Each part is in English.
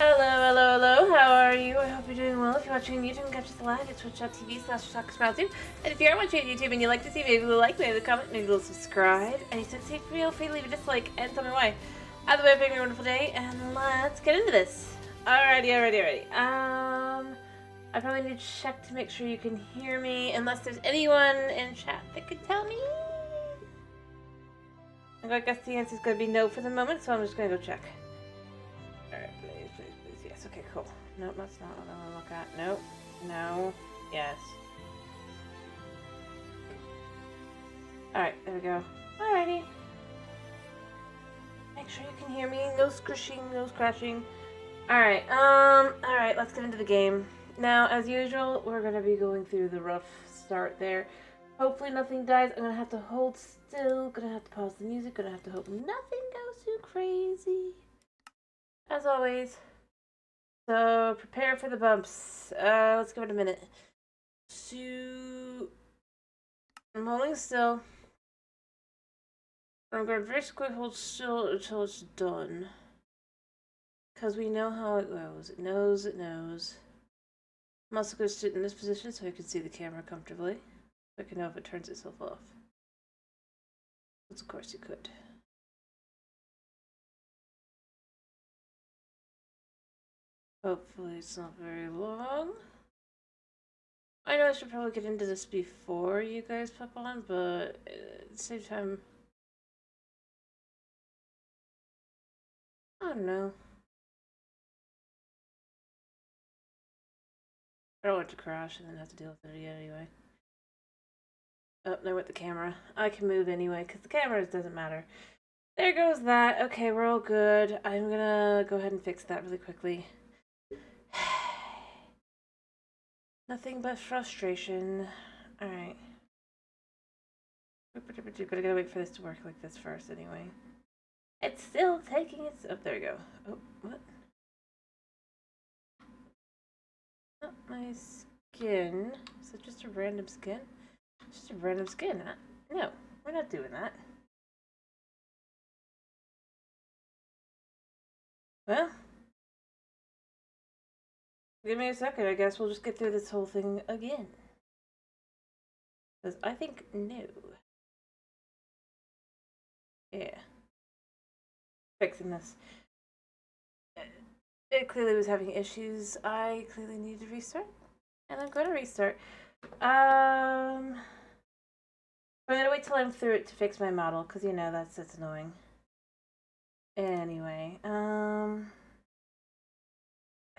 Hello, hello, hello. How are you? I hope you're doing well. If you're watching on YouTube, you can catch us live at twitch.tv/TalkSmilesTube. And if you are watching on YouTube and you like to see, maybe like, maybe comment, maybe subscribe. And you succeed, feel free to leave a dislike and tell me why. Either way, have a wonderful day, and let's get into this. Alrighty. I probably need to check to make sure you can hear me, unless there's anyone in chat that could tell me. I guess the answer is going to be no for the moment, so I'm just going to go check. Alright, please. Yes, okay, cool. Nope, that's not what I want to look at. Nope. No. Yes. Alright, there we go. Alrighty. Make sure you can hear me. No squishing, no scratching. Alright, let's get into the game. Now, as usual, we're going to be going through the rough start there. Hopefully nothing dies. I'm going to have to hold still. Going to have to pause the music. Going to have to hope nothing goes too crazy. As always. So, prepare for the bumps. Let's give it a minute. I'm holding still. I'm going to basically hold still until it's done. Because we know how it goes. It knows. I'm also going to sit in this position so I can see the camera comfortably. So I can know if it turns itself off. Which of course you could. Hopefully it's not very long. I know I should probably get into this before you guys pop on, but at the same time, I don't know. I don't want it to crash and then have to deal with it again anyway. Oh, there went the camera. I can move anyway, because the camera doesn't matter. There goes that. Okay, we're all good. I'm gonna go ahead and fix that really quickly. Nothing but frustration. Alright. But I gotta wait for this to work like this first anyway. It's still taking its... Oh, there we go. Oh, what? Oh, my skin. Is it just a random skin? It's just a random skin. No, we're not doing that. Well, give me a second. I guess we'll just get through this whole thing again. Because I think no. Yeah. Fixing this. It clearly was having issues. I clearly need to restart. And I'm going to restart. I'm going to wait till I'm through it to fix my model. Because, you know, that's annoying. Anyway, I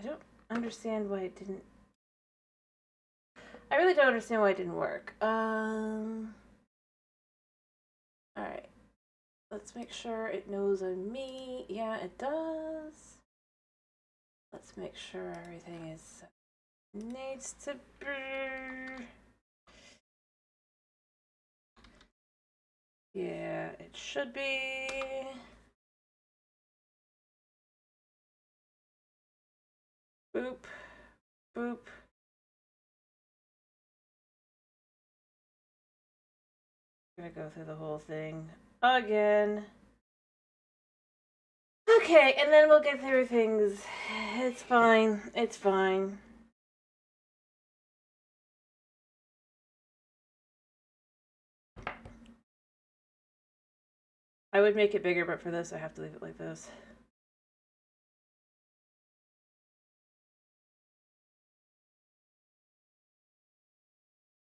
don't understand why it didn't... I really don't understand why it didn't work. Alright. Let's make sure it knows I'm me. Yeah, it does. Let's make sure everything is... needs to be... Yeah, it should be... Boop. Boop. I'm gonna go through the whole thing again. Okay, and then we'll get through things. It's fine. It's fine. I would make it bigger, but for this I have to leave it like this.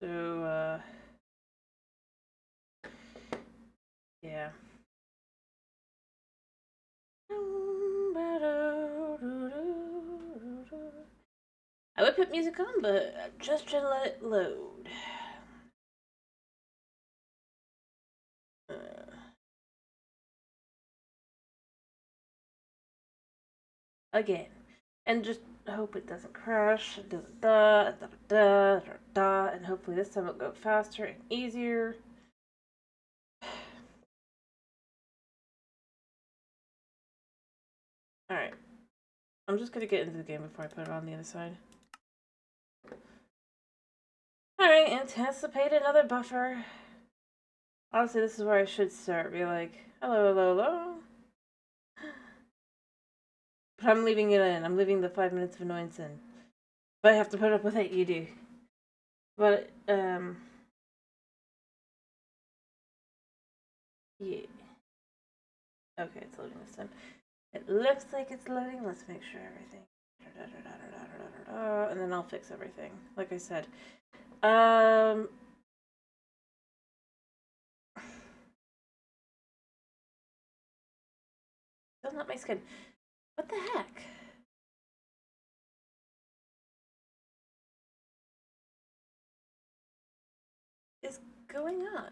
So, yeah. I would put music on, but I'm just trying to let it load. Again. And just hope it doesn't crash. It doesn't and hopefully this time it'll go faster and easier. Alright. I'm just gonna get into the game before I put it on the other side. Alright, anticipate another buffer. Honestly, this is where I should start. Be like, hello. But I'm leaving it in. I'm leaving the 5 minutes of annoyance in. But I have to put up with it, you do. But, yeah. Okay, it's loading this time. It looks like it's loading. Let's make sure everything. And then I'll fix everything. Like I said. Still not my skin. What the heck? Is going on?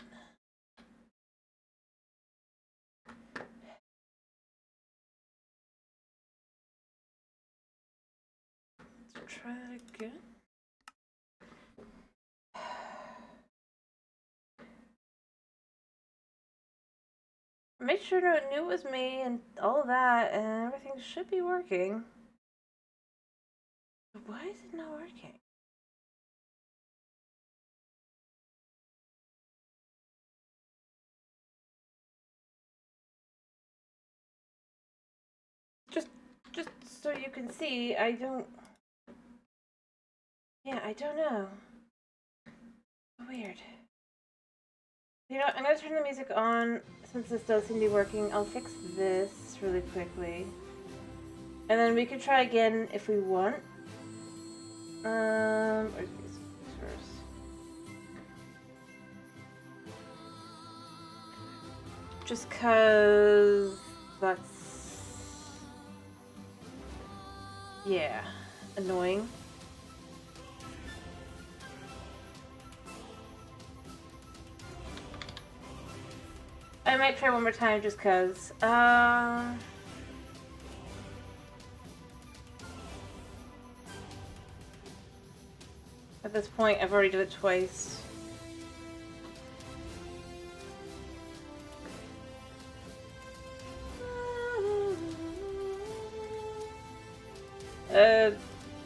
Let's try that again. Make sure no one knew it was me and all of that, and everything should be working. But why is it not working? Just so you can see, I don't. Yeah, I don't know. Weird. You know, I'm gonna turn the music on since this does seem to be working. I'll fix this really quickly. And then we can try again if we want. Or first. Just cause that's, yeah, annoying. I might try one more time just cause. At this point, I've already done it twice.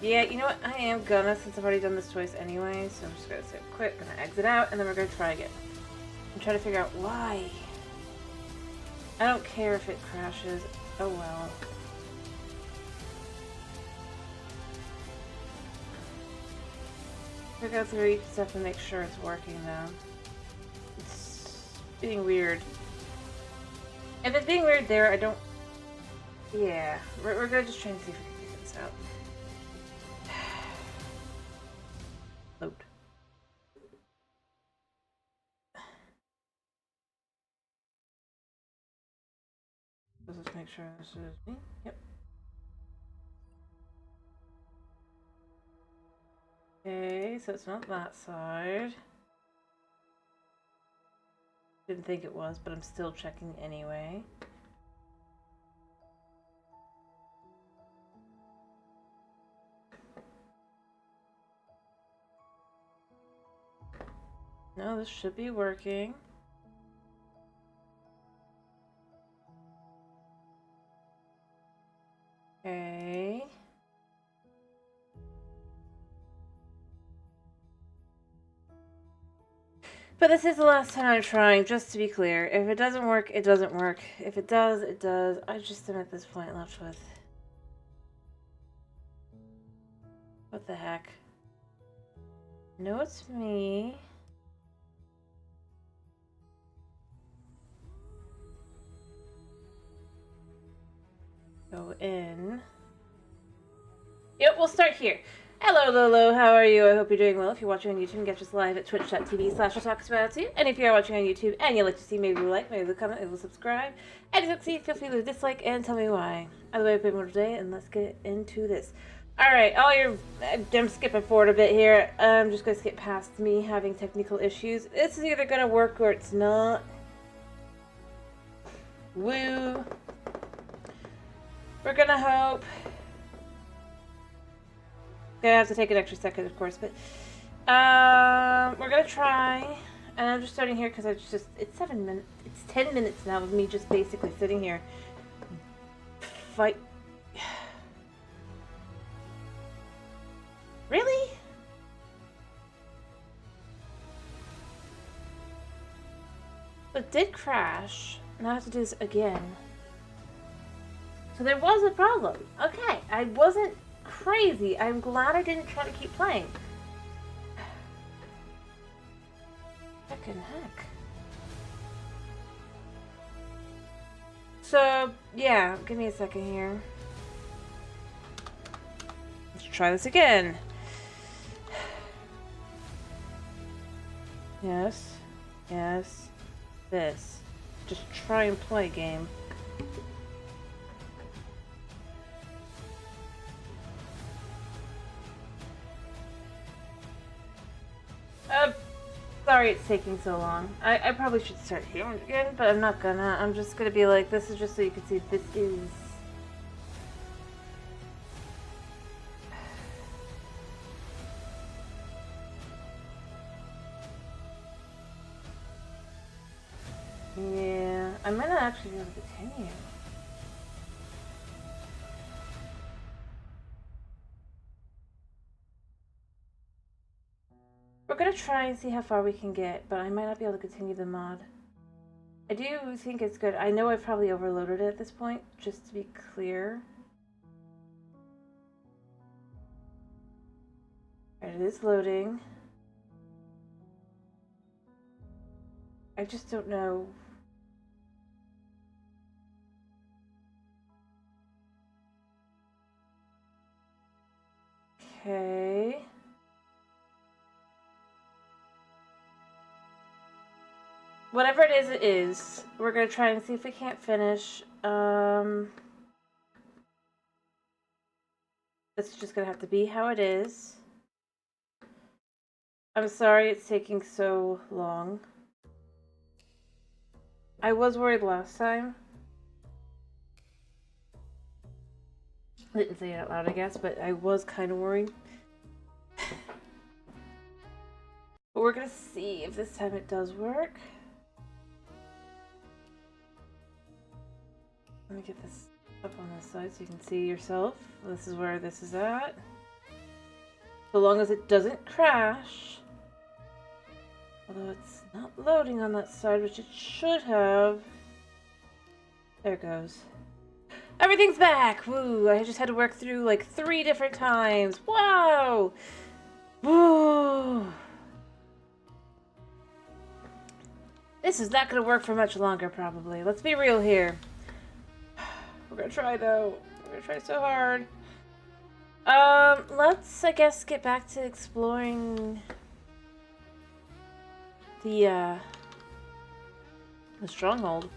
Yeah, you know what? I am gonna, since I've already done this twice anyway, so I'm just gonna say quick, gonna exit out, and then we're gonna try again. I'm trying to figure out why. I don't care if it crashes. Oh well. I go through each stuff and make sure it's working though. It's being weird. If it's being weird there, I don't... Yeah, we're gonna just try and see if we can figure this out. Load. Let's just make sure this is me. Yep. Okay, so it's not that side. Didn't think it was, but I'm still checking anyway. No, this should be working. Okay. But this is the last time I'm trying, just to be clear. If it doesn't work, it doesn't work. If it does, it does. I just am at this point left with... What the heck? No, it's me. Go in. Yep, we'll start here. Hello, Lolo, how are you? I hope you're doing well. If you're watching on YouTube, catch us live at twitch.tv/talksaboutit. And if you're watching on YouTube and you'd like to see, maybe you like, maybe you comment, maybe you subscribe. And if you succeed, feel free to dislike and tell me why. Either way, I play more today, and let's get into this. Alright, I'm skipping forward a bit here. I'm just going to skip past me having technical issues. This is either going to work or it's not. Woo. We're gonna hope. Gonna have to take an extra second, of course, but we're gonna try. And I'm just starting here because it's 7 minutes. It's 10 minutes now of me just basically sitting here. Fight. Really? It did crash. Now I have to do this again. So there was a problem. Okay, I wasn't crazy. I'm glad I didn't try to keep playing. Frickin' heck. So, yeah, give me a second here. Let's try this again. Yes. Yes. This. Just try and play game. Sorry it's taking so long. I probably should start here again, but I'm not gonna. I'm just gonna be like, this is just so you can see this is... Yeah, I might not actually be able to continue. We're gonna try and see how far we can get, but I might not be able to continue the mod. I do think it's good. I know I've probably overloaded it at this point, just to be clear. Alright, it is loading. I just don't know. Okay. Whatever it is, it is. We're gonna try and see if we can't finish. It's just gonna have to be how it is. I'm sorry it's taking so long. I was worried last time. I didn't say it out loud, I guess, but I was kind of worried. But we're gonna see if this time it does work. Let me get this up on this side so you can see yourself. This is where this is at. So long as it doesn't crash. Although it's not loading on that side, which it should have. There it goes. Everything's back! Woo! I just had to work through like 3 different times. Wow! Woo! This is not gonna work for much longer, probably. Let's be real here. We're gonna try, though. We're gonna try so hard. Let's, I guess, get back to exploring the stronghold.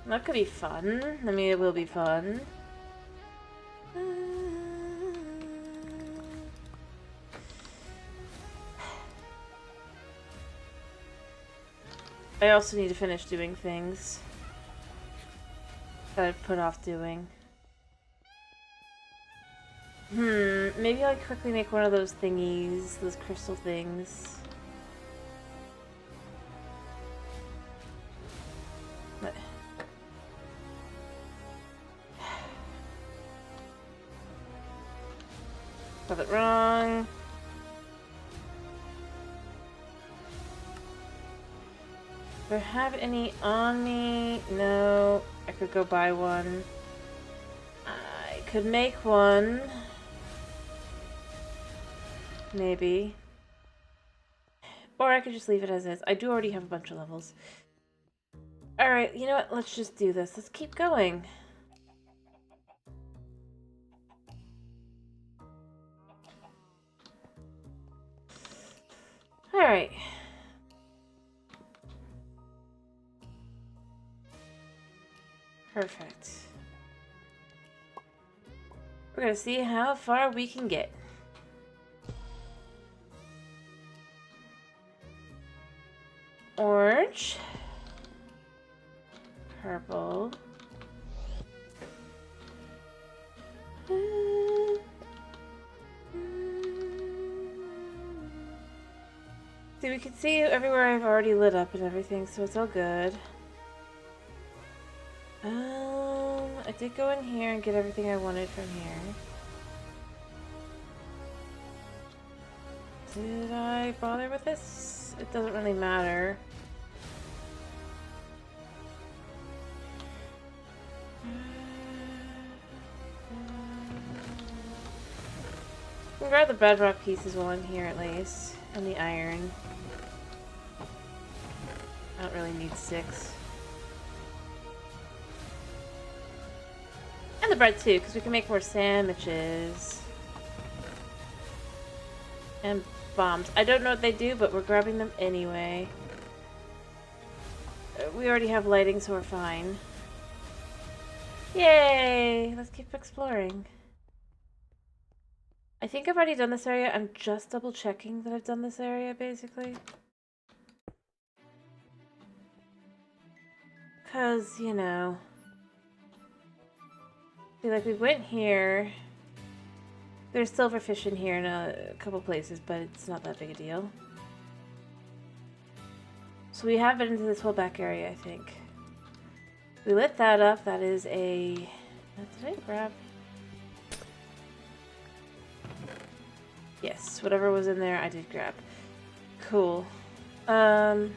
That could be fun. I mean, it will be fun. I also need to finish doing things that I've put off doing. Maybe I'll quickly make one of those thingies, those crystal things. But... got it wrong. Do I have any on me? No. I could go buy one. I could make one. Maybe. Or I could just leave it as is. I do already have a bunch of levels. Alright, you know what? Let's just do this. Let's keep going. Alright. Perfect. We're gonna see how far we can get. Orange. Purple. See, we can see everywhere I've already lit up and everything, so it's all good. I did go in here and get everything I wanted from here. Did I bother with this? It doesn't really matter. can grab the bedrock pieces while I'm here at least. And the iron. I don't really need 6. And the bread too, because we can make more sandwiches. And bombs. I don't know what they do, but we're grabbing them anyway. We already have lighting, so we're fine. Yay! Let's keep exploring. I think I've already done this area. I'm just double checking that I've done this area, basically. Because, you know... See, like, we went here. There's silverfish in here in a couple places, but it's not that big a deal. So we have been into this whole back area, I think. We lit that up. That is a... Did I grab? Yes, whatever was in there, I did grab. Cool. Oh!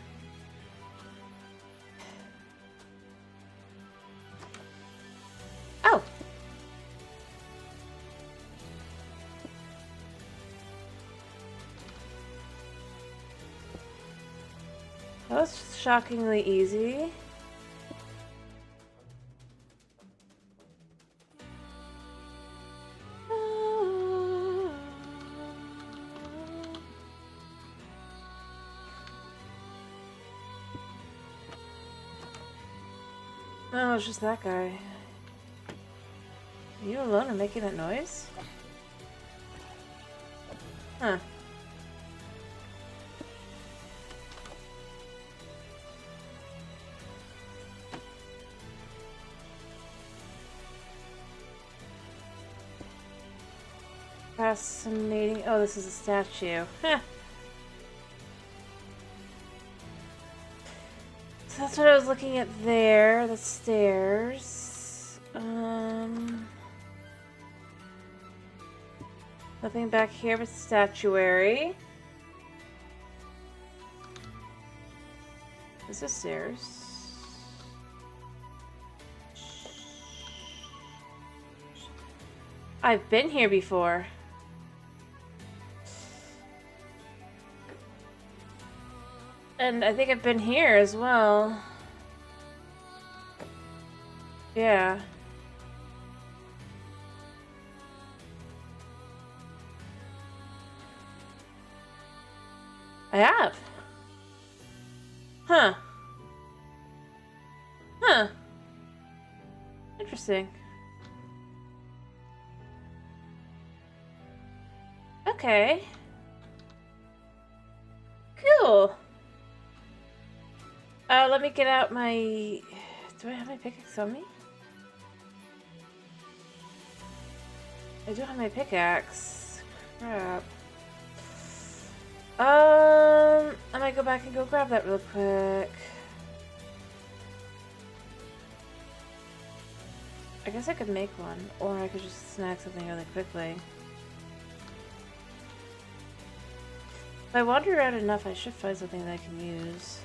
That was shockingly easy. Oh, it's just that guy. Are you alone and making that noise? Huh. Fascinating. Oh, this is a statue. Huh. So that's what I was looking at there. The stairs. Nothing back here but statuary. This is stairs. I've been here before. And I think I've been here as well. Yeah. I have. Huh. Huh. Interesting. Okay. Cool. Let me get out my... Do I have my pickaxe on me? I do have my pickaxe. Crap. I might go back and go grab that real quick. I guess I could make one, or I could just snag something really quickly. If I wander around enough, I should find something that I can use.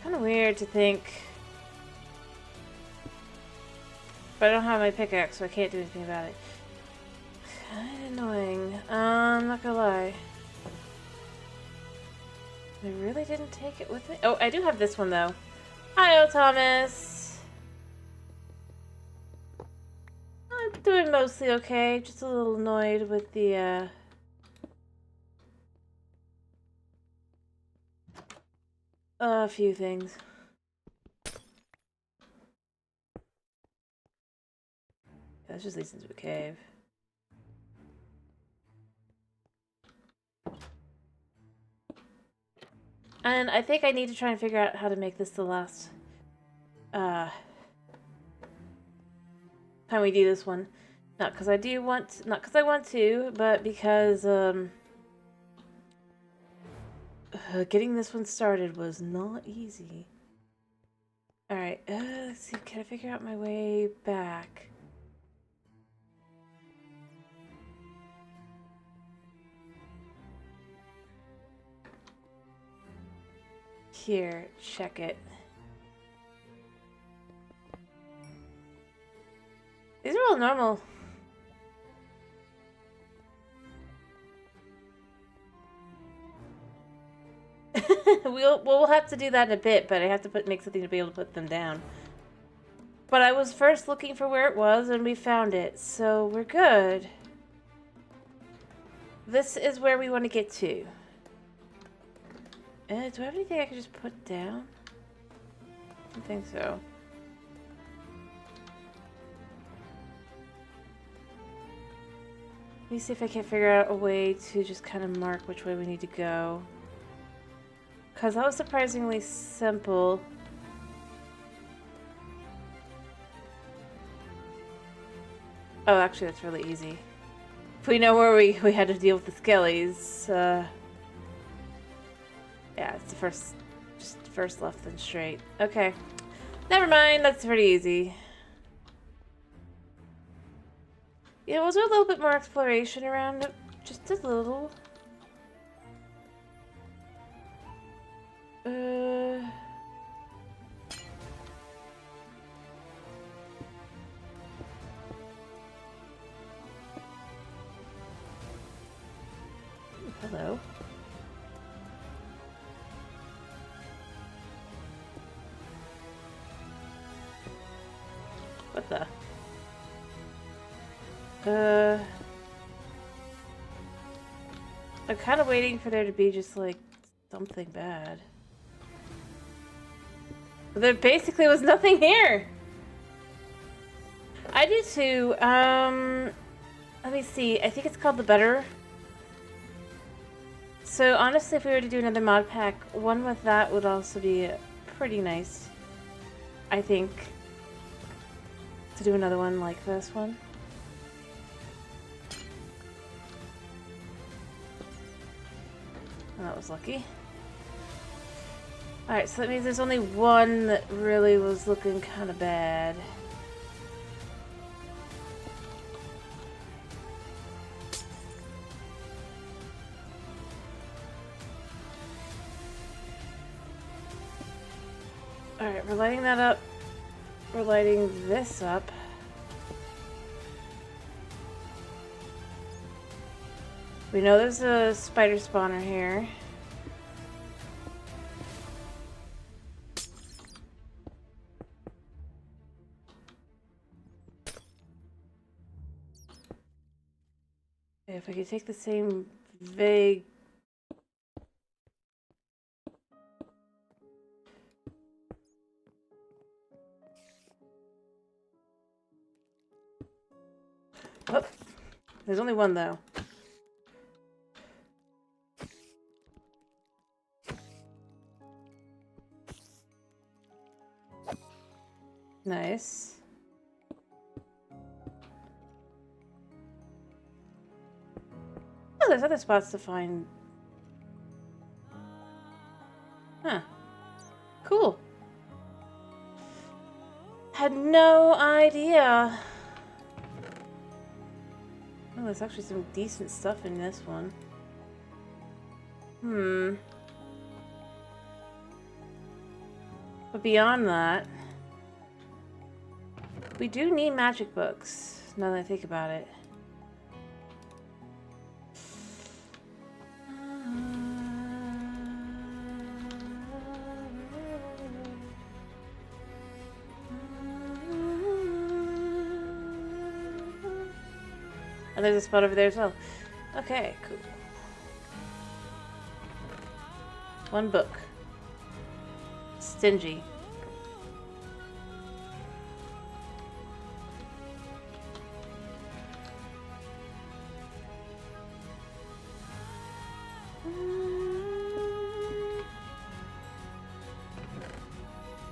Kind of weird to think, but I don't have my pickaxe, so I can't do anything about it. Kind of annoying. I'm not gonna lie. I really didn't take it with me. Oh, I do have this one though. Hi, Thomas. I'm doing mostly okay. Just a little annoyed with the a few things. That just leads into a cave. And I think I need to try and figure out how to make this the last time we do this one. Not because I do want, not because I want to, but because getting this one started was not easy. Alright, let's see, can I figure out my way back? Here, check it. These are all normal. we'll have to do that in a bit, but I have to make something to be able to put them down. But I was first looking for where it was, and we found it, so we're good. This is where we want to get to. Do I have anything I can just put down? I don't think so. Let me see if I can figure out a way to just kind of mark which way we need to go. Because that was surprisingly simple. Oh, actually, that's really easy. If we know where we had to deal with the skellies, yeah, it's just first left then straight. Okay. Never mind, that's pretty easy. Yeah, was there a little bit more exploration around it? Just a little. Hello. What the? I'm kind of waiting for there to be just like something bad. But there basically was nothing here. I do too. Let me see. I think it's called the Better. So honestly, if we were to do another mod pack, one with that would also be pretty nice. I think. To do another one like this one. Oh, that was lucky. Alright, so that means there's only one that really was looking kind of bad. Alright, we're lighting that up. We're lighting this up. We know there's a spider spawner here. If I could take the same vague... Oh, there's only one though. Nice. Oh, there's other spots to find. Huh. Cool. Had no idea. Oh, there's actually some decent stuff in this one. But beyond that, we do need magic books, now that I think about it. And there's a spot over there as well. Okay, cool. One book. Stingy.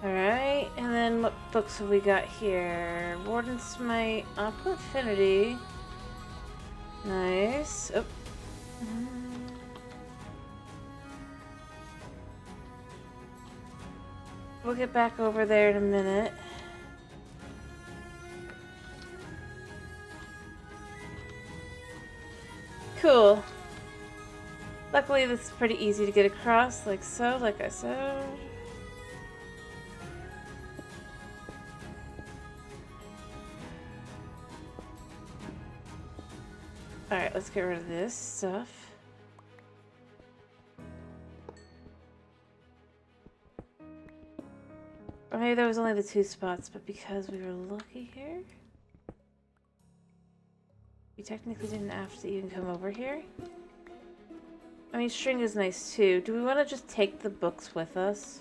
Alright, and then what books have we got here? Warden Smite, Aqua Affinity. Nice. Oh. We'll get back over there in a minute. Cool. Luckily, this is pretty easy to get across, like so, like I said. Alright, let's get rid of this stuff. Or maybe there was only the 2 spots, but because we were lucky here, we technically didn't have to even come over here. I mean, string is nice too. Do we want to just take the books with us?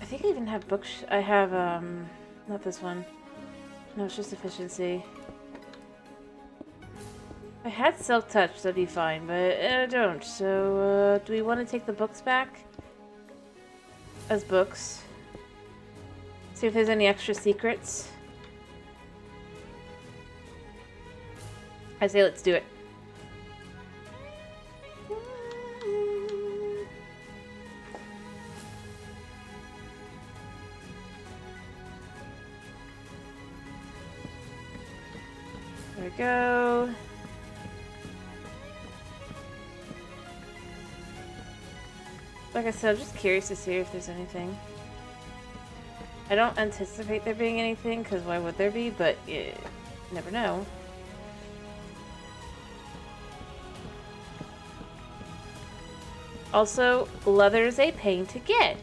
I think I even have books. I have, not this one. No, it's just efficiency. If I had Silk Touch, that'd be fine, but I don't. So, do we want to take the books back? As books? See if there's any extra secrets. I say let's do it. There we go. Like I said, I'm just curious to see if there's anything. I don't anticipate there being anything, because why would there be? But you never know. Also, leather's a pain to get.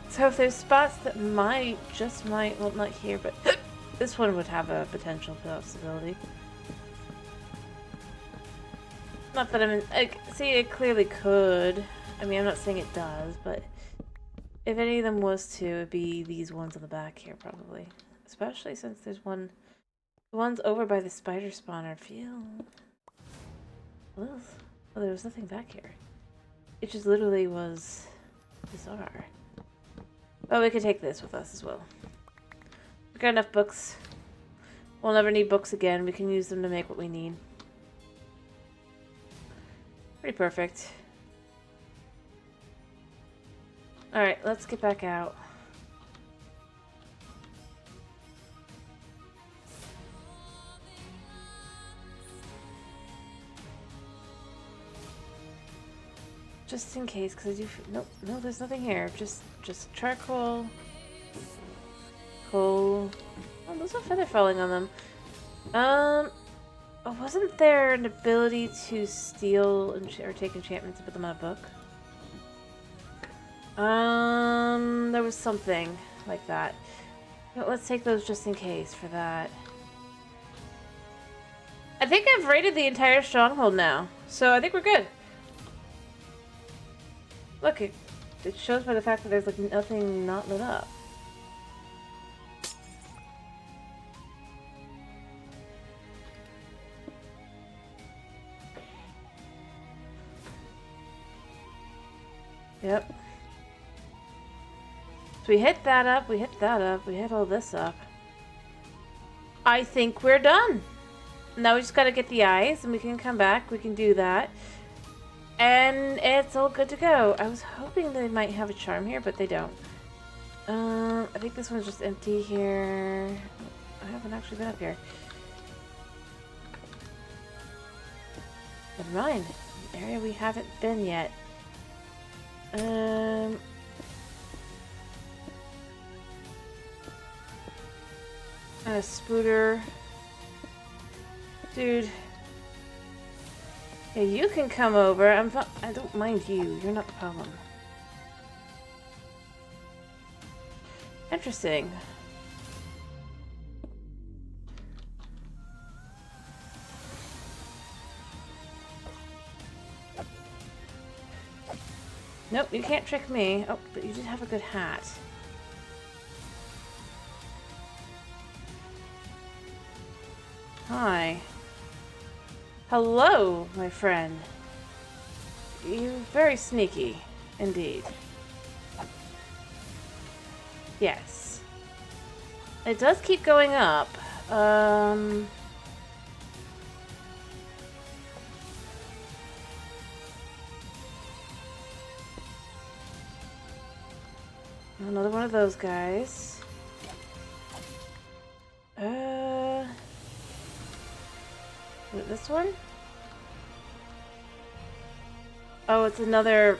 So if there's spots that might, well, not here, but this one would have a potential possibility. Not that I'm in, like, see, it clearly could. I mean, I'm not saying it does, but if any of them was to, it'd be these ones on the back here, probably. Especially since there's one, the one's over by the spider spawner. Well, there was nothing back here. It just literally was bizarre. Oh, we could take this with us as well. We've got enough books. We'll never need books again. We can use them to make what we need. Pretty perfect. Alright, let's get back out. Just in case, because I do... Nope, no, there's nothing here. Just charcoal. Coal. Oh, there's no feather falling on them. Oh, wasn't there an ability to steal or take enchantments and put them on a book? There was something like that. But let's take those just in case for that. I think I've raided the entire stronghold now, so I think we're good. Look, it shows by the fact that there's like nothing not lit up. Yep. So we hit that up, we hit that up, we hit all this up. I think we're done. Now we just gotta get the eyes and we can come back, we can do that. And it's all good to go. I was hoping they might have a charm here, but they don't. I think this one's just empty here. I haven't actually been up here. Never mind. An area we haven't been yet. A spooter. Dude. Yeah, you can come over. I don't mind you. You're not the problem. Interesting. Nope, you can't trick me. Oh, but you did have a good hat. Hi. Hello, my friend. You're very sneaky, indeed. Yes. It does keep going up, Another one of those guys. This one? Oh, it's another...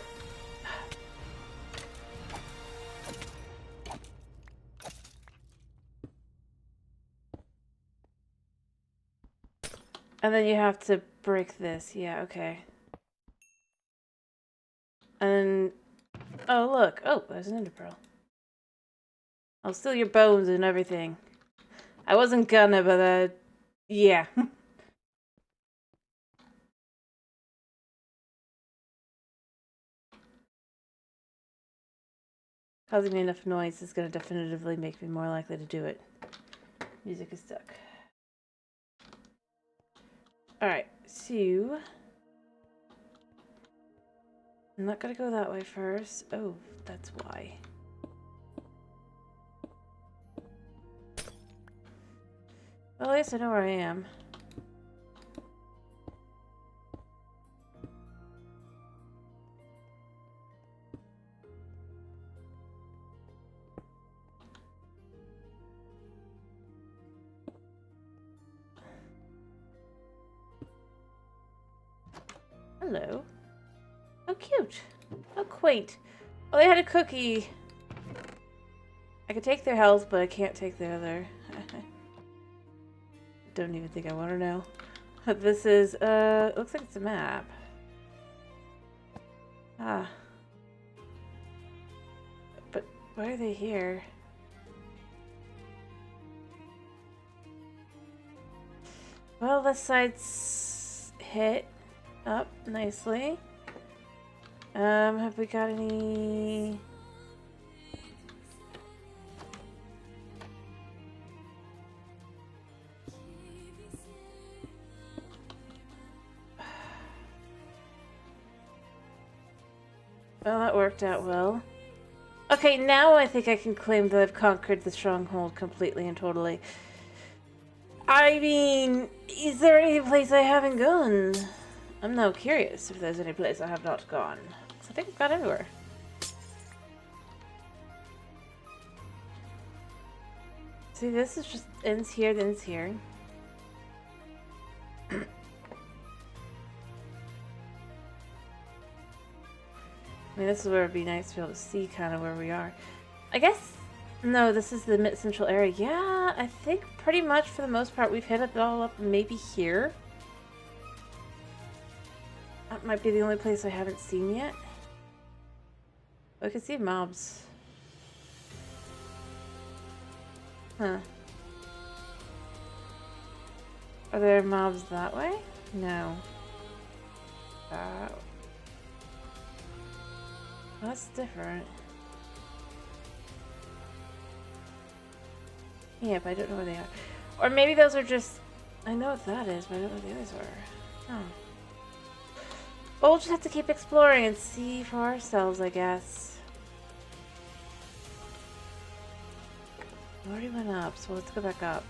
And then you have to break this. Yeah, okay. And... Oh, look. Oh, there's an ender pearl. I'll steal your bones and everything. I wasn't gonna, but, yeah. Causing me enough noise is gonna definitively make me more likely to do it. Music is stuck. Alright, so... I'm not gonna go that way first. Oh, that's why. Well, at least I know where I am. Hello. Oh, cute. Oh, quaint. Oh, they had a cookie. I could take their health, but I can't take their other. Don't even think I want to know. This is, looks like it's a map. Ah. But why are they here? Well, this side's hit up nicely. Have we got any... Well, that worked out well. Okay, now I think I can claim that I've conquered the stronghold completely and totally. I mean, is there any place I haven't gone? I'm now curious if there's any place I have not gone. I think I've got everywhere. See, this is just ends here, then ends here. I mean, this is where it'd be nice to be able to see kind of where we are. I guess, no, this is the mid-central area. Yeah, I think pretty much for the most part we've hit it all up maybe here. That might be the only place I haven't seen yet. I can see mobs. Huh. Are there mobs that way? No. That's different. Yeah, but I don't know where they are. Or maybe those are just... I know what that is, but I don't know what the others are. Oh. Well, we'll just have to keep exploring and see for ourselves, I guess. We already went up, so let's go back up.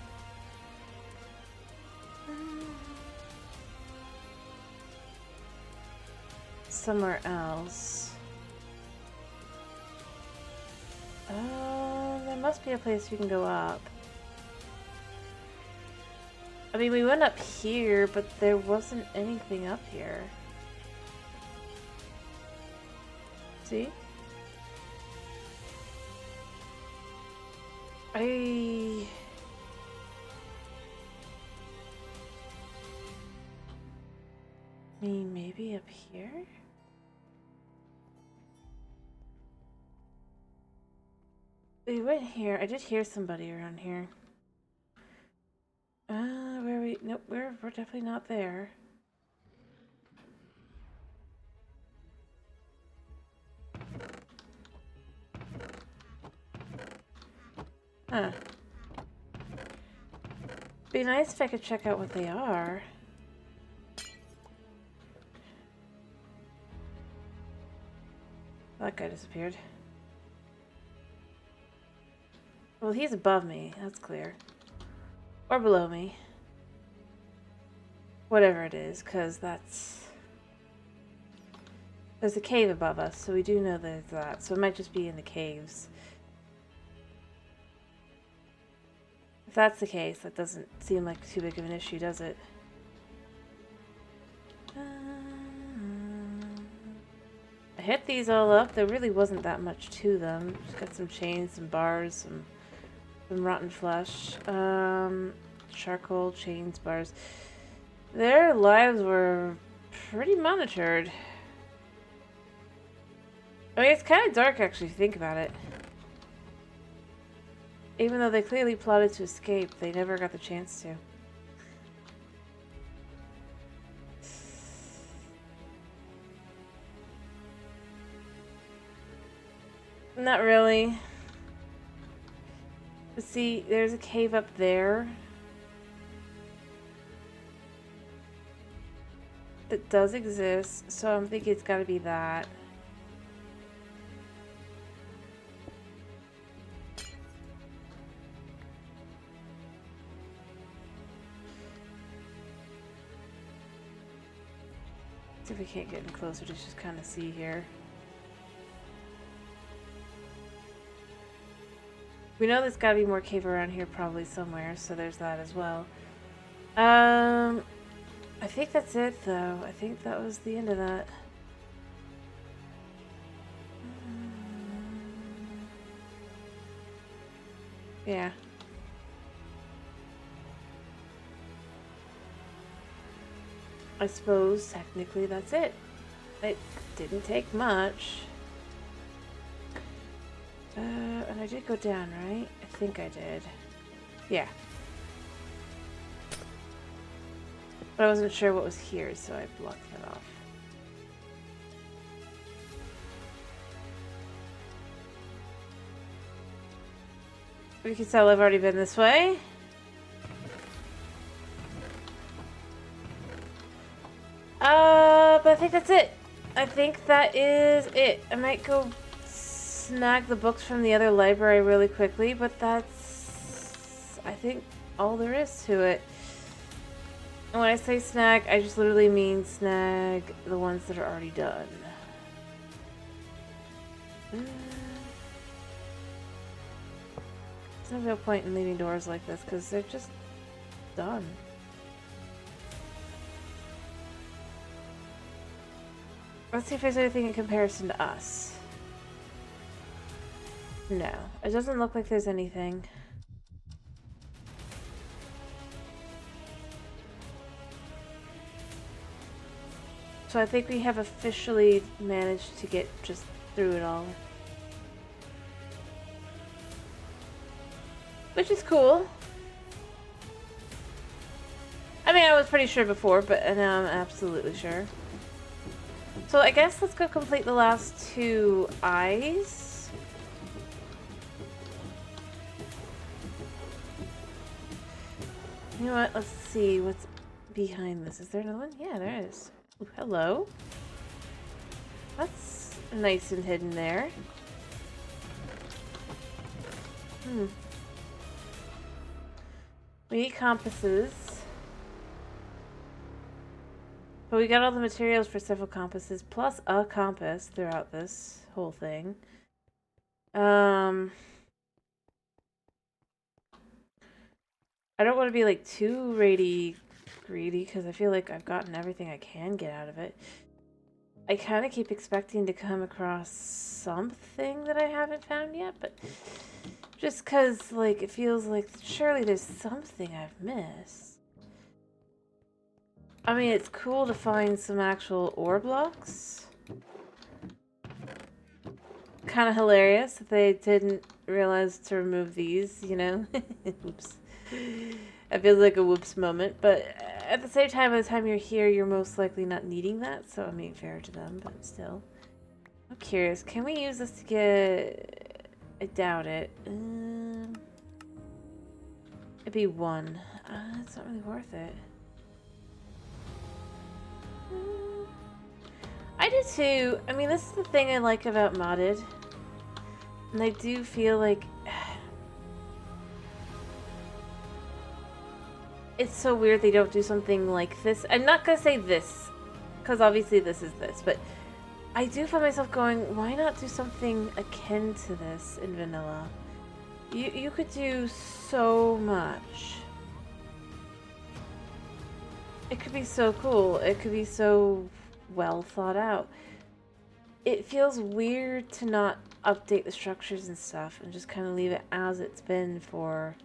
Somewhere else. There must be a place we can go up. I mean, we went up here, but there wasn't anything up here. See? I mean, maybe up here? We went here. I did hear somebody around here. Where are we? Nope, we're definitely not there. Huh. Be nice if I could check out what they are. That guy disappeared. Well, he's above me. That's clear. Or below me. Whatever it is, because that's... There's a cave above us, so we do know there's that. So it might just be in the caves. If that's the case, that doesn't seem like too big of an issue, does it? I hit these all up. There really wasn't that much to them. Just got some chains, some bars, some rotten flesh. Charcoal, chains, bars. Their lives were pretty monitored. I mean, it's kind of dark, actually, if you think about it. Even though they clearly plotted to escape, they never got the chance to. Not really. But see, there's a cave up there that does exist, so I'm thinking it's got to be that. See if we can't get any closer to just kind of see here. We know there's got to be more cave around here probably somewhere, so there's that as well. I think that's it though. I think that was the end of that. Yeah. I suppose technically that's it. It didn't take much. And I did go down, right? I think I did. Yeah. But I wasn't sure what was here, so I blocked that off. You can tell I've already been this way. But I think that's it. I think that is it. I might go snag the books from the other library really quickly, but that's, I think, all there is to it. And when I say snag, I just literally mean snag the ones that are already done. There's no real point in leaving doors like this because they're just done. Let's see if there's anything in comparison to us. No, it doesn't look like there's anything. So I think we have officially managed to get just through it all. Which is cool. I mean, I was pretty sure before, but now I'm absolutely sure. So I guess let's go complete the last two eyes. You know what? Let's see what's behind this. Is there another one? Yeah, there is. Ooh, hello. That's nice and hidden there. We need compasses. But we got all the materials for several compasses, plus a compass throughout this whole thing. I don't want to be like too greedy because I feel like I've gotten everything I can get out of it. I kind of keep expecting to come across something that I haven't found yet, but just because like it feels like surely there's something I've missed. I mean, it's cool to find some actual ore blocks. Kind of hilarious that they didn't realize to remove these, you know? Oops. It feels like a whoops moment, but at the same time, by the time you're here, you're most likely not needing that, so I'm being fair to them, but still. I'm curious, can we use this to get... I doubt it. It'd be one. It's not really worth it. I do too. I mean, this is the thing I like about modded. And I do feel like... It's so weird they don't do something like this. I'm not gonna say this, because obviously this is this, but I do find myself going, why not do something akin to this in vanilla? You could do so much. It could be so cool. It could be so well thought out. It feels weird to not update the structures and stuff and just kind of leave it as it's been for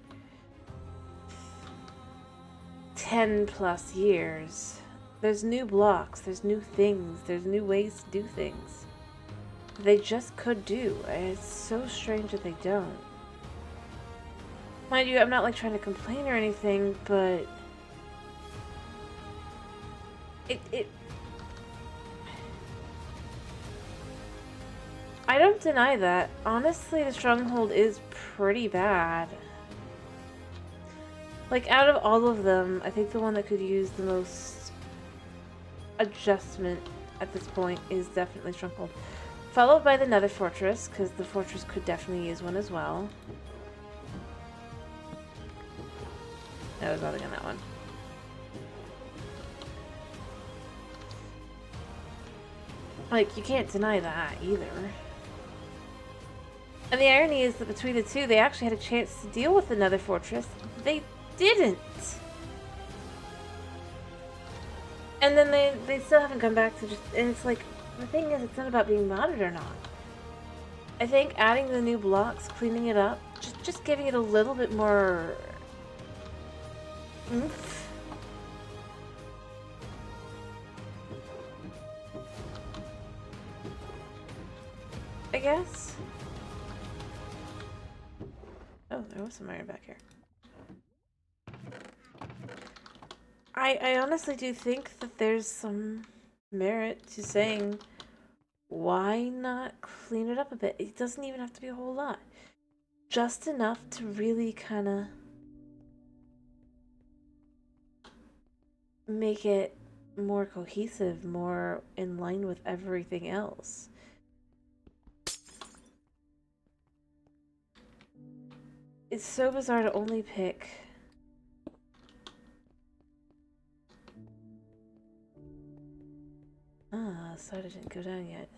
10 plus years. There's new blocks, there's new things, there's new ways to do things. They just could do. It's so strange that they don't. Mind you, I'm not like trying to complain or anything, but I don't deny that. Honestly, the Stronghold is pretty bad. Like, out of all of them, I think the one that could use the most adjustment at this point is definitely Stronghold. Followed by the Nether Fortress, because the Fortress could definitely use one as well. I was voting on that one. Like, you can't deny that either. And the irony is that between the two, they actually had a chance to deal with the Nether Fortress. They didn't. And then they still haven't come back to just... And it's like, the thing is, it's not about being modded or not. I think adding the new blocks, cleaning it up, just giving it a little bit more oomph. I guess. Oh, there was some iron back here. I honestly do think that there's some merit to saying, why not clean it up a bit? It doesn't even have to be a whole lot. Just enough to really kind of make it more cohesive, more in line with everything else. It's so bizarre to only pick soda didn't go down yet.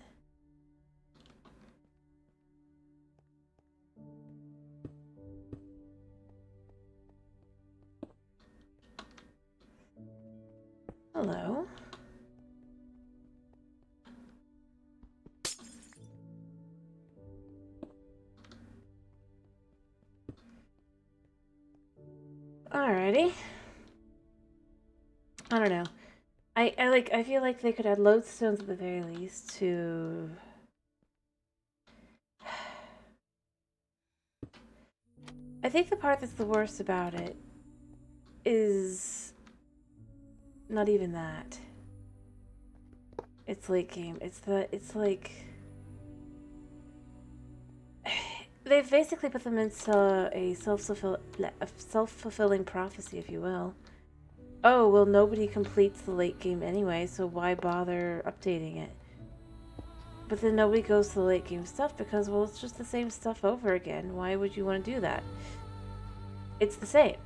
Hello. Alrighty. I don't know. I feel like they could add lodestones at the very least to I think the part that's the worst about it is not even that. It's late game. It's like they've basically put them into a self-fulfilling prophecy, if you will. Oh, well, nobody completes the late game anyway, so why bother updating it? But then nobody goes to the late game stuff because, well, it's just the same stuff over again. Why would you want to do that? It's the same.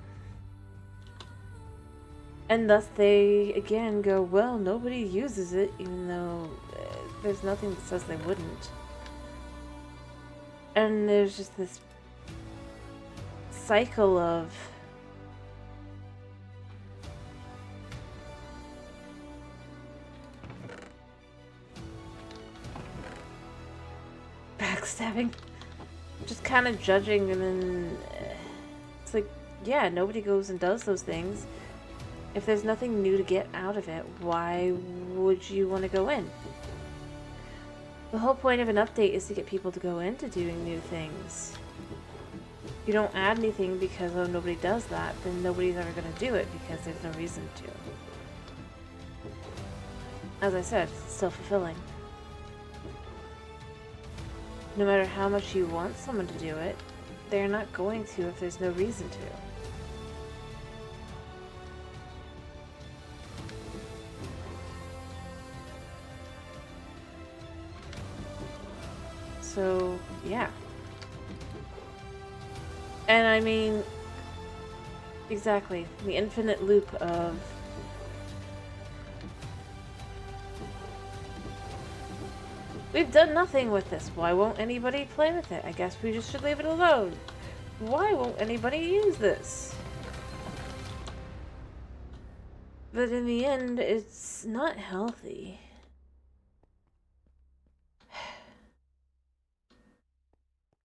And thus they, again, go, well, nobody uses it, even though there's nothing that says they wouldn't. And there's just this cycle of backstabbing, just kind of judging, and then it's like, yeah, nobody goes and does those things. If there's nothing new to get out of it, why would you want to go in? The whole point of an update is to get people to go into doing new things. You don't add anything because, oh, nobody does that, then nobody's ever going to do it because there's no reason to. As I said, it's self-fulfilling. No matter how much you want someone to do it, they're not going to if there's no reason to. So, yeah. And I mean, Exactly. The infinite loop of... We've done nothing with this. Why won't anybody play with it? I guess we just should leave it alone. Why won't anybody use this? But in the end, it's not healthy.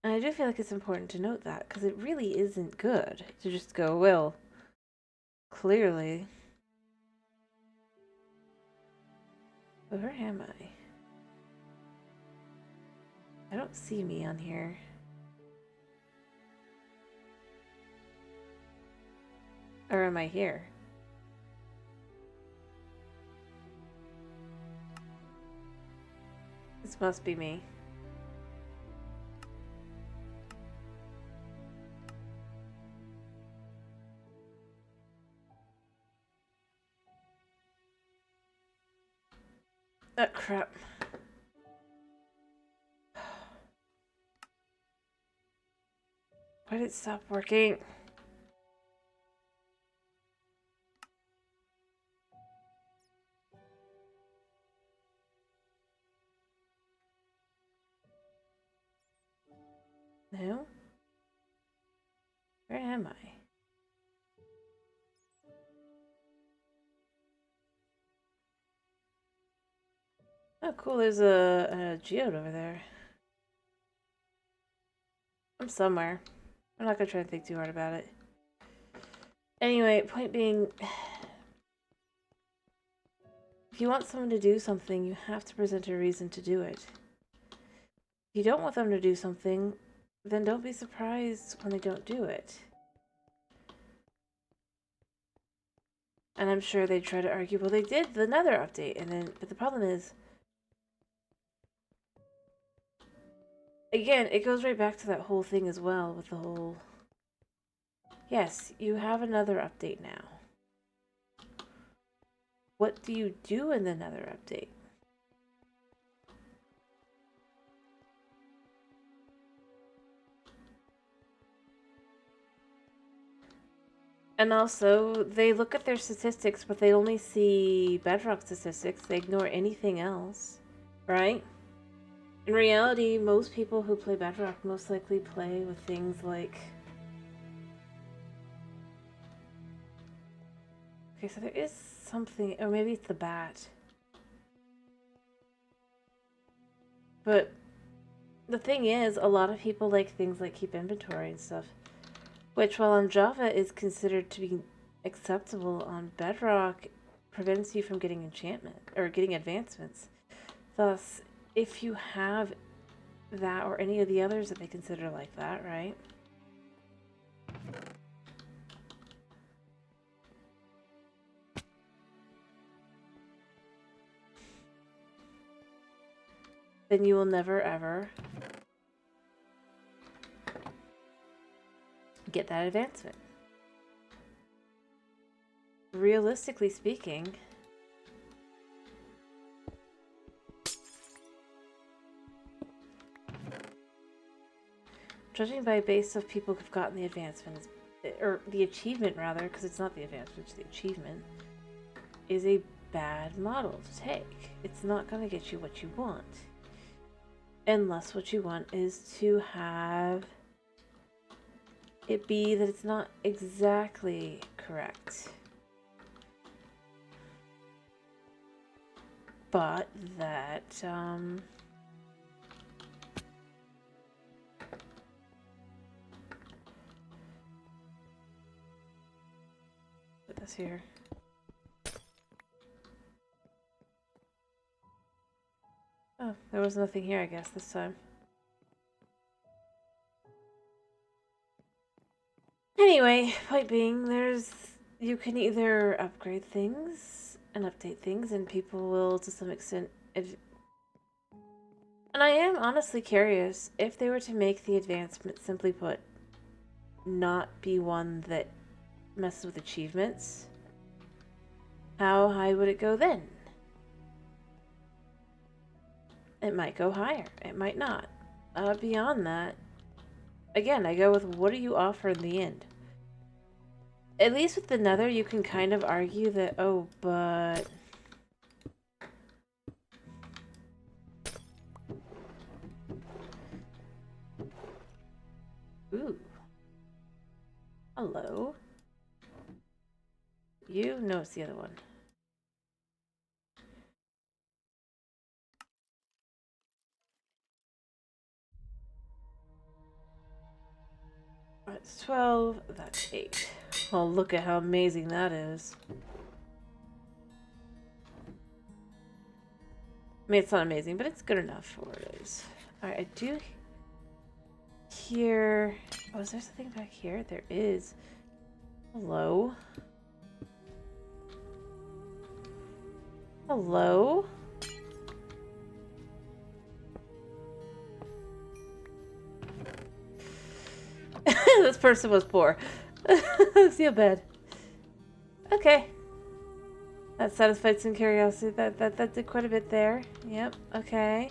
And I do feel like it's important to note that, because it really isn't good to just go, well, clearly. But where am I? I don't see me on here. Or am I here? This must be me. Oh, crap. Why did it stop working? No? Where am I? Oh, cool. There's a geode over there. I'm somewhere. I'm not gonna try to think too hard about it. Anyway, point being, if you want someone to do something, you have to present a reason to do it. If you don't want them to do something, then don't be surprised when they don't do it. And I'm sure they'd try to argue, well, they did the Nether update, and then, but the problem is, again, it goes right back to that whole thing as well, with the whole, yes, you have another update now. What do you do in the Nether update? And also, they look at their statistics, but they only see Bedrock statistics. They ignore anything else, right? In reality, most people who play Bedrock most likely play with things like... Okay, so there is something... Or maybe it's the bat. But the thing is, a lot of people like things like keep inventory and stuff. Which, while on Java is considered to be acceptable, on Bedrock prevents you from getting enchantment or getting advancements. Thus, if you have that or any of the others that they consider like that, right? Then you will never ever get that advancement. Realistically speaking, judging by a base of people who've gotten the advancement, or the achievement rather, because it's not the advancement, it's the achievement, is a bad model to take. It's not going to get you what you want. Unless what you want is to have it be that it's not exactly correct, but that put this here. Oh, there was nothing here, I guess, this time. Anyway, point being, you can either upgrade things and update things, and people will, to some extent, and I am honestly curious, if they were to make the advancement, simply put, not be one that messes with achievements, how high would it go then? It might go higher. It might not. Beyond that, again, I go with what do you offer in the end? At least with the Nether, you can kind of argue that, oh, but... Ooh. Hello. You? No, it's the other one. That's 12, that's 8. Well, look at how amazing that is. I mean, it's not amazing, but it's good enough for what it is. Alright, I do hear... Oh, is there something back here? There is. Hello? Hello? This person was poor. Feel bad. Okay. That satisfied some curiosity. That did quite a bit there. Yep. Okay.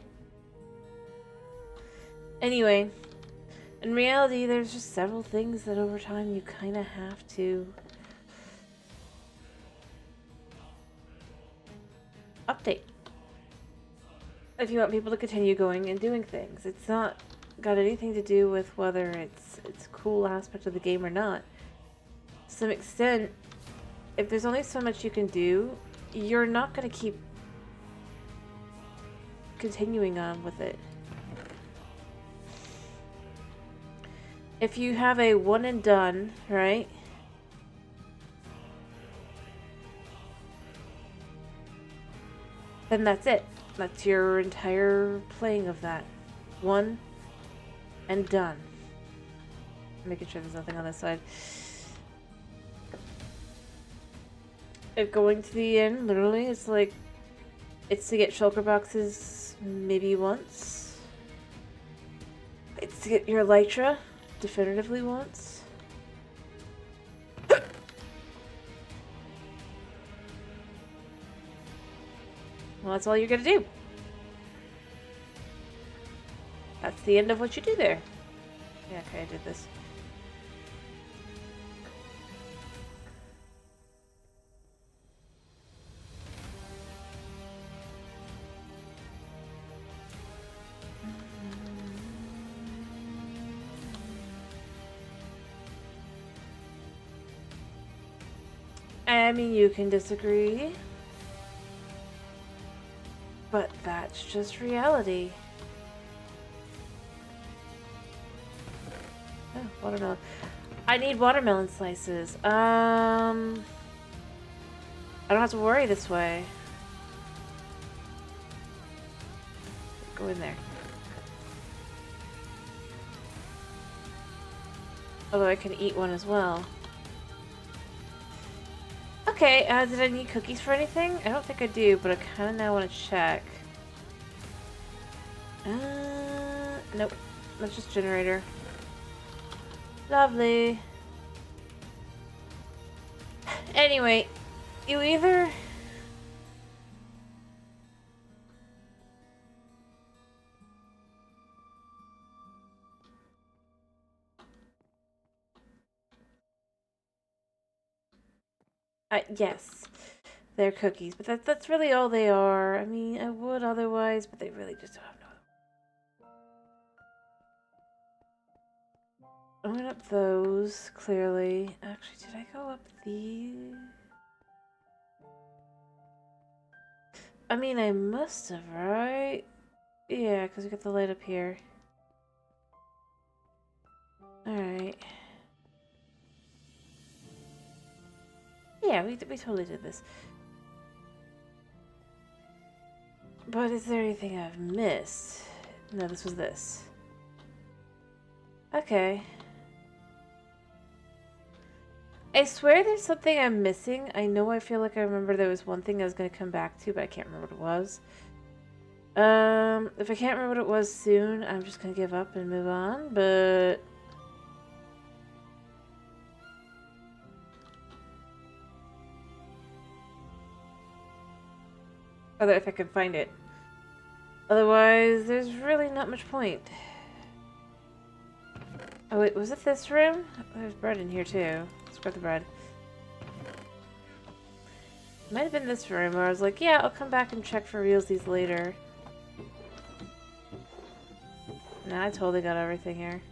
Anyway, in reality, there's just several things that over time you kind of have to update if you want people to continue going and doing things. It's not got anything to do with whether it's a cool aspect of the game or not. To some extent, if there's only so much you can do, you're not going to keep continuing on with it. If you have a one and done, right? Then that's it. That's your entire playing of that. One and done. Making sure there's nothing on this side. If going to the end, literally, it's like, it's to get shulker boxes maybe once. It's to get your elytra definitively once. Well, that's all you're gonna do. That's the end of what you do there. Yeah, okay, I did this. I mean, you can disagree, but that's just reality. Oh, watermelon. I need watermelon slices. I don't have to worry this way. Go in there. Although I can eat one as well. Okay, did I need cookies for anything? I don't think I do, but I kind of now want to check. Nope. That's just generator. Lovely. Anyway, you either... yes, they're cookies, but that's really all they are. I mean, I would otherwise, but they really just don't have no... I went up those, clearly. Actually, did I go up these? I mean, I must have, right? Yeah, because we got the light up here. Alright. Yeah, we totally did this. But is there anything I've missed? No, this was this. Okay. I swear there's something I'm missing. I know I feel like I remember there was one thing I was going to come back to, but I can't remember what it was. If I can't remember what it was soon, I'm just going to give up and move on, but... Other if I can find it. Otherwise, there's really not much point. Oh wait, was it this room? There's bread in here too. Let's grab the bread. Might have been this room where I was like, yeah, I'll come back and check for realsies later. Nah, I totally got everything here.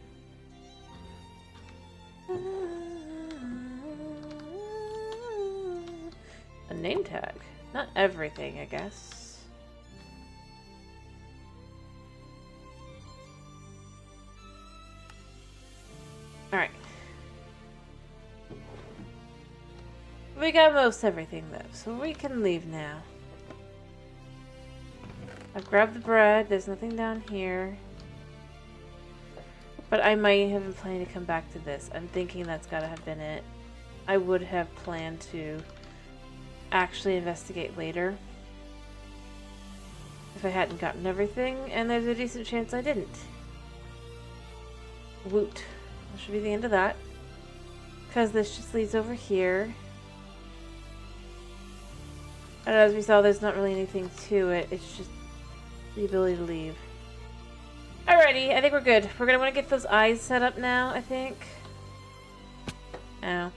A name tag. Not everything, I guess. Alright. We got most everything though, so we can leave now. I've grabbed the bread, there's nothing down here. But I might have been planning to come back to this. I'm thinking that's gotta have been it. I would have planned to actually investigate later if I hadn't gotten everything, and there's a decent chance I didn't. Woot. That should be the end of that. Because this just leads over here. And as we saw, there's not really anything to it. It's just the ability to leave. Alrighty, I think we're good. We're gonna want to get those eyes set up now, I think. Oh.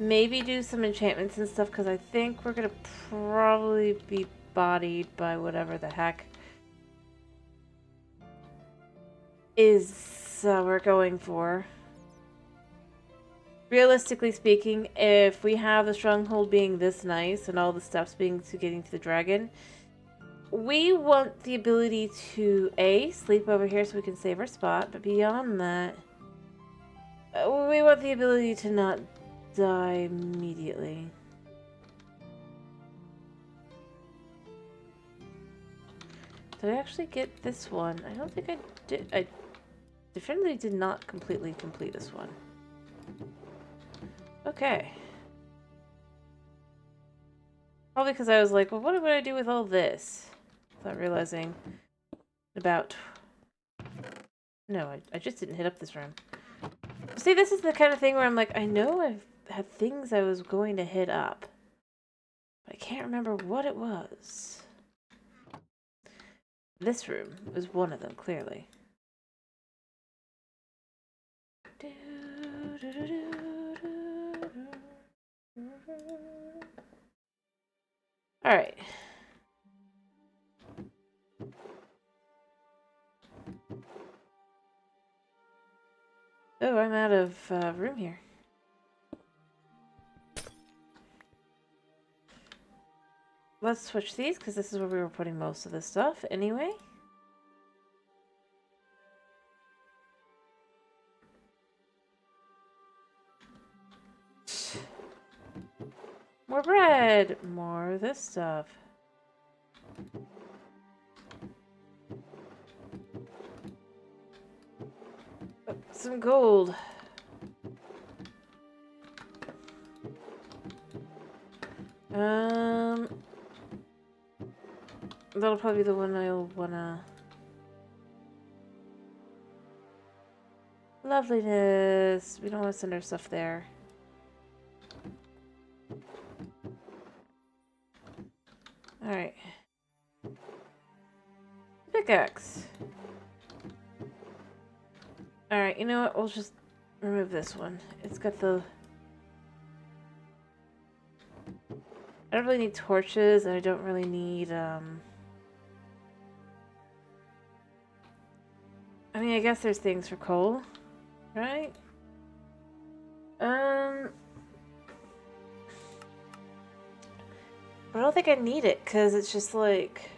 Maybe do some enchantments and stuff, because I think we're gonna probably be bodied by whatever the heck is we're going for. Realistically speaking, if we have the stronghold being this nice and all the steps being to getting to the dragon, we want the ability to A, sleep over here so we can save our spot, but beyond that, we want the ability to not die immediately. Did I actually get this one? I don't think I did. I definitely did not completely complete this one. Okay. Probably because I was like, well, what would I do with all this? Without realizing about... No, I just didn't hit up this room. See, this is the kind of thing where I'm like, I know I've had things I was going to hit up, but I can't remember what it was. This room was one of them, clearly. Alright. Oh, I'm out of room here. Let's switch these, because this is where we were putting most of this stuff anyway. More bread! More of this stuff. Oh, some gold. That'll probably be the one I'll wanna... Loveliness! We don't want to send our stuff there. Alright. Pickaxe. Alright, you know what? We'll just remove this one. It's got the... I don't really need torches, and I don't really need, I mean, I guess there's things for coal, right? But I don't think I need it, because it's just like...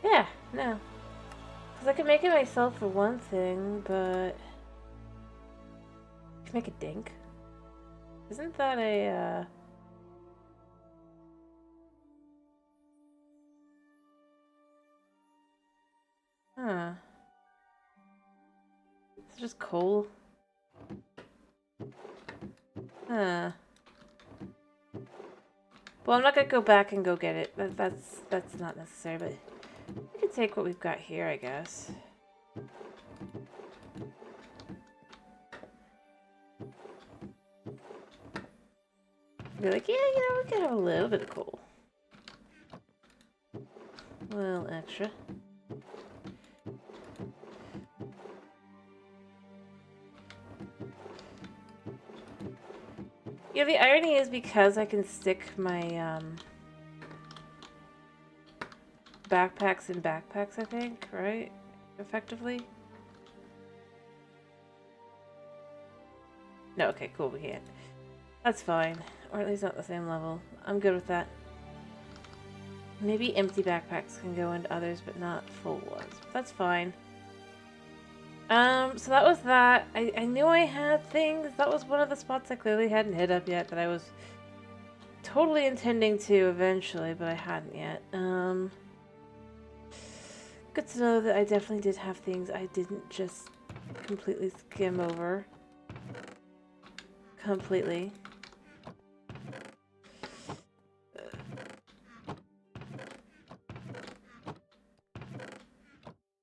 Yeah, no. Because I could make it myself for one thing, but... I can make a dink. Isn't that a, Huh. It's just coal. Huh. Well, I'm not gonna go back and go get it. That's not necessary, but we can take what we've got here, I guess. Be like, yeah, you know, we could have a little bit of coal. A little extra. Yeah, the irony is because I can stick my backpacks in backpacks, I think, right? Effectively. No, okay, cool, we can't. That's fine. Or at least not the same level. I'm good with that. Maybe empty backpacks can go into others, but not full ones. That's fine. So that was that. I knew I had things. That was one of the spots I clearly hadn't hit up yet that I was totally intending to eventually, but I hadn't yet. Good to know that I definitely did have things I didn't just completely skim over. Completely.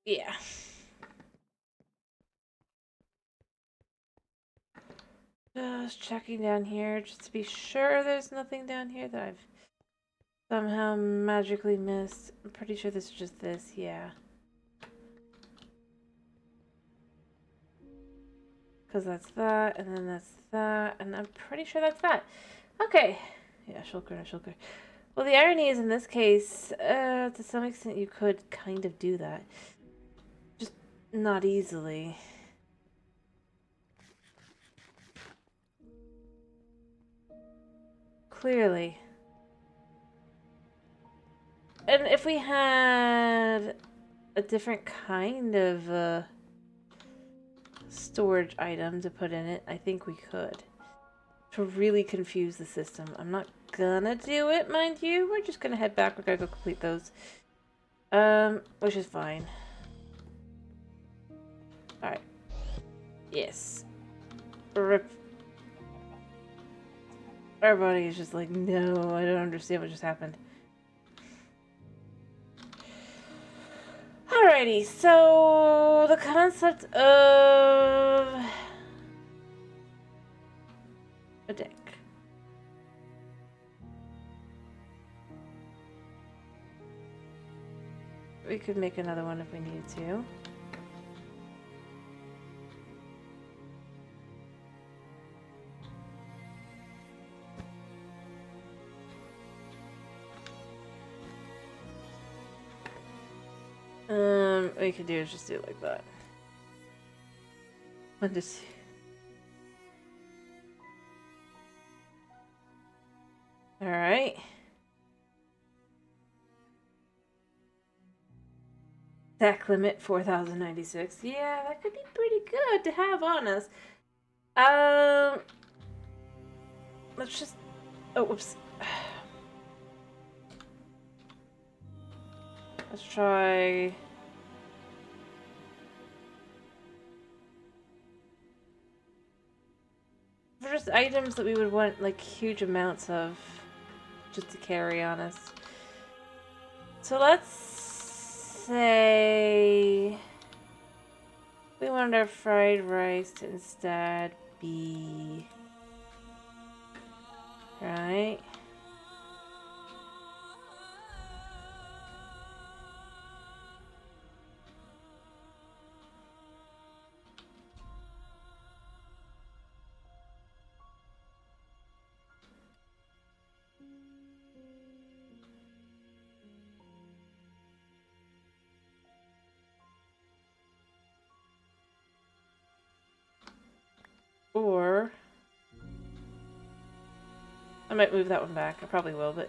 Yeah. Just checking down here just to be sure there's nothing down here that I've somehow magically missed. I'm pretty sure this is just this, yeah. Because that's that, and then that's that, and I'm pretty sure that's that. Okay. Yeah, shulker. Well, the irony is in this case, to some extent you could kind of do that. Just not easily. Clearly. And if we had a different kind of storage item to put in it, I think we could. To really confuse the system. I'm not gonna do it, mind you. We're just gonna head back. We're gonna go complete those. Which is fine. Alright. Yes. Rip. Everybody is just like, no, I don't understand what just happened. Alrighty, so the concept of a deck. We could make another one if we needed to. What we could do is just do it like that. One, two. Alright. Deck limit 4,096. Yeah, that could be pretty good to have on us. Let's just... Oh, whoops. Let's try... For just items that we would want, like, huge amounts of, just to carry on us. So let's say... we wanted our fried rice to instead be... right? Or... I might move that one back. I probably will, but...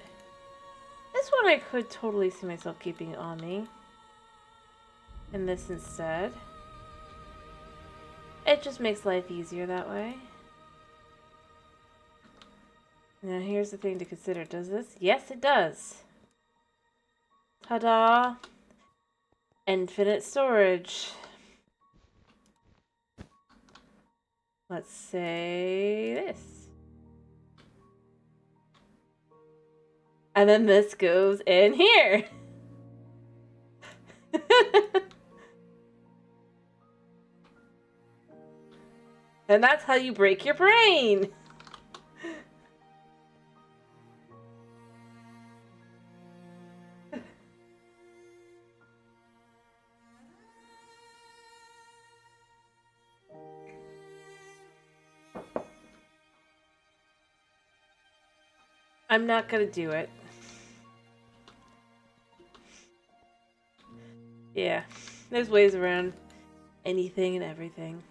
this one I could totally see myself keeping on me. And this instead. It just makes life easier that way. Now here's the thing to consider. Does this? Yes, it does. Ta-da! Infinite storage. Let's say this. And then this goes in here. And that's how you break your brain. I'm not gonna do it. Yeah, there's ways around anything and everything.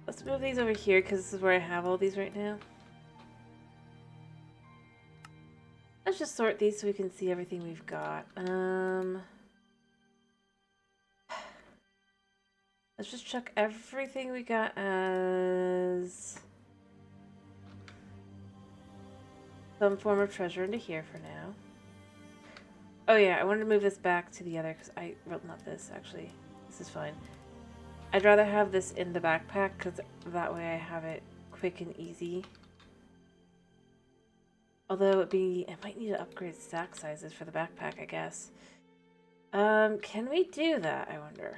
Let's move these over here because this is where I have all these right now. Let's just sort these so we can see everything we've got. Let's just chuck everything we got as some form of treasure into here for now. Oh yeah, I wanted to move this back to the other because well, not this actually. This is fine. I'd rather have this in the backpack because that way I have it quick and easy. Although I might need to upgrade stack sizes for the backpack, I guess. Can we do that, I wonder?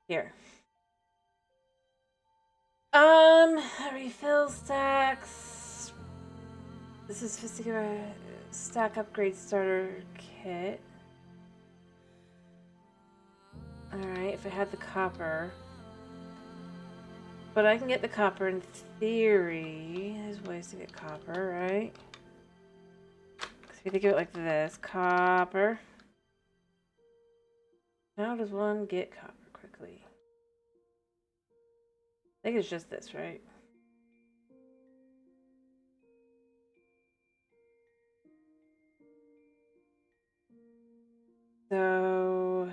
Here. Refill stacks. This is sophisticated stack upgrade starter kit. Alright, if I had the copper. But I can get the copper in theory. There's ways to get copper, right? Because if you think of it like this, copper. How does one get copper quickly? I think it's just this, right? So...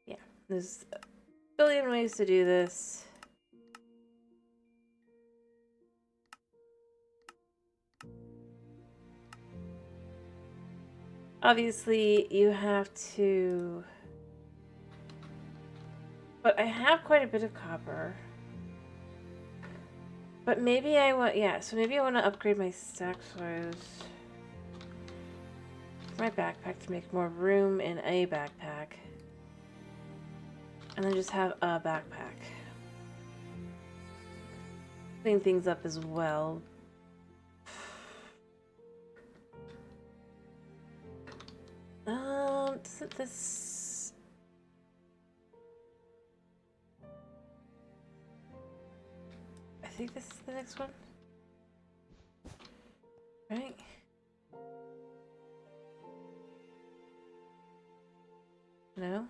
yeah, there's a billion ways to do this. Obviously, you have to... But I have quite a bit of copper. But maybe I want... yeah, so maybe I want to upgrade my stack size. My backpack to make more room in a backpack. And then just have a backpack. Clean things up as well. Doesn't this... I think this is the next one. Right? No?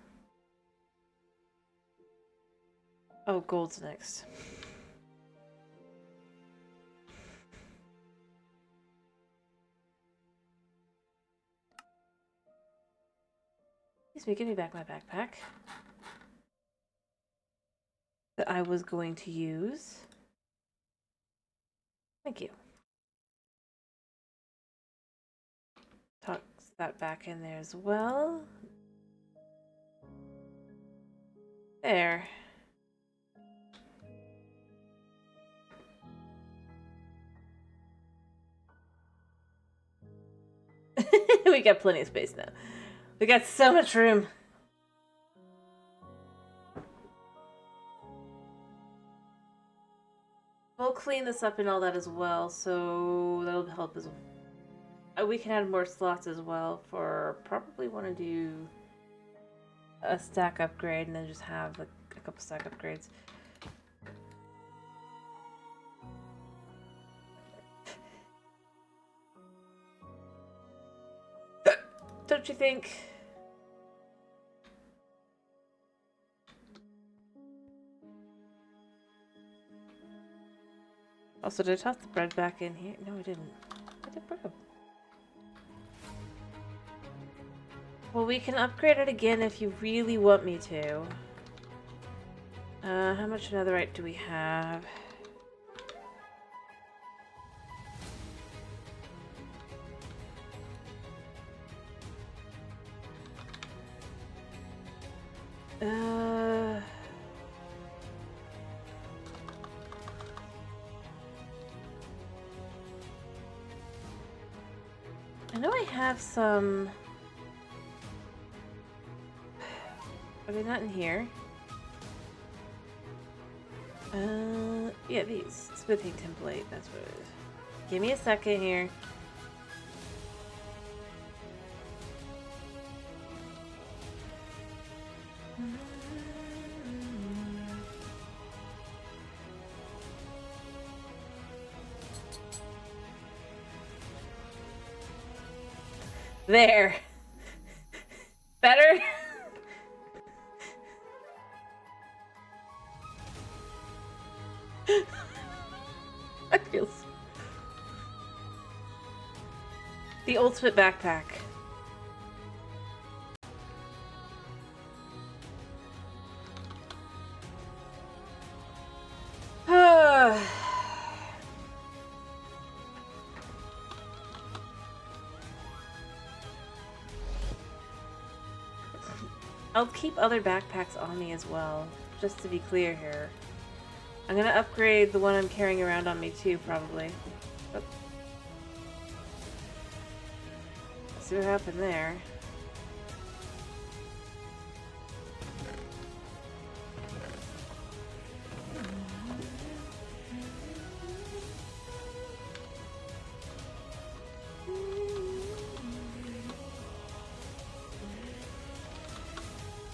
Oh, gold's next. Excuse me, give me back my backpack that I was going to use. Thank you. Toss that back in there as well. There. We got plenty of space now. We got so much room. We'll clean this up and all that as well, so that'll help as well. We can add more slots as well for probably want to do a stack upgrade and then just have like a couple stack upgrades. Don't you think? Also, did I toss the bread back in here? No, I didn't. I did bread. Well, we can upgrade it again if you really want me to. How much netherite do we have? I know I have some... Are they not in here? Yeah, these. Smithing template, that's what it is. Give me a second here. There. Better? That feels... The ultimate backpack. I'll keep other backpacks on me as well, just to be clear here. I'm gonna upgrade the one I'm carrying around on me too, probably. Oh. See what happened there.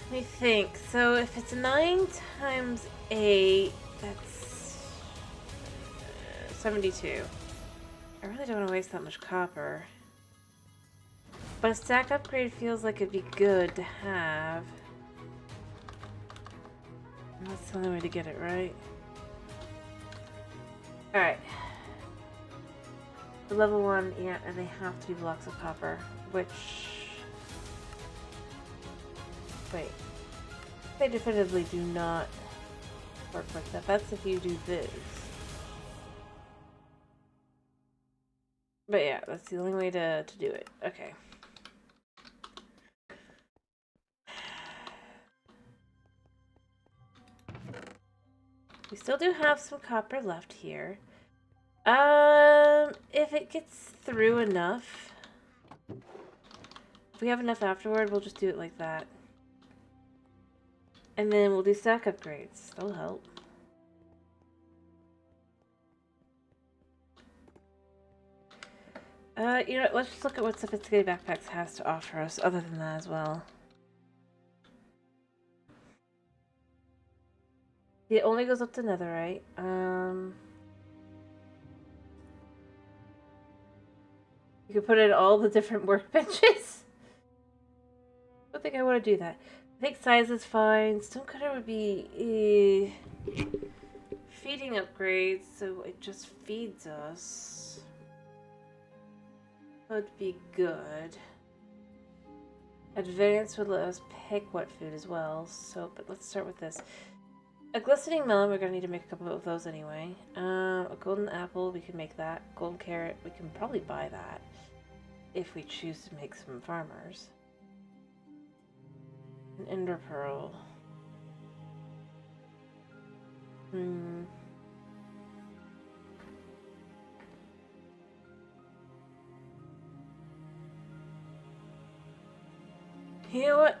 Let me think. So if it's 9 times 8, that's 72. I really don't want to waste that much copper. But a stack upgrade feels like it'd be good to have. And that's the only way to get it, right? Alright. The level 1, yeah, and they have to be blocks of copper, which... Wait. They definitively do not work like that. That's if you do this. But yeah, that's the only way to do it. Okay. We still do have some copper left here. If it gets through enough, if we have enough afterward, we'll just do it like that. And then we'll do stack upgrades. That'll help. You know what, let's just look at what Sophisticated Backpacks has to offer us other than that as well. It only goes up to netherite. You could put in all the different workbenches. I don't think I want to do that. I think size is fine. Stonecutter would be feeding upgrades, so it just feeds us. Would be good. Advanced would let us pick what food as well. So, but let's start with this. A glistening melon, we're gonna need to make a couple of those anyway. A golden apple, we can make that. Golden carrot, we can probably buy that if we choose to make some farmers. An ender pearl. You know what?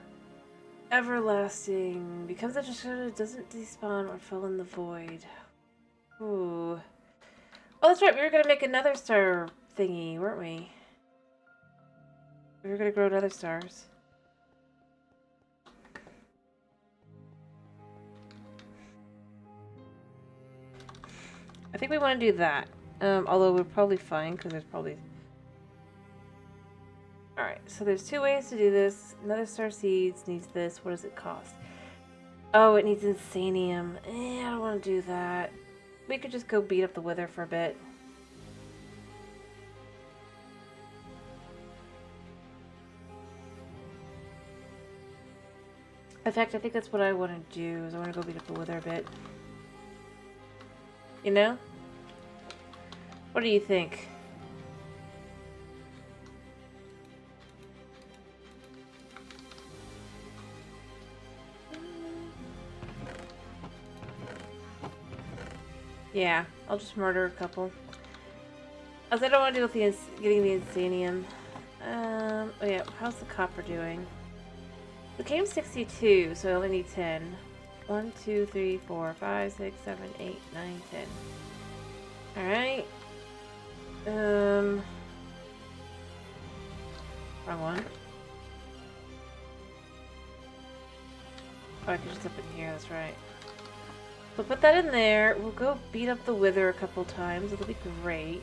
Everlasting. Becomes a destroyer, doesn't despawn or fill in the void. Ooh. Oh, that's right. We were going to make another star thingy, weren't we? We were going to grow another stars. I think we want to do that. Although we're probably fine because there's probably... Alright, so there's 2 ways to do this. Another star seeds needs this. What does it cost? Oh, it needs insanium. I don't want to do that. We could just go beat up the wither for a bit. In fact, I think that's what I want to do, is I want to go beat up the wither a bit. You know? What do you think? Yeah, I'll just murder a couple. As I don't want to deal with the getting the insanium. Oh yeah, how's the copper doing? It came 62, so I only need 10. 1, 2, 3, 4, 5, 6, 7, 8, 9, 10. Alright. Wrong one. Oh, I can just up in here, that's right. We'll put that in there. We'll go beat up the wither a couple times. It'll be great.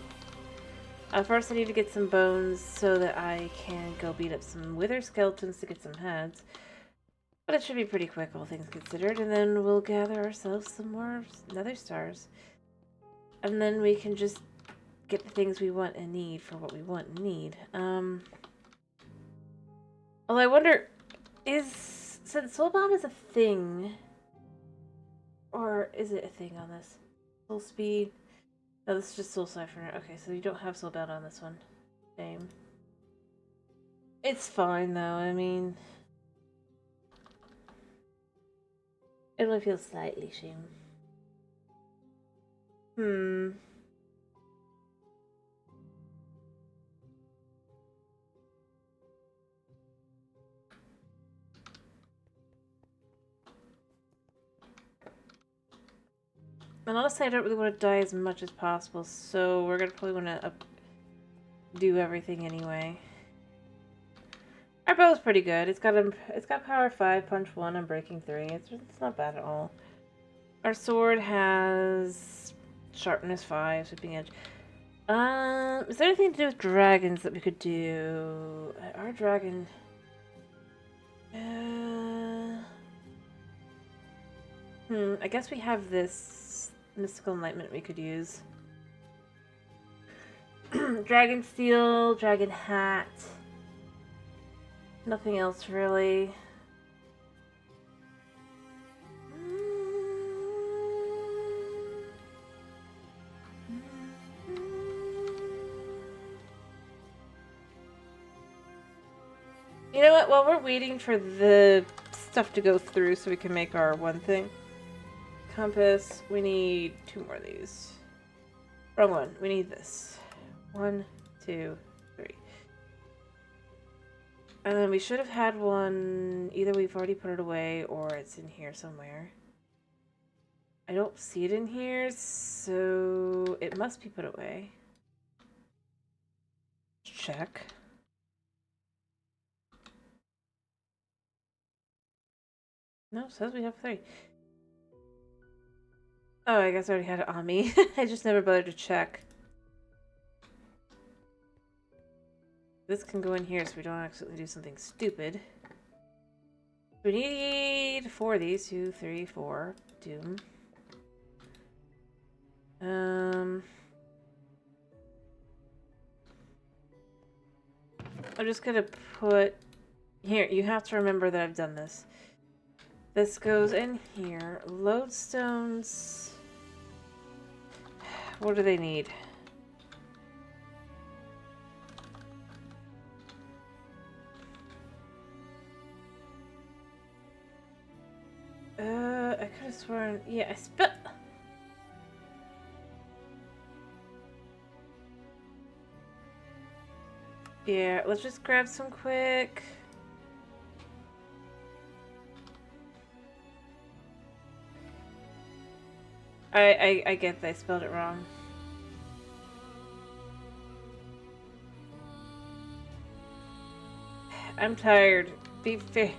First I need to get some bones so that I can go beat up some wither skeletons to get some heads. But it should be pretty quick, all things considered. And then we'll gather ourselves some more nether stars. And then we can just get the things we want and need for what we want and need. Although I wonder, since soul bomb is a thing, or is it a thing on this? Soul speed? No, this is just soul siphoner. Okay, so you don't have soul bound on this one. Shame. It's fine though, I mean, it only feels slightly shame. And honestly, I don't really want to die as much as possible, so we're gonna probably want to do everything anyway. Our bow's pretty good. It's got power 5, punch 1, and breaking 3. It's not bad at all. Our sword has sharpness 5, sweeping edge. Is there anything to do with dragons that we could do? Our dragon. I guess we have this mystical enlightenment we could use. Dragon steel, dragon hat. Nothing else really. You know what? While we're waiting for the stuff to go through so we can make our one thing. Compass, we need 2 more of these. Wrong one. We need this. 1, 2, 3. And then we should have had one. Either we've already put it away or it's in here somewhere. I don't see it in here, so it must be put away. Check. No, it says we have 3. Oh, I guess I already had it on me. I just never bothered to check. This can go in here so we don't accidentally do something stupid. We need 4 of these. 2, 3, 4. Doom. I'm just gonna put... Here, you have to remember that I've done this. This goes in here. Lodestones... What do they need? I could have sworn... Yeah, I spit... Yeah, let's just grab some quick. I get that I spelled it wrong. I'm tired. Be fair,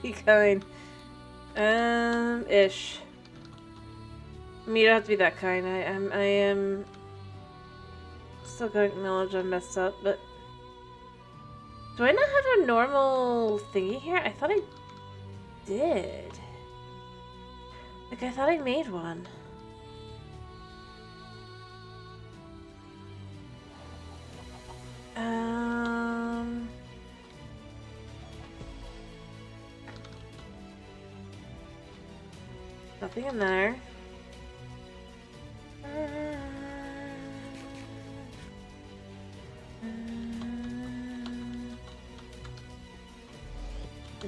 be kind. Ish. I mean, you don't have to be that kind. I am still going to acknowledge I messed up, but do I not have a normal thingy here? I thought I did. Like, I thought I made one. Nothing in there.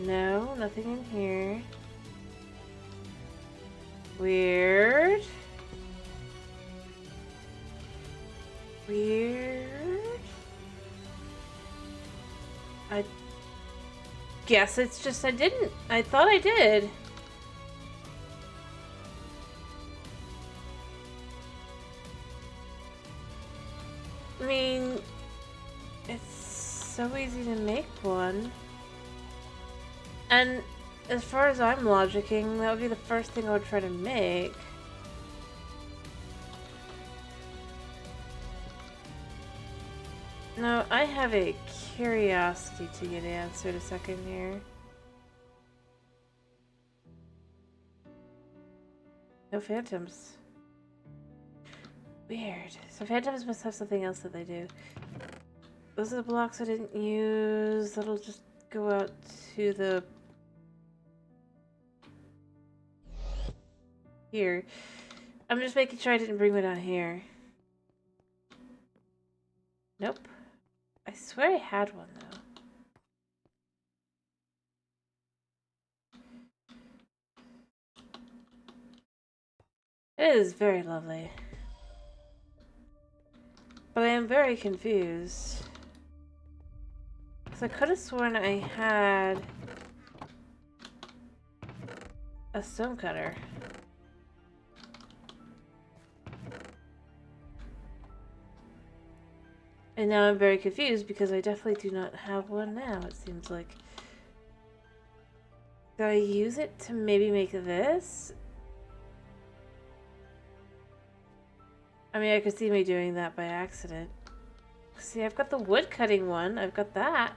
No, nothing in here. Weird. Weird. I guess it's just I didn't. I thought I did. I mean, it's so easy to make one. And as far as I'm logicking, that would be the first thing I would try to make. Now, I have a curiosity to get answered a second here. No phantoms. Weird. So phantoms must have something else that they do. Those are the blocks I didn't use. That'll just go out to the... here. I'm just making sure I didn't bring one down here. Nope. I swear I had one, though. It is very lovely. But I am very confused. Because I could have sworn I had a stone cutter. And now I'm very confused because I definitely do not have one now, it seems like. Do I use it to maybe make this? I mean, I could see me doing that by accident. See, I've got the wood cutting one. I've got that.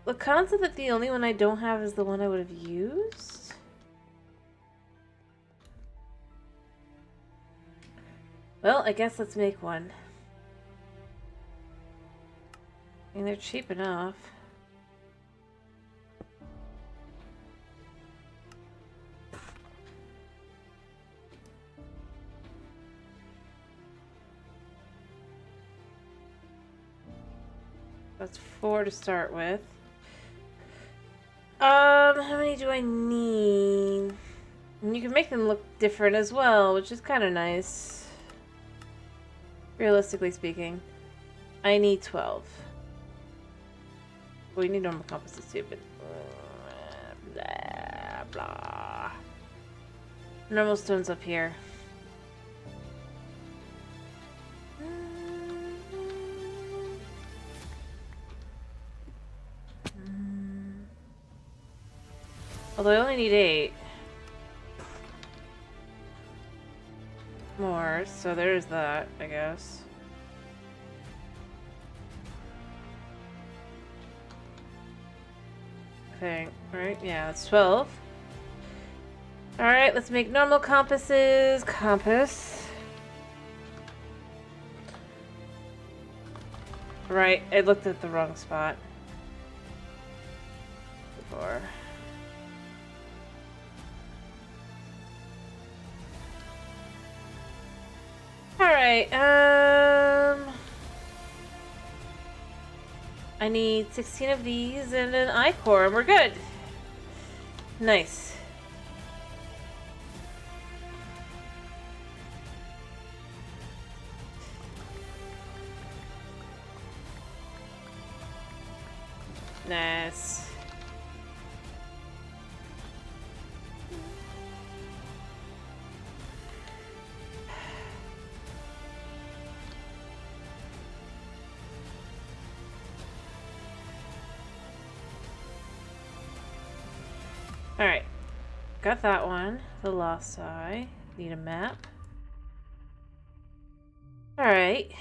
The concept that the only one I don't have is the one I would have used. Well, I guess let's make one. I mean, they're cheap enough. That's 4 to start with. How many do I need? And you can make them look different as well, which is kind of nice. Realistically speaking. I need 12. Well, you need normal compasses too, but... blah, blah. Normal stone's up here. Although I only need 8 more, so there's that, I guess. Okay, right? Yeah, that's 12. Alright, let's make normal compasses. Compass. Right, I looked at the wrong spot before. Alright, I need 16 of these and an I-core, and we're good. Nice. Nice. Alright. Got that one. The Lost Eye. Need a map. Alright.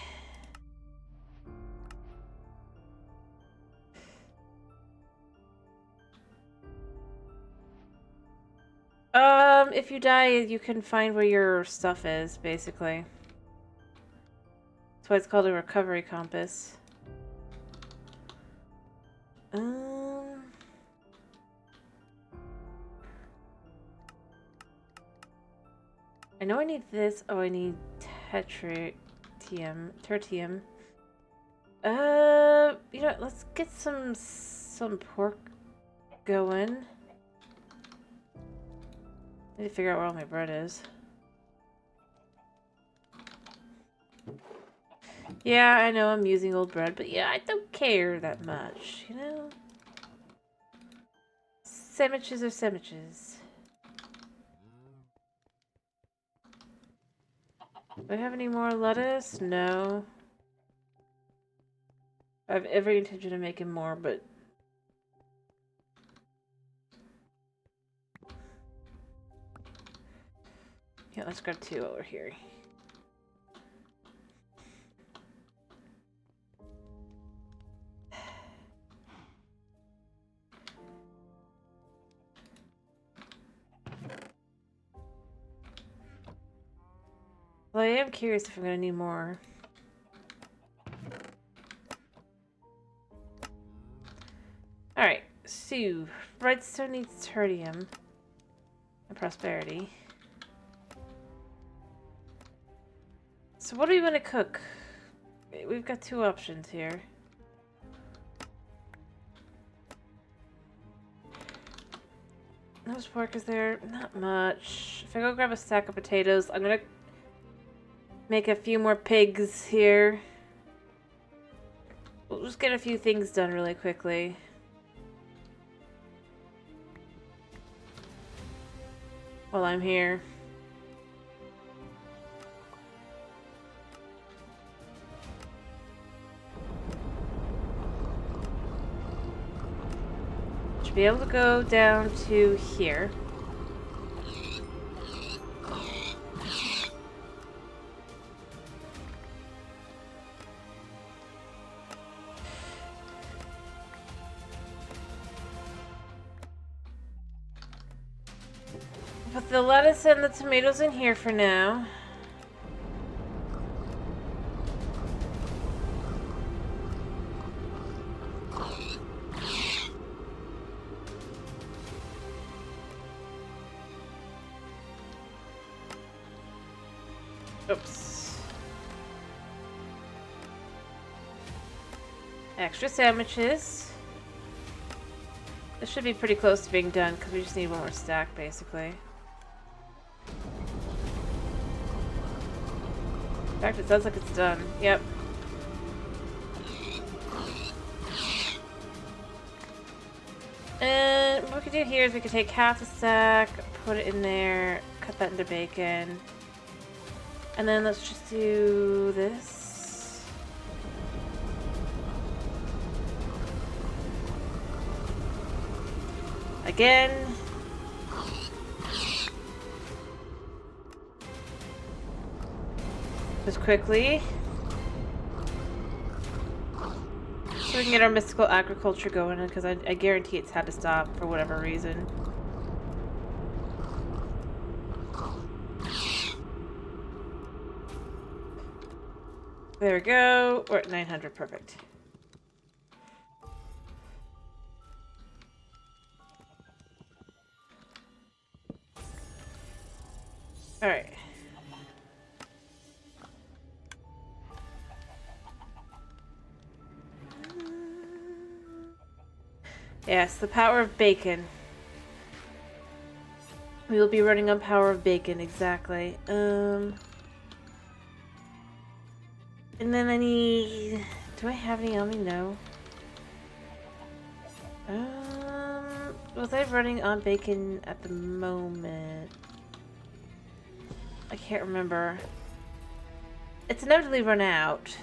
If you die, you can find where your stuff is, basically. That's why it's called a recovery compass. I know I need this. Oh, I need tertium. You know, let's get some pork going. I need to figure out where all my bread is. Yeah, I know I'm using old bread, but yeah, I don't care that much, you know? Sandwiches are sandwiches. Do I have any more lettuce? No. I have every intention of making more, but... Yeah, let's grab 2 while we're here. Well, I am curious if I'm gonna need more. Alright, so redstone needs tertium and prosperity. So what do we want to cook? We've got 2 options here. How much pork is there? Not much. If I go grab a stack of potatoes, I'm gonna make a few more pigs here. We'll just get a few things done really quickly. While I'm here. Should be able to go down to here. Put the lettuce and the tomatoes in here for now. Oops. Extra sandwiches. This should be pretty close to being done because we just need one more stack basically. In fact, it sounds like it's done. Yep. And what we could do here is we could take half the stack, put it in there, cut that into bacon. And then let's just do this. Again. Just quickly. So we can get our mystical agriculture going, because I guarantee it's had to stop for whatever reason. There we go. We're at 900. Perfect. All right. Yes, the power of bacon. We will be running on power of bacon, exactly. And then I need... Do I have any on me? No. Was I running on bacon at the moment? I can't remember. It's inevitably run out.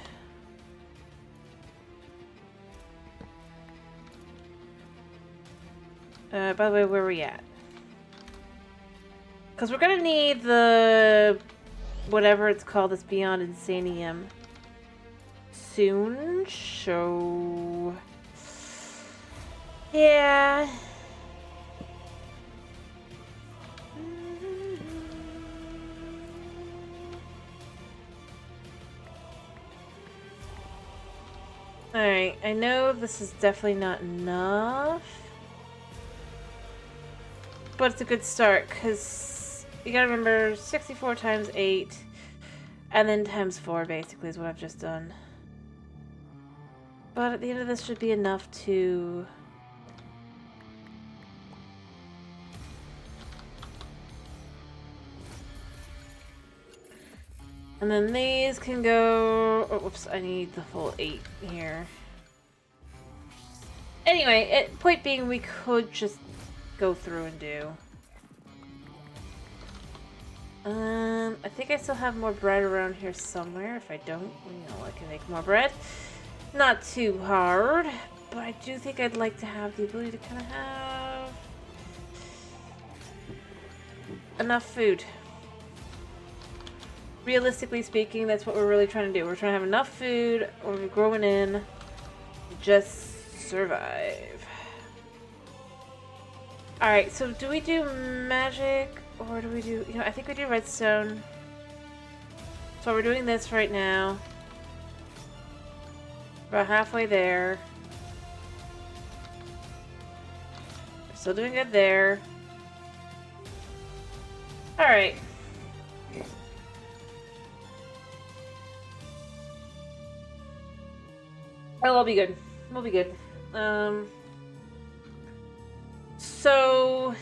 By the way, where are we at? Because we're gonna need the... whatever it's called that's beyond Insanium soon, so... Yeah... Alright, I know this is definitely not enough. But it's a good start, because you gotta remember 64 times 8, and then times 4 basically is what I've just done. But at the end of this should be enough to... And then these can go... Oh, whoops, I need the full 8 here. Anyway, point being, we could just go through and do. I think I still have more bread around here somewhere. If I don't, you know, I can make more bread. Not too hard, but I do think I'd like to have the ability to kind of have enough food. Realistically speaking, that's what we're really trying to do. We're trying to have enough food, or we're growing in, to just survive. Alright, so do we do magic, or do we do... You know, I think we do redstone. So we're doing this right now. About halfway there. We're still doing good there. Alright. Oh, we'll be good. We'll be good. So...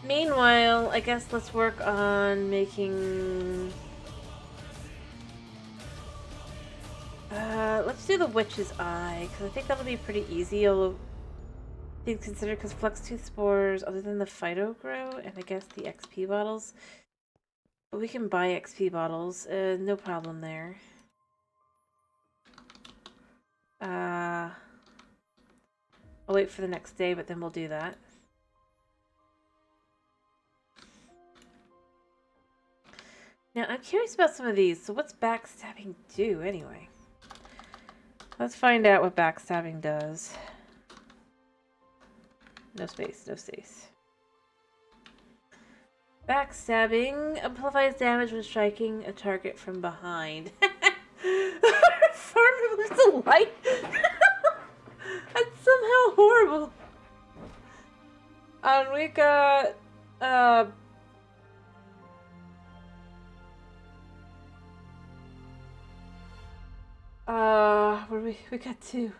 Meanwhile, I guess let's work on making... let's do the Witch's Eye, because I think that'll be pretty easy, although things considered, because Flex Tooth Spores, other than the Phyto Grow, and I guess the XP bottles. But we can buy XP bottles, no problem there. I'll wait for the next day, but then we'll do that. Now, I'm curious about some of these. So what's backstabbing do, anyway? Let's find out what backstabbing does. No space, no space. Backstabbing amplifies damage when striking a target from behind. Farmer lose the light? That's somehow horrible. We got, what do we got two.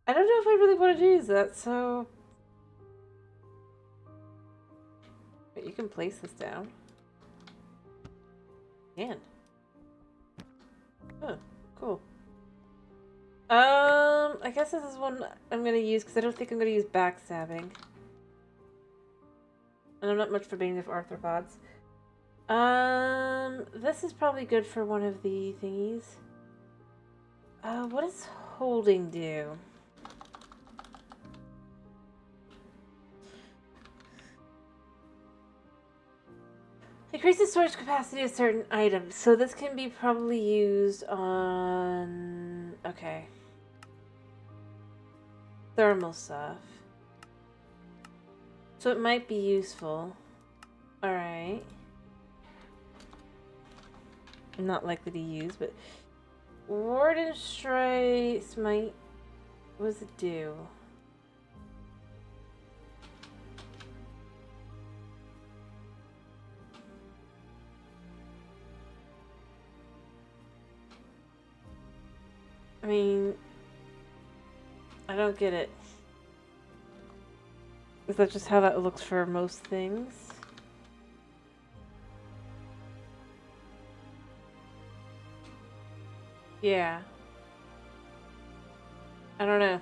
I don't know if I really want to use that, so... Wait, you can place this down. Man. Oh, cool. I guess this is one I'm gonna use, because I don't think I'm gonna use backstabbing. And I'm not much for being of arthropods. This is probably good for one of the thingies. What does holding do? Increases storage capacity of certain items. So this can be probably used on... Okay. Thermal stuff. So it might be useful. Alright. I'm not likely to use, but... Warden Strikes might... What does it do? I mean... I don't get it. Is that just how that looks for most things? Yeah. I don't know.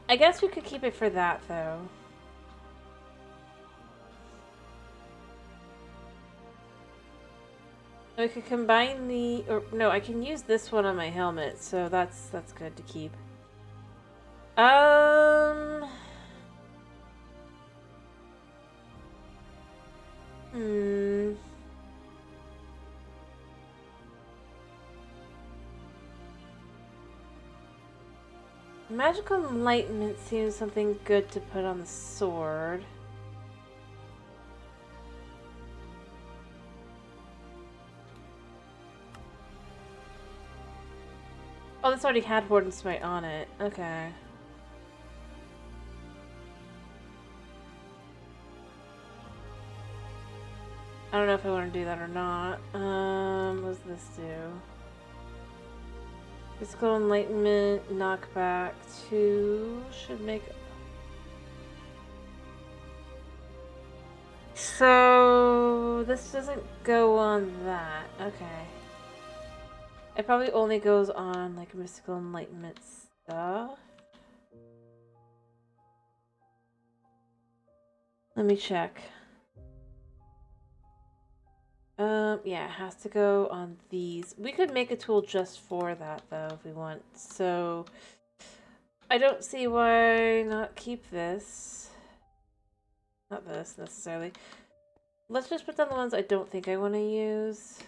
I guess we could keep it for that, though. We could combine the... Or, no, I can use this one on my helmet, so that's good to keep. Magical enlightenment seems something good to put on the sword. Oh, this already had Warden Smite on it. Okay. I don't know if I want to do that or not. What does this do? Physical Enlightenment, knockback 2 should make... So... this doesn't go on that. Okay. It probably only goes on, like, Mystical Enlightenment stuff. Let me check. Yeah, it has to go on these. We could make a tool just for that, though, if we want. So, I don't see why not keep this. Not this, necessarily. Let's just put down the ones I don't think I want to use.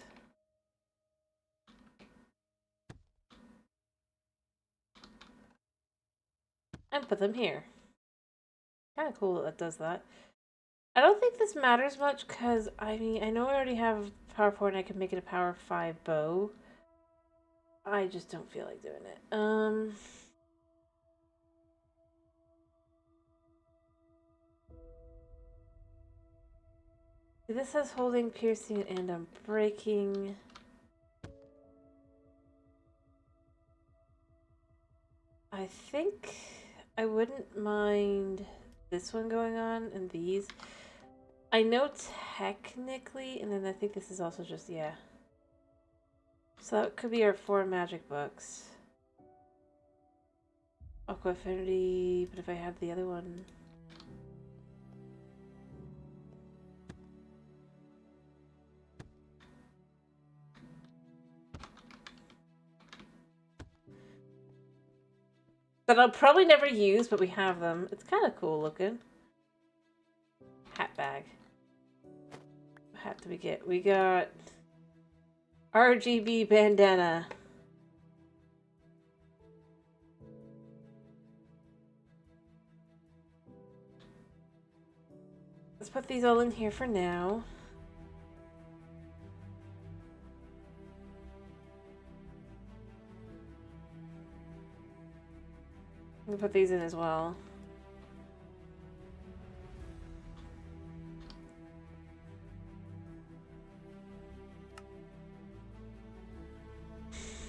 And put them here. Kind of cool that that does that. I don't think this matters much because, I mean, I know I already have power 4 and I can make it a power 5 bow. I just don't feel like doing it. This says holding, piercing, and unbreaking. I think I wouldn't mind this one going on and these. I know technically, and then I think this is also just, yeah. So that could be our 4 magic books. Aqua Affinity, but if I had the other one. That I'll probably never use, but we have them. It's kind of cool looking. Hat bag. What hat do we get? We got RGB bandana. Let's put these all in here for now. I'm gonna put these in as well.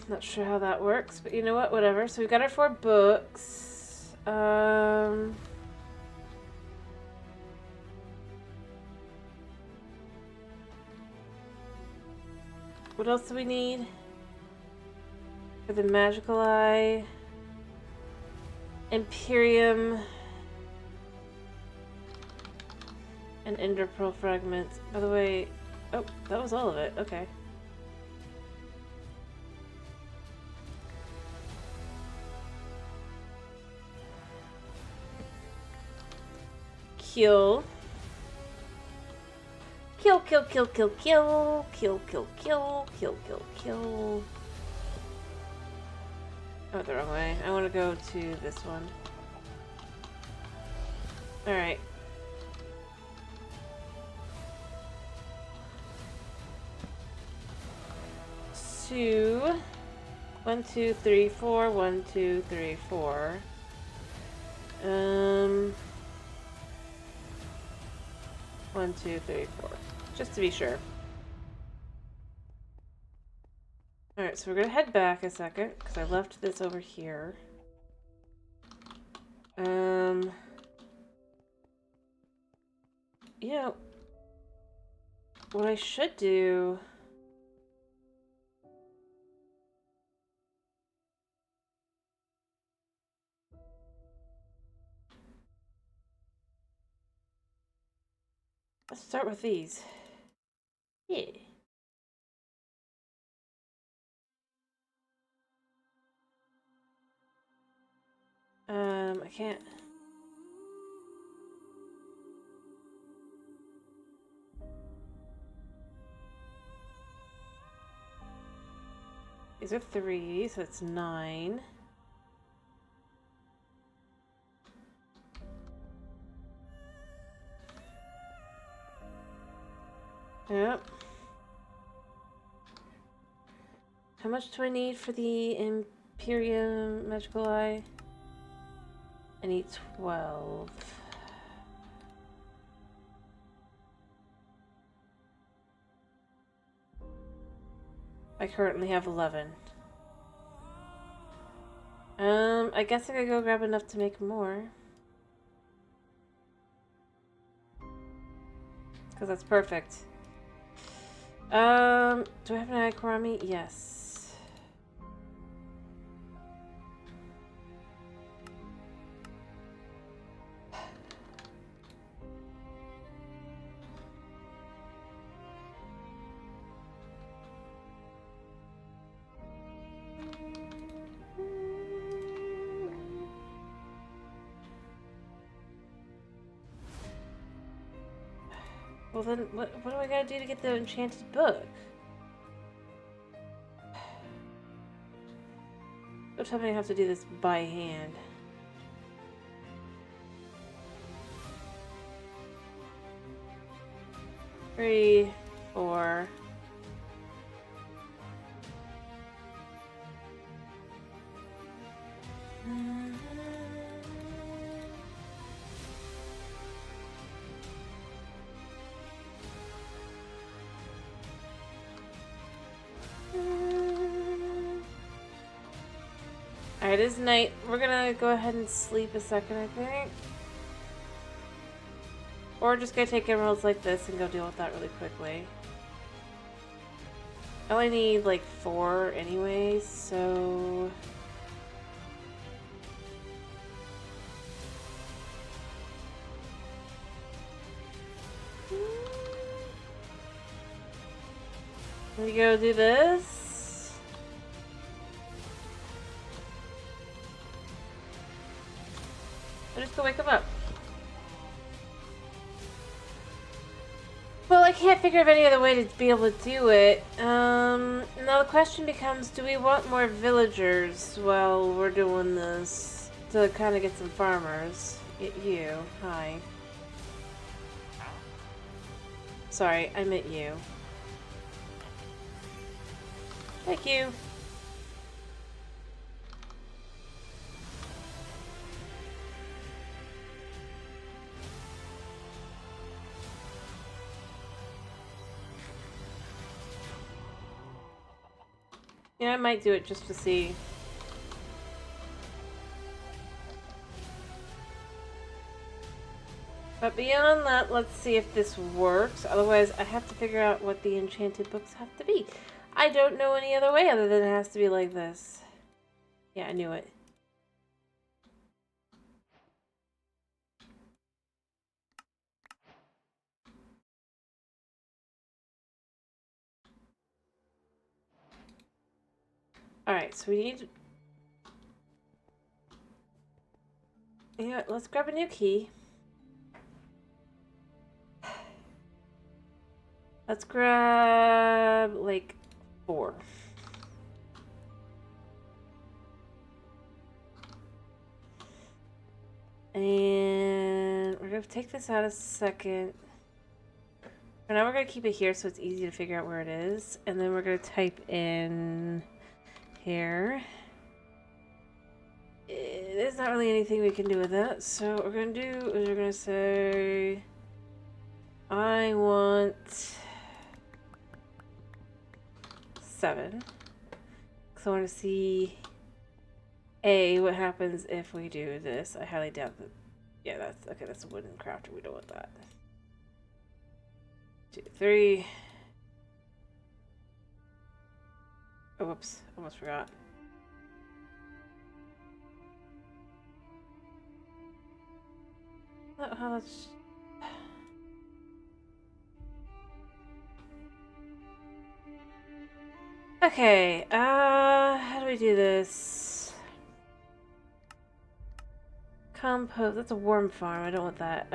Not sure how that works, but you know what? Whatever. So we've got our 4 books. What else do we need? For the magical eye. Imperium. And Ender Pearl fragments. By the way, oh, that was all of it. Okay. Kill. Kill, kill, kill, kill, kill. Kill, kill, kill. Kill, kill, kill. I went the wrong way. I want to go to this one. Alright. Two. 1, 2, 3, 4. 1, 2, 3, 4. 1, 2, 3, 4. Just to be sure. Alright, so we're gonna head back a second, because I left this over here. You know, what I should do... Let's start with these. Yeah. I can't... These are 3, so it's 9. Yep. How much do I need for the Imperium Magical Eye? I need 12. I currently have 11. I guess I could go grab enough to make more. Because that's perfect. Do I have an Ikorami? Yes. Well then, what do I gotta do to get the enchanted book? Don't tell me I have to do this by hand. Three, 4. Alright, it is night. We're gonna go ahead and sleep a second, I think. Or just go take emeralds like this and go deal with that really quickly. I only need like 4 anyways, so... We go do this. I'll just go wake him up. Well, I can't figure of any other way to be able to do it. Now the question becomes, do we want more villagers while we're doing this? To kind of get some farmers. You. Hi. Sorry, I meant you. Thank you. Yeah, I might do it just to see. But beyond that, let's see if this works. Otherwise, I have to figure out what the enchanted books have to be. I don't know any other way other than it has to be like this. Yeah, I knew it. Alright, so we need... Yeah, let's grab a new key. Let's grab, like, 4. And we're going to take this out a second. For now, we're going to keep it here so it's easy to figure out where it is. And then we're going to type in here. There's not really anything we can do with that. So what we're going to do is we're going to say, I want 7. Because I want to see what happens if we do this. I highly doubt that. Yeah, that's okay. That's a wooden crafter. We don't want that. 2, 3. Oh, whoops. Almost forgot. Oh, how much? Okay, how do we do this? Compost, that's a worm farm, I don't want that.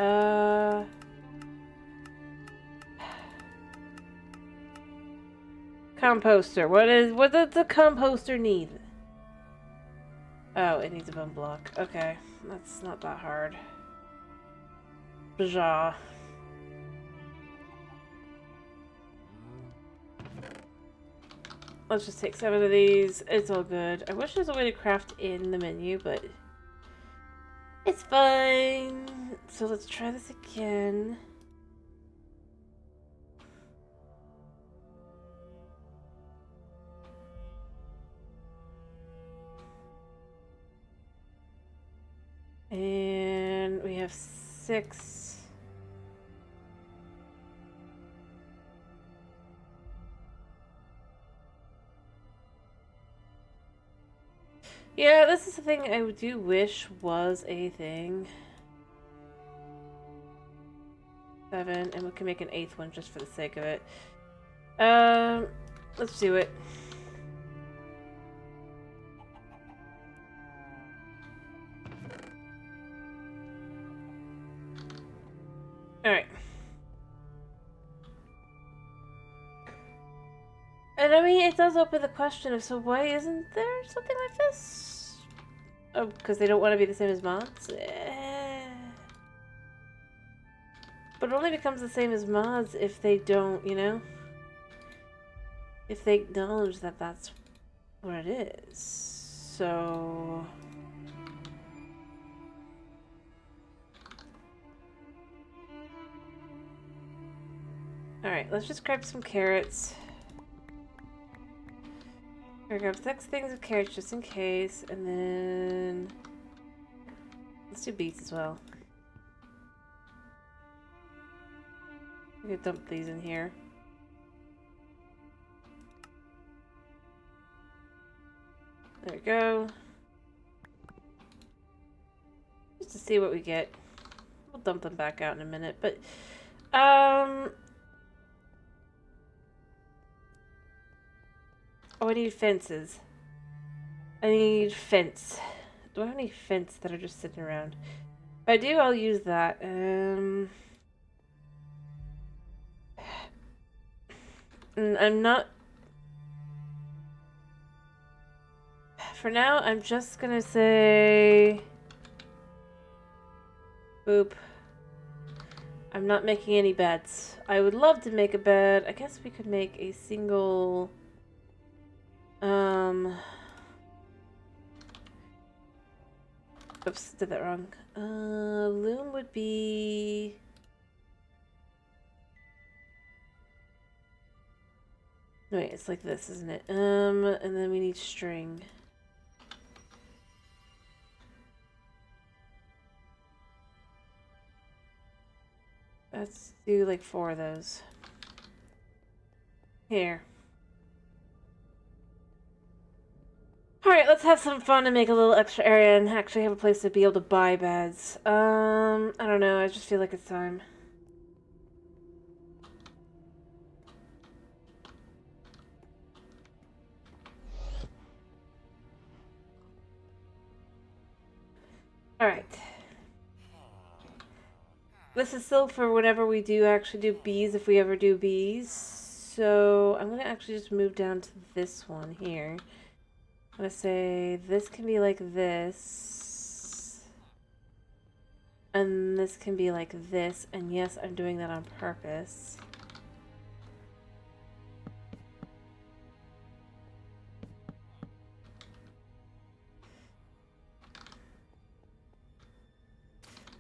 Composter, what does the composter need? Oh, it needs a bone block. Okay, that's not that hard. Bajah. Let's just take 7 of these. It's all good. I wish there's a way to craft in the menu, but it's fine. So let's try this again. And we have 6. Yeah, this is the thing I do wish was a thing. 7, and we can make an 8th one just for the sake of it. Let's do it. Alright. And I mean, it does open the question of, so why isn't there something like this? Oh, because they don't want to be the same as mods? But it only becomes the same as mods if they don't, you know? If they acknowledge that that's what it is. So... Alright, let's just grab some carrots. We're gonna grab 6 things of carrots just in case, and then... Let's do beets as well. We could dump these in here. There we go. Just to see what we get. We'll dump them back out in a minute, but... Oh, I need fences. I need fence. Do I have any fence that are just sitting around? If I do, I'll use that. I'm not... For now, I'm just gonna say... Boop. I'm not making any beds. I would love to make a bed. I guess we could make a single... Oops, did that wrong. Loom would be... Wait, it's like this, isn't it? And then we need string. Let's do like 4 of those. Here. Alright, let's have some fun and make a little extra area and actually have a place to be able to buy beds. I don't know, I just feel like it's time. Alright. This is still for whenever we do actually do bees, if we ever do bees. So I'm gonna actually just move down to this one here. I'm gonna say this can be like this. And this can be like this. And yes, I'm doing that on purpose.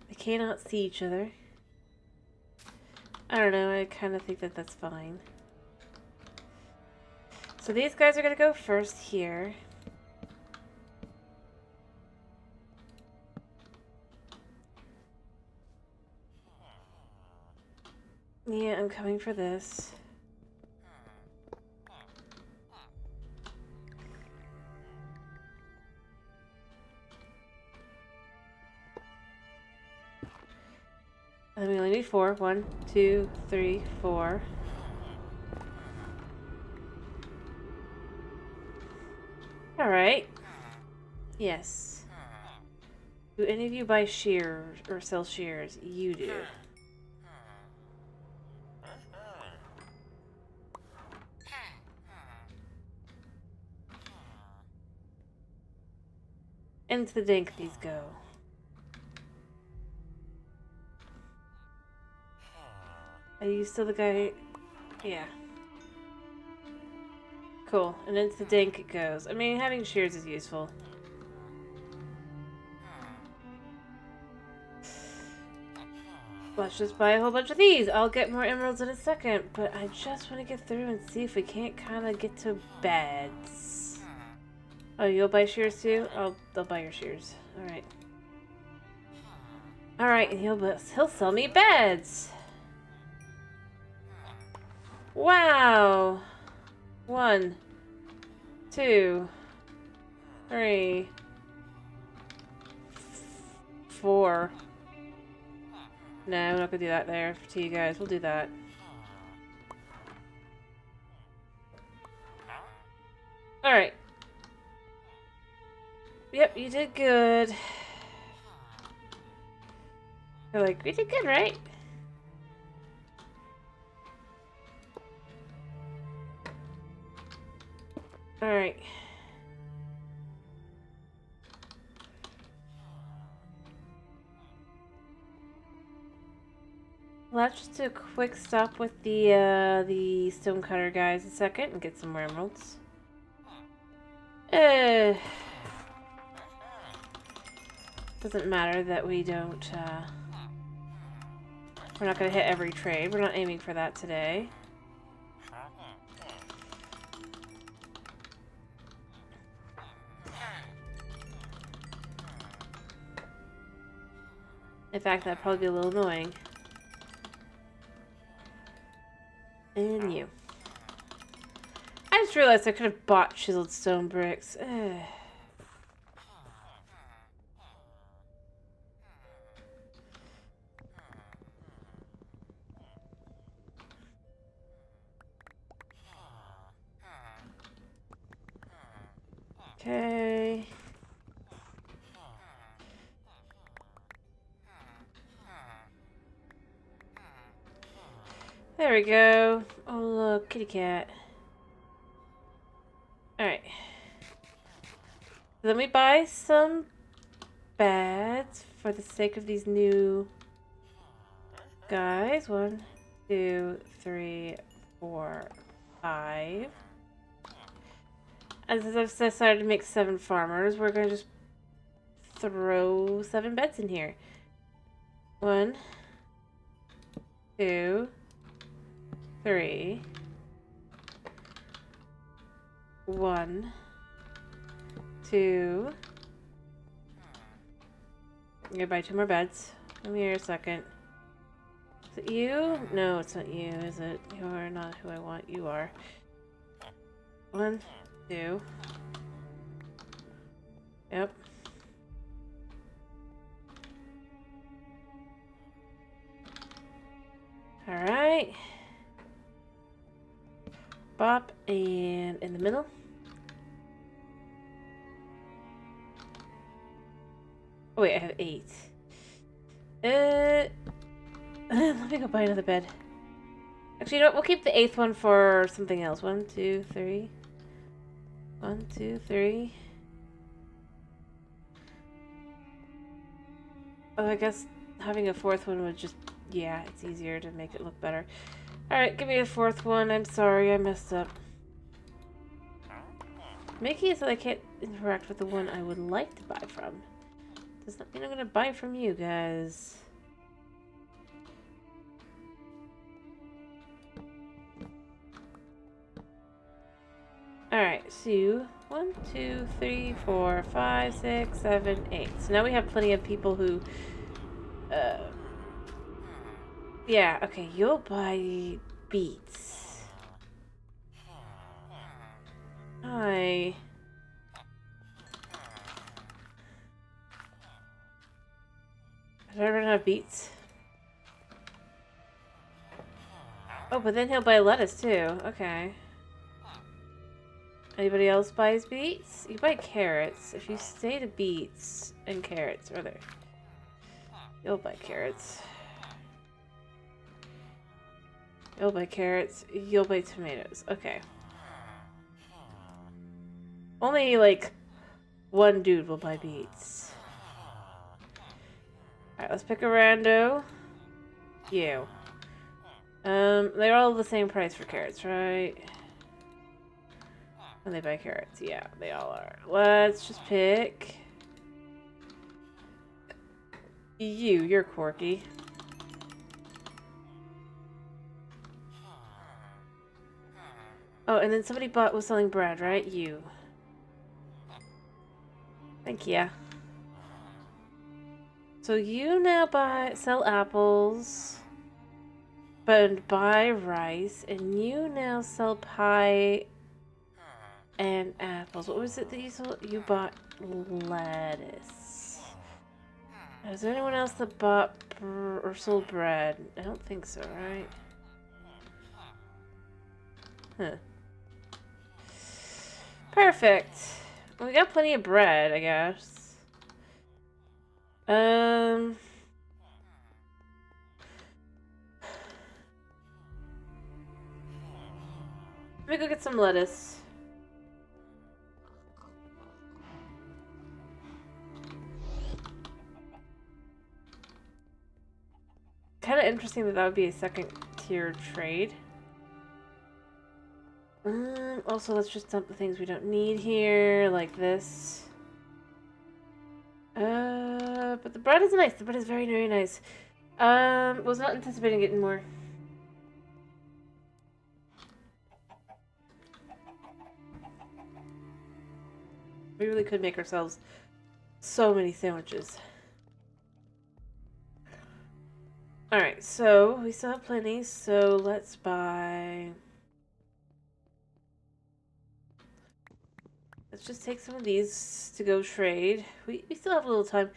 They cannot see each other. I don't know, I kind of think that that's fine. So these guys are gonna go first here. Yeah, I'm coming for this. And we only need 4. 1, 2, 3, 4. Alright. Yes. Do any of you buy shears or sell shears? You do. Into the dink these go. Are you still the guy? Yeah. Cool. And into the dink it goes. I mean, having shears is useful. Let's just buy a whole bunch of these. I'll get more emeralds in a second, but I just want to get through and see if we can't kind of get to beds. Oh, you'll buy shears too? They'll buy your shears. Alright. Alright, and he'll sell me beds! Wow! 1, 2, 3, 4. No, we're not gonna do that there to you guys. We'll do that. Alright. Yep, you did good. They're like, we did good, right? Alright. Let's just do a quick stop with the stonecutter guys a second and get some more emeralds. Doesn't matter that we don't, we're not gonna hit every trade. We're not aiming for that today. In fact, that'd probably be a little annoying. And you. I just realized I could have bought chiseled stone bricks. Okay. There we go. Oh, look, kitty cat. Alright. Then we buy some beds for the sake of these new guys. 1, 2, 3, 4, 5. And since I've decided to make 7 farmers, we're going to just throw 7 beds in here. 1, 2, 3. 1, 2. I'm gonna buy 2 more beds. Come here a second. Is it you? No, it's not you, is it? You are not who I want. You are. 1, 2. Yep. Alright. Bop, and in the middle. Oh wait, I have 8. Let me go buy another bed. Actually, you know what? We'll keep the 8th one for something else. 1, 2, 3. 1, 2, 3. Oh, I guess having a 4th one would just... Yeah, it's easier to make it look better. Alright, give me a 4th one. I'm sorry, I messed up. Making it so I can't interact with the one I would like to buy from. Does that mean I'm gonna buy from you guys? Alright, so 1, 2, 3, 4, 5, 6, 7, 8. So now we have plenty of people who yeah, okay, you'll buy beets. Hi. Does everyone have beets? Oh, but then he'll buy lettuce too. Okay. Anybody else buys beets? You buy carrots. If you stay to beets and carrots, or there. You'll buy carrots. You'll buy carrots. You'll buy tomatoes. Okay. Only, like, one dude will buy beets. Alright, let's pick a rando. You. They're all the same price for carrots, right? And they buy carrots. Yeah, they all are. Let's just pick... You're quirky. Oh, and then somebody was selling bread, right? You. Thank ya. So you now sell apples, but buy rice, and you now sell pie and apples. What was it that you sold? You bought lettuce. Is there anyone else that bought or sold bread? I don't think so, right? Huh. Perfect. Well, we got plenty of bread, I guess. Let me go get some lettuce. Kind of interesting that that would be a second tier trade. Also, let's just dump the things we don't need here, like this. But the bread is nice. The bread is very, very nice. Was not anticipating getting more. We really could make ourselves so many sandwiches. Alright, so we still have plenty, so let's buy... Let's just take some of these to go trade. We still have a little time.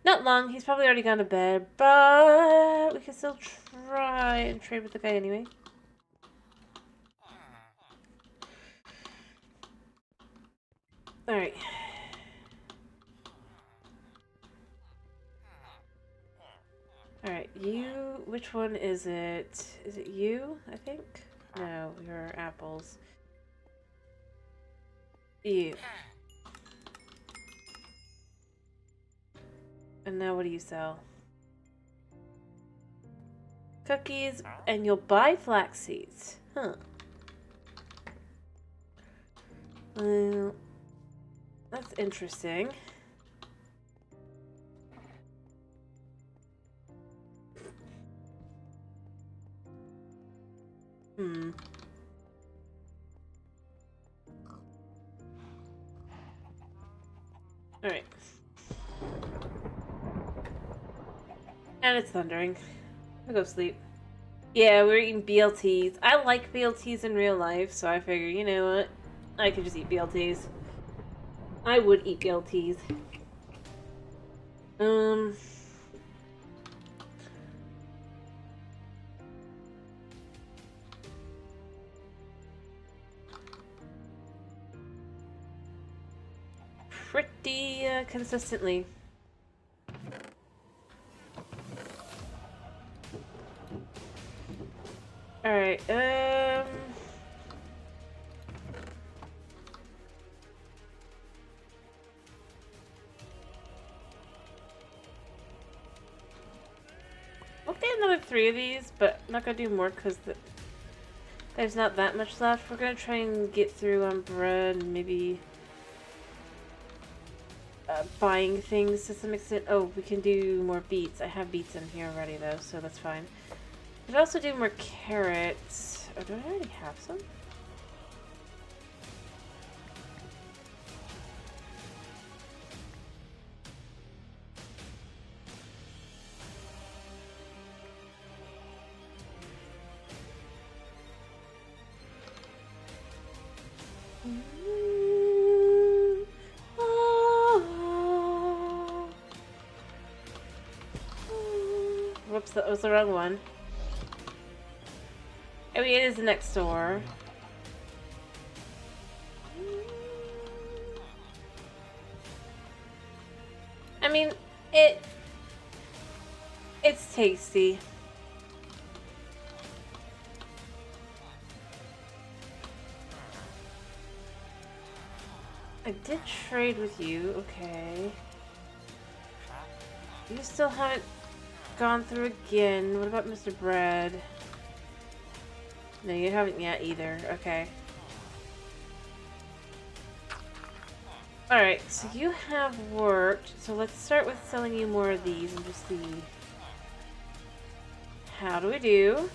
Not long, he's probably already gone to bed, but we can still try and trade with the guy anyway. Alright. Alright, you... Which one is it? Is it you, I think? No, you're apples. You. And now what do you sell? Cookies, and you'll buy flax seeds. Huh. Well, that's interesting. Alright. And it's thundering. I'll go sleep. Yeah, we're eating BLTs. I like BLTs in real life, so I figure, you know what? I could just eat BLTs. I would eat BLTs. Pretty consistently. Alright, we'll get another 3 of these, but I'm not gonna do more because there's not that much left. We're gonna try and get through on bread and maybe buying things to some extent. Oh, we can do more beets. I have beets in here already though, so that's fine. We could also do more carrots. Oh, do I already have some? Whoops, that was the wrong one. I mean, it is next door. I mean, it's tasty. I did trade with you, okay. You still haven't gone through again. What about Mr. Bread? No, you haven't yet either. Okay. Alright, so you have worked. So let's start with selling you more of these and just see. How do we do?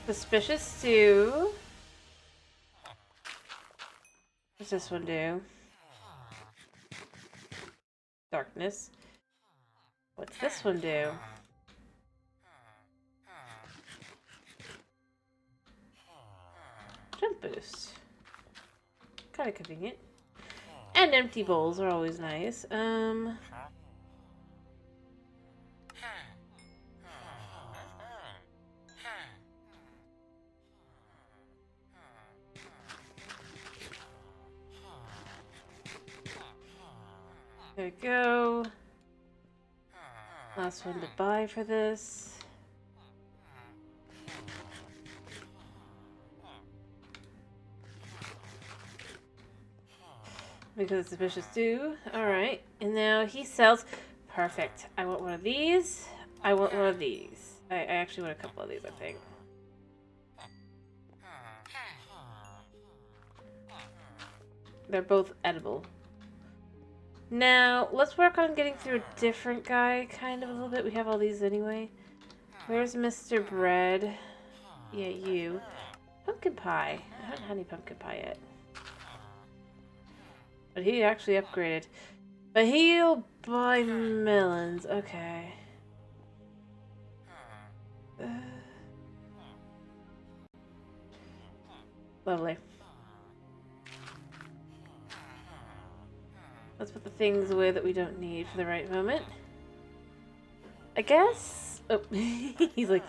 Suspicious stew. What's this one do? Darkness. What's this one do? Jump boost. Kind of convenient. And empty bowls are always nice. There we go. Last one to buy for this. Because it's suspicious too. Alright. And now he sells Perfect. I want one of these. I want one of these. I actually want a couple of these, I think. They're both edible. Now, let's work on getting through a different guy, kind of a little bit. We have all these anyway. Where's Mr. Bread? Yeah, you. Pumpkin pie. I haven't had any pumpkin pie yet. But he actually upgraded. But he'll buy melons. Okay. Lovely. Let's put the things away that we don't need for the right moment. I guess. Oh, he's like,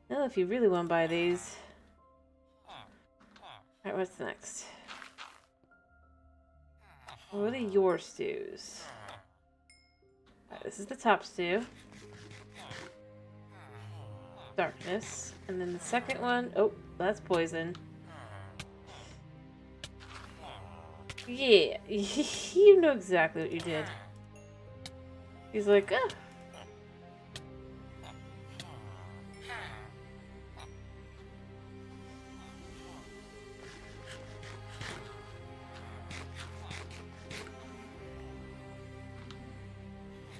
no, if you really want to buy these. Alright, what's next? What are your stews? Right, this is the top stew. Darkness. And then the second one, oh, that's poison. Yeah, you know exactly what you did. He's like, ah.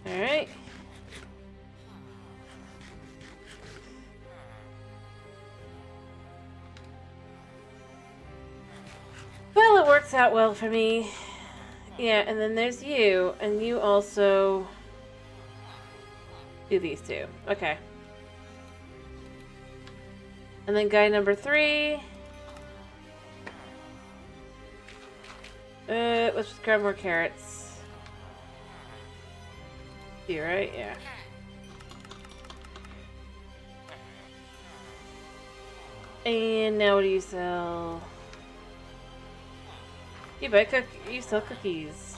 Alright. Well, it works out well for me. Yeah, and then there's you, and you also do these two. Okay. And then guy number 3. Let's just grab more carrots. You right? Yeah. And now what do you sell? You sell cookies.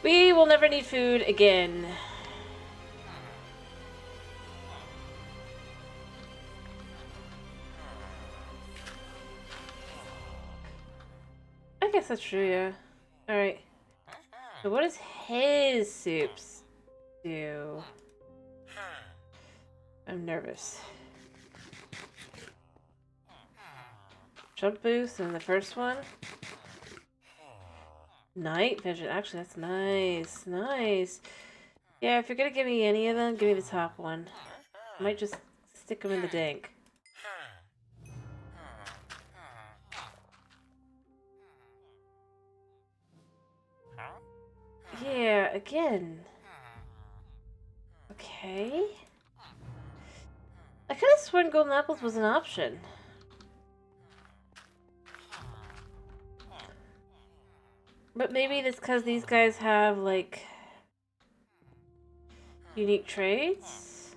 We will never need food again. I guess that's true, yeah. Alright. So what does his soups do? I'm nervous. Jump boost in the first one. Night vision. Actually, that's nice. Nice. Yeah, if you're gonna give me any of them, give me the top one. I might just stick them in the dank. Yeah, again. Okay. I could have sworn golden apples was an option. But maybe it's because these guys have, like, unique traits?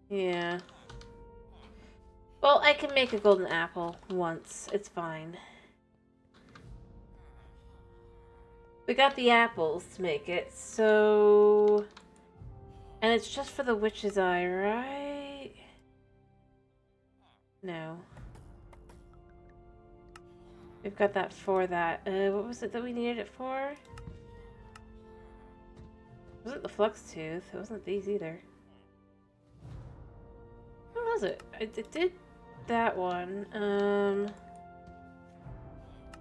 Yeah. Well, I can make a golden apple once. It's fine. We got the apples to make it, so... And it's just for the witch's eye, right? No. We've got that for that. What was it that we needed it for? It wasn't the flux tooth. It wasn't these either. What was it? It did that one.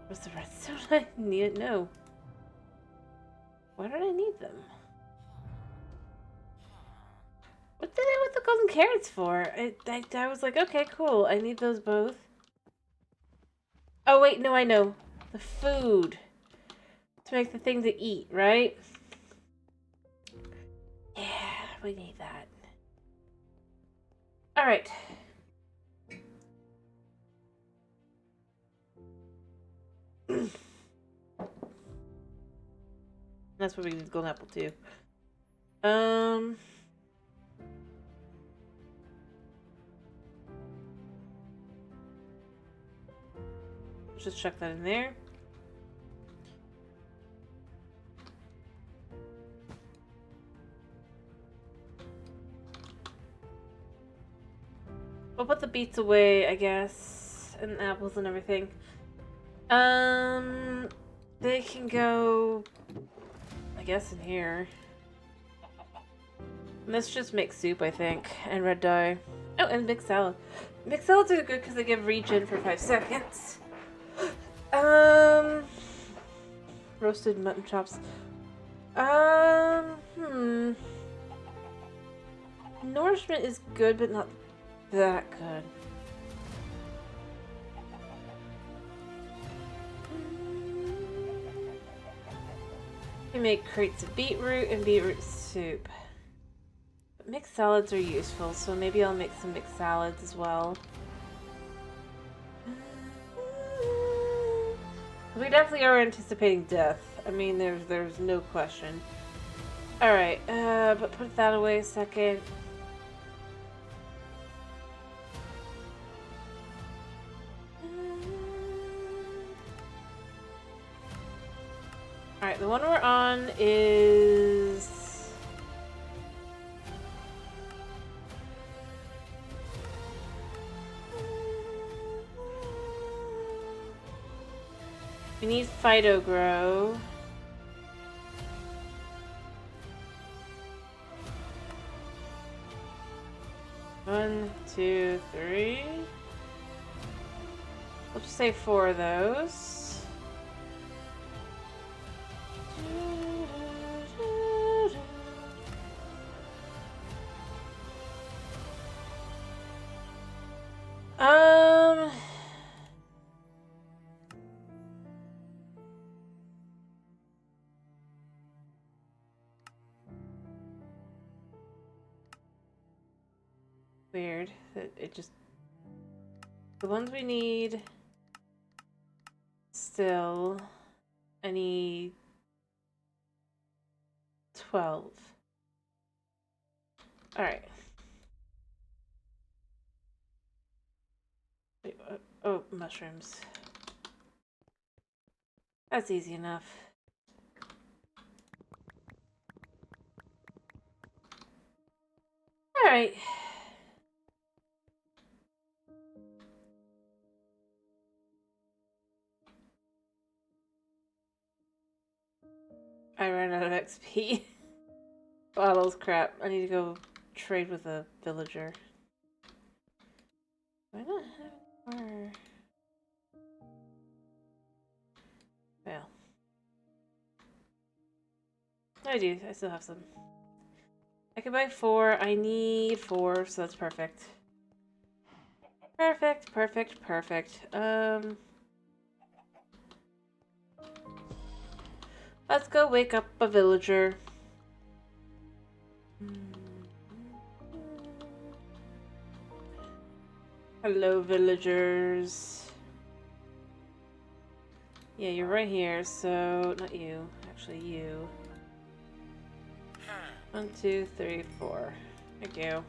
What's the redstone I needed? No. Why did I need them? What did I want the golden carrots for? I was like, okay, cool. I need those both. Oh, wait, no, I know. The food. To make the thing to eat, right? Yeah, we need that. Alright. That's what we need the golden apple too. Just chuck that in there. We'll put the beets away, I guess, and apples and everything. They can go, I guess, in here. And let's just make soup, I think, and red dye. Oh, and mixed salad. Mixed salads are good because they give regen for 5 seconds. Roasted mutton chops. Nourishment is good, but not that good. We make crates of beetroot and beetroot soup. But mixed salads are useful, so maybe I'll make some mixed salads as well. We definitely are anticipating death. I mean, there's no question. Alright, but put that away a second. Alright, the one we're on is... We need Phytogrow. One, two, three. We'll just say 4 of those. Weird that it just... The ones we need still, I need 12. Alright. Oh, mushrooms. That's easy enough. Alright. I ran out of XP. Bottles, crap. I need to go trade with a villager. Why not have more? Well. I do. I still have some. I can buy 4. I need 4, so that's perfect. Perfect, perfect, perfect. Let's go wake up a villager. Hello, villagers. Yeah, you're right here, so... Not you. Actually, you. 1, 2, 3, 4. Thank you.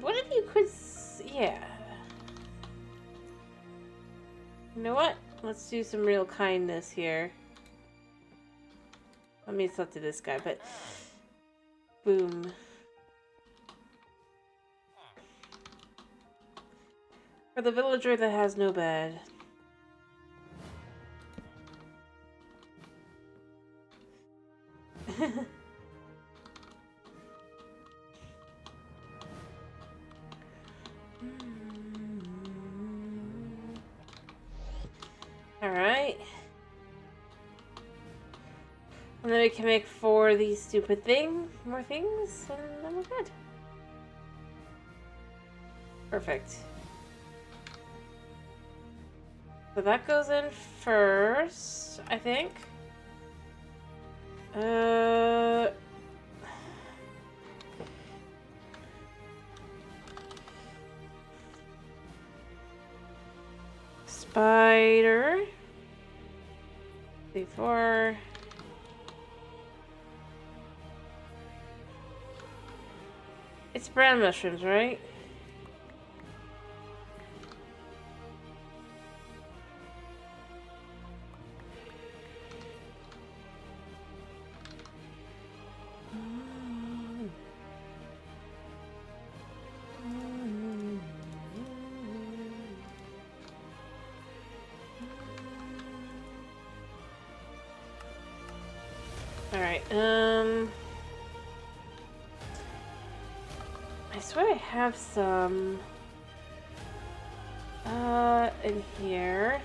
What if you could... Yeah. You know what? Let's do some real kindness here. I mean, it's not to this guy, but... Boom. For the villager that has no bed. Alright. And then we can make 4 of these stupid more things, and then we're good. Perfect. So that goes in first, I think. Spider. C4. It's brown mushrooms, right? Alright, I swear I have some in here.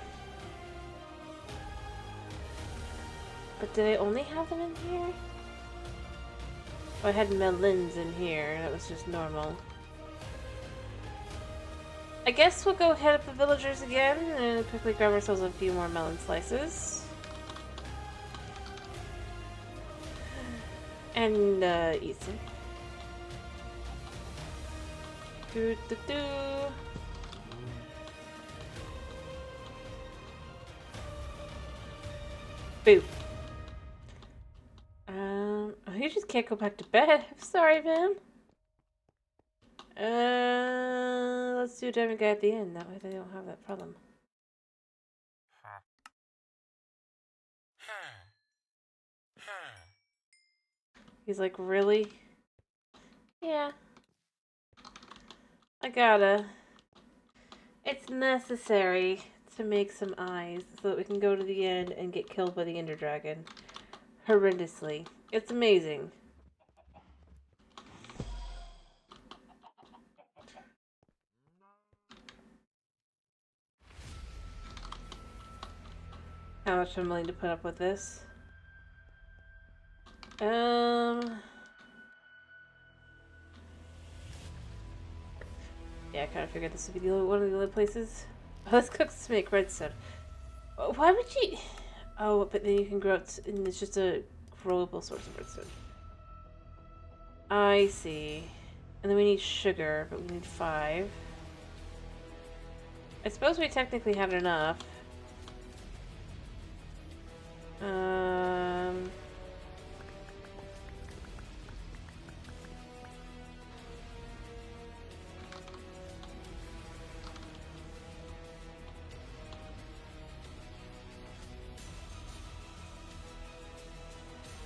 But did I only have them in here? Oh, I had melons in here. That was just normal. I guess we'll go head up the villagers again and quickly grab ourselves a few more melon slices. And eat some. Boo. You just can't go back to bed. I'm sorry, man. Let's do a diamond guy at the end. That way they don't have that problem. He's like, really? Yeah. I gotta. It's necessary to make some eyes so that we can go to the end and get killed by the Ender Dragon. Horrendously. It's amazing. How much I'm willing to put up with this. Yeah, I kind of figured this would be one of the other places. Oh, let's cook to make redstone. Why would you... Oh, but then you can grow it, and it's just a growable source of redstone. I see. And then we need sugar, but we need 5. I suppose we technically had enough.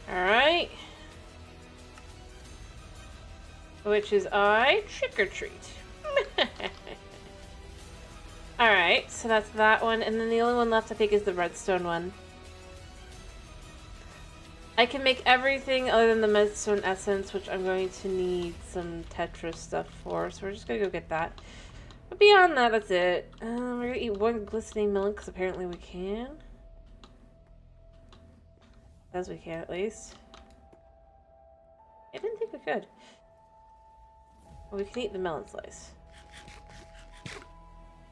Alright. Which is trick or treat. Alright, so that's that one, and then the only one left I think is the redstone one. I can make everything other than the redstone essence, which I'm going to need some Tetris stuff for, so we're just gonna go get that. But beyond that, that's it. We're gonna eat one glistening melon, because apparently we can. As we can, at least. I didn't think we could. Well, we can eat the melon slice.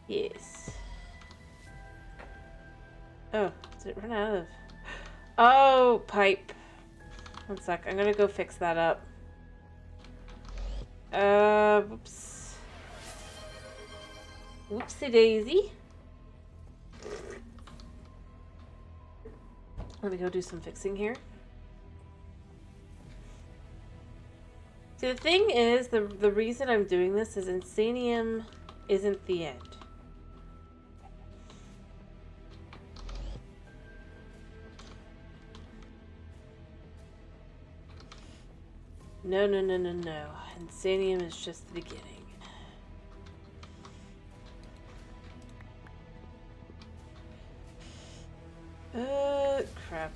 Yes. Oh, did it run out of... Oh, pipe. One sec. I'm gonna go fix that up. Whoops. Whoopsie daisy. Let me go do some fixing here. See, the thing is, the reason I'm doing this is Insanium isn't the end. No, no, no, no, no. Insanium is just the beginning. Crap.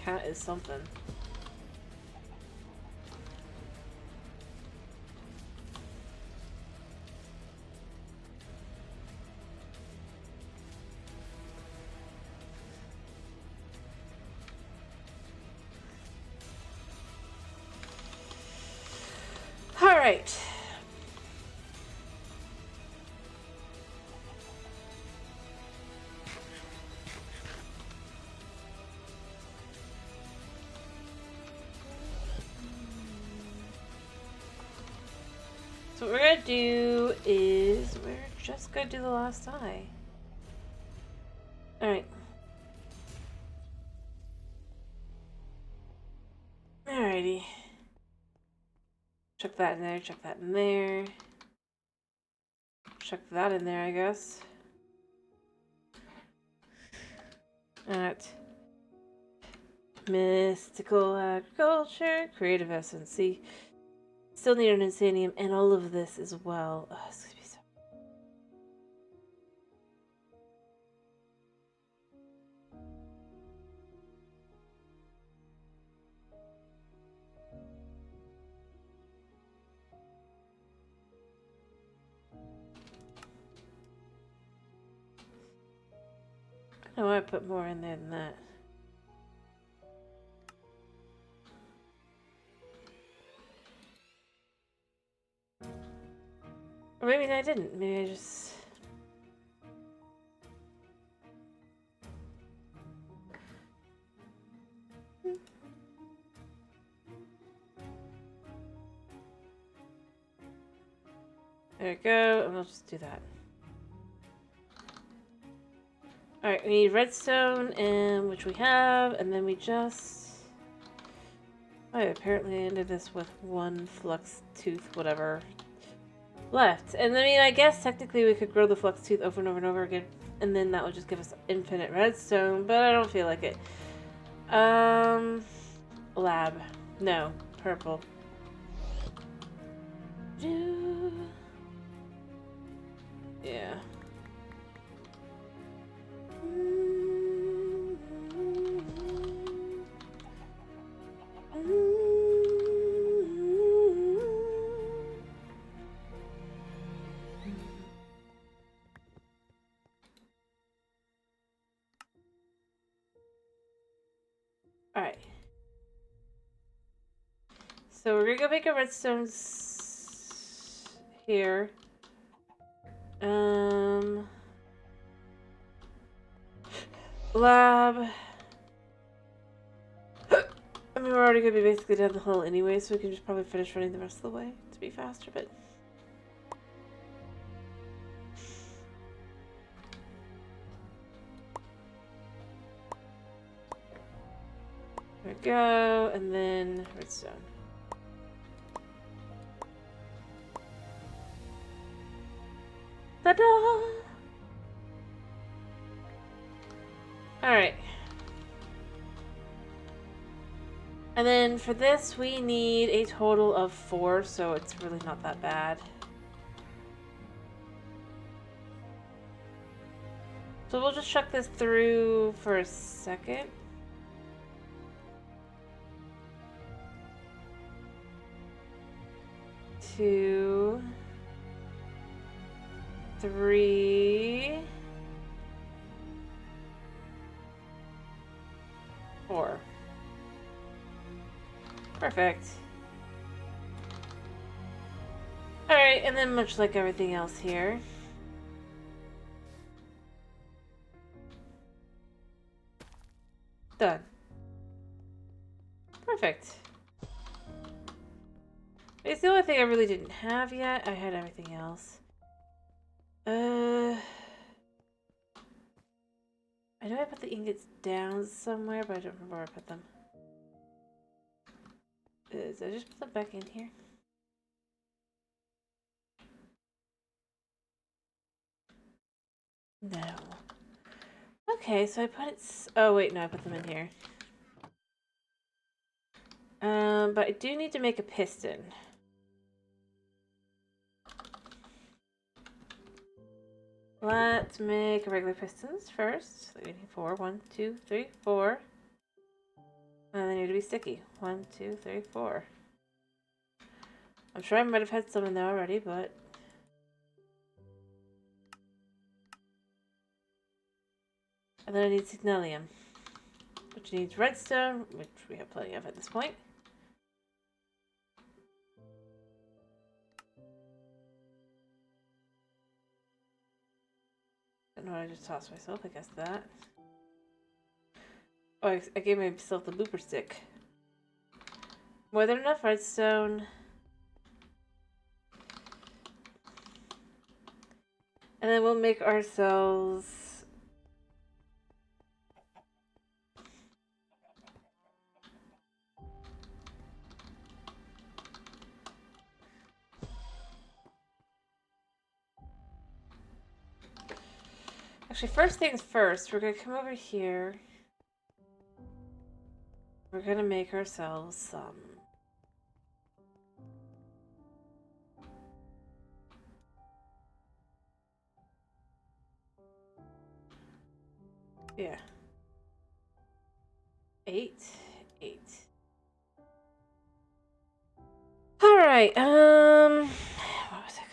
Cat is something. All right. So what we're gonna do is we're just gonna do the last eye. All right. Alrighty. Chuck that in there, chuck that in there. Chuck that in there, I guess. Alright. Mystical agriculture, creative essence. See, still need an insanium and all of this as well. Oh, it's gonna be so... No, I put more in there than that. Or maybe I didn't. Maybe I just... There we go, and we'll just do that. Alright, we need redstone, and which we have, and then we just... I apparently ended this with one flux tooth, whatever, left. And I mean, I guess technically we could grow the flux tooth over and over and over again, and then that would just give us infinite redstone, but I don't feel like it. Lab. No. Purple. Yeah. Alright. So we're gonna go make a redstone here. Lab. I mean, we're already gonna be basically down the hill anyway, so we can just probably finish running the rest of the way to be faster, but... There we go, and then redstone. Ta-da! Alright. And then for this, we need a total of 4, so it's really not that bad. So we'll just chuck this through for a second. Two, 3, 4. Perfect. Alright, and then much like everything else here, done. Perfect. It's the only thing I really didn't have yet. I had everything else. I know I put the ingots down somewhere, but I don't remember where I put them. Did I just put them back in here? No. Okay, so I put it... Oh, wait, no, I put them in here. But I do need to make a piston. Let's make regular pistons first. We need 4. 1, 2, 3, 4. And they need to be sticky. 1, 2, 3, 4. I'm sure I might have had some in there already, but... And then I need signalium, which needs redstone, which we have plenty of at this point. Don't know what I just tossed myself, I guess that. Oh, I gave myself the blooper stick. More than enough redstone. And then we'll make ourselves... Actually, first things first, we're going to come over here. We're going to make ourselves some... Yeah. 8. Alright, what was it?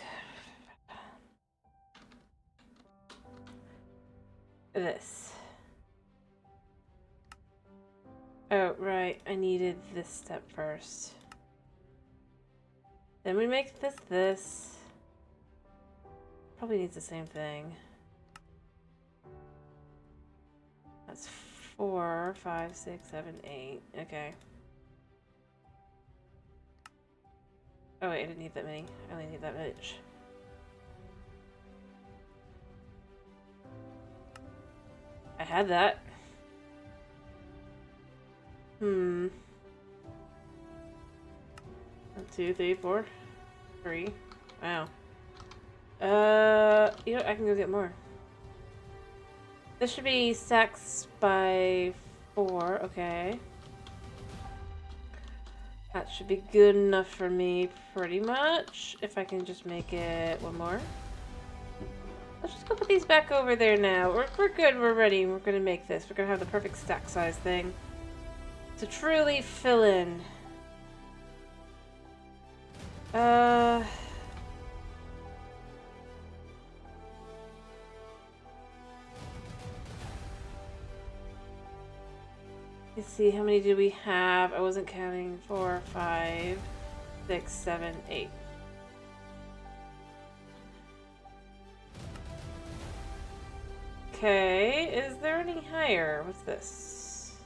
This. Oh, right. I needed this step first. Then we make this. Probably needs the same thing. That's 4, 5, 6, 7, 8. Okay. Oh wait, I didn't need that many. I only need that much. I had that. 1, 2, 3, 4, 3. Wow. You know, I can go get more. This should be stacks by 4. Okay. That should be good enough for me, pretty much. If I can just make it 1 more. Let's just go put these back over there now. We're good. We're ready. We're gonna make this. We're gonna have the perfect stack size thing to truly fill in. Let's see, how many do we have? I wasn't counting. 4, 5, 6, 7, 8. Okay, is there any higher? What's this?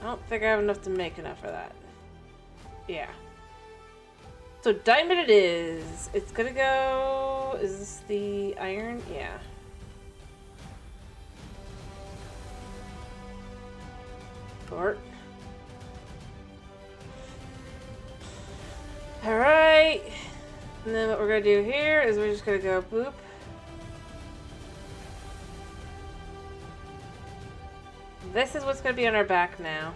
I don't think I have enough to make enough for that. Yeah. So diamond it is. It's gonna go... Is this the iron? Yeah. Short. Alright. And then what we're gonna do here is we're just gonna go boop. This is what's gonna be on our back now.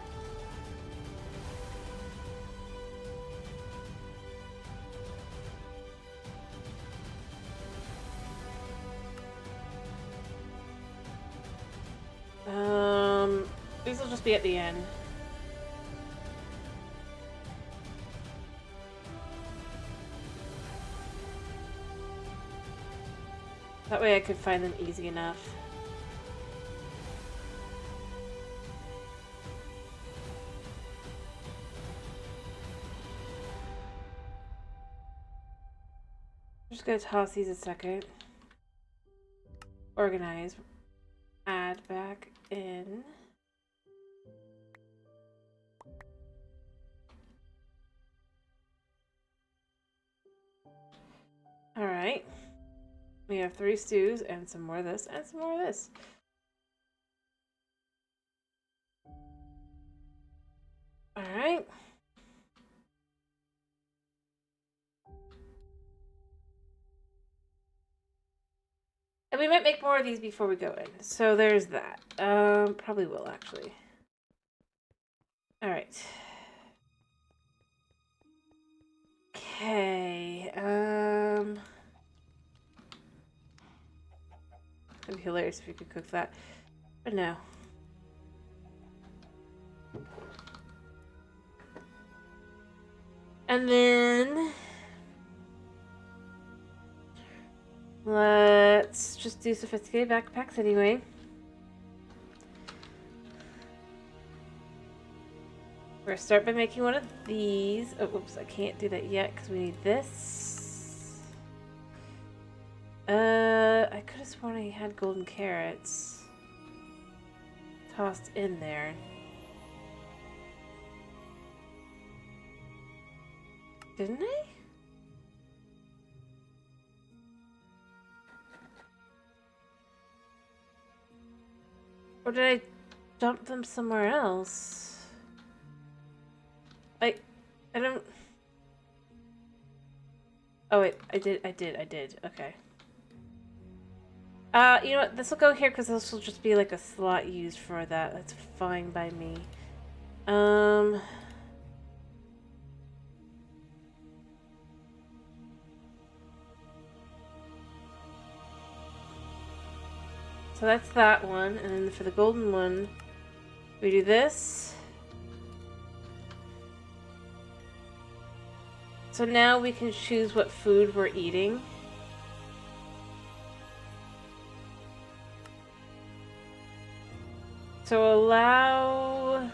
These will just be at the end. That way I could find them easy enough. I'm just gonna toss these a second. Organize. Add back in. Alright. We have 3 stews and some more of this and some more of this. Alright. And we might make more of these before we go in. So there's that. Probably will actually. Alright. Okay. It'd be hilarious if you could cook that. But no. And then let's just do sophisticated backpacks anyway. We're gonna start by making one of these. Oh, oops, I can't do that yet because we need this. I could have sworn I had golden carrots tossed in there. Didn't I? Or did I dump them somewhere else? I don't... Oh wait, I did. Okay. You know what? This will go here because this will just be like a slot used for that. That's fine by me. So that's that one, and then for the golden one, we do this. So now we can choose what food we're eating. So so allow...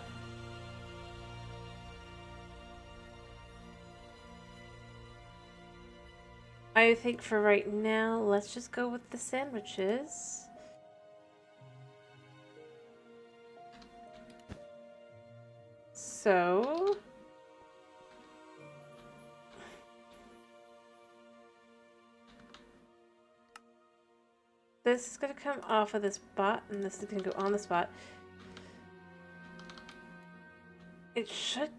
I think for right now, let's just go with the sandwiches. So... this is going to come off of this spot, and this is going to go on the spot. It should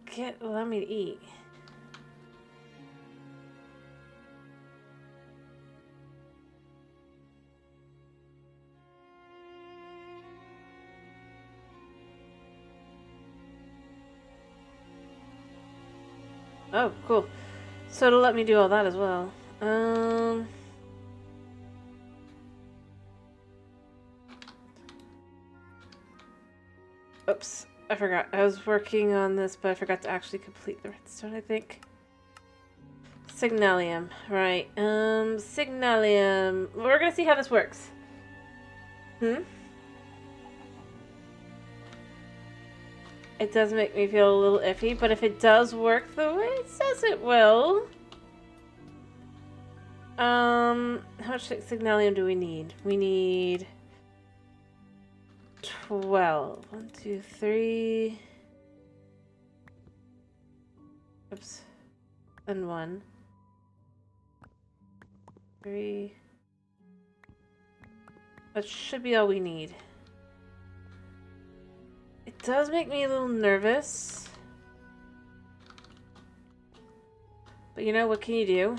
allow me to eat. Oh, cool. So it'll let me do all that as well. Oops, I forgot. I was working on this, but I forgot to actually complete the redstone, I think. Signalium. Right. Signalium. We're gonna see how this works. It does make me feel a little iffy, but if it does work the way it says it will... how much signalium do we need? We need... 12. 1, 2, 3... Oops. And 1. 3... That should be all we need. It does make me a little nervous. But you know, what can you do?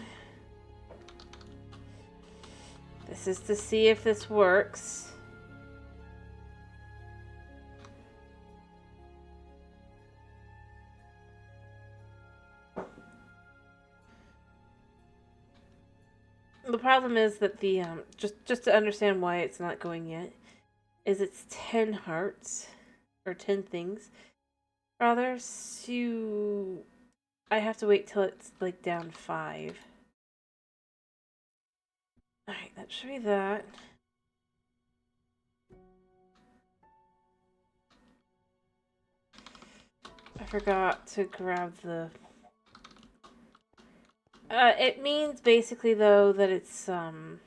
This is to see if this works. The problem is that the, just to understand why it's not going yet, is it's 10 hearts. Or 10 things, rather, so I have to wait till it's like down 5. Alright, that should be that. I forgot to grab the... it means basically though that it's, there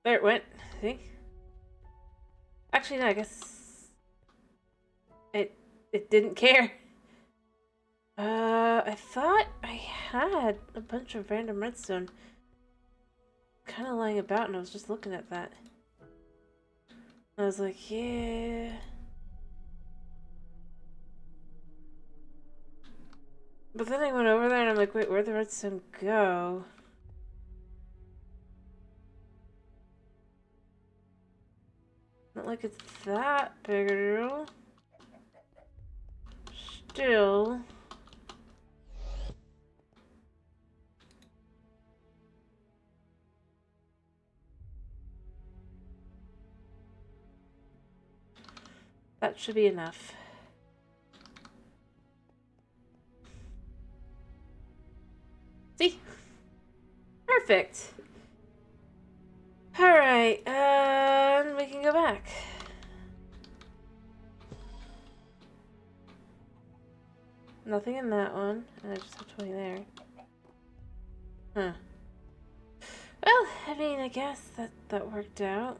it went. See? Actually, no, I guess it didn't care. I thought I had a bunch of random redstone kind of lying about, and I was just looking at that. I was like, yeah. But then I went over there and I'm like, wait, where'd the redstone go? Not like it's that big a deal. Still. That should be enough. See? Perfect. Alright, we can go back. Nothing in that one, and I just have 20 there. Huh. Well, I mean, I guess that worked out.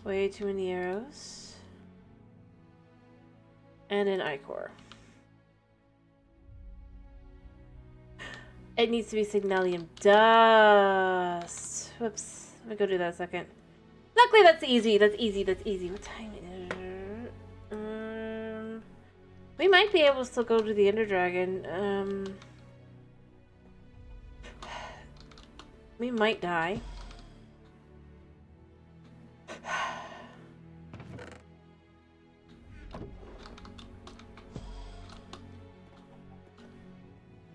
Way too many arrows. And an ichor. It needs to be signalium dust. Whoops. Let me go do that a second. Luckily, that's easy. That's easy. That's easy. What time is it? We might be able to still go to the Ender Dragon. We might die.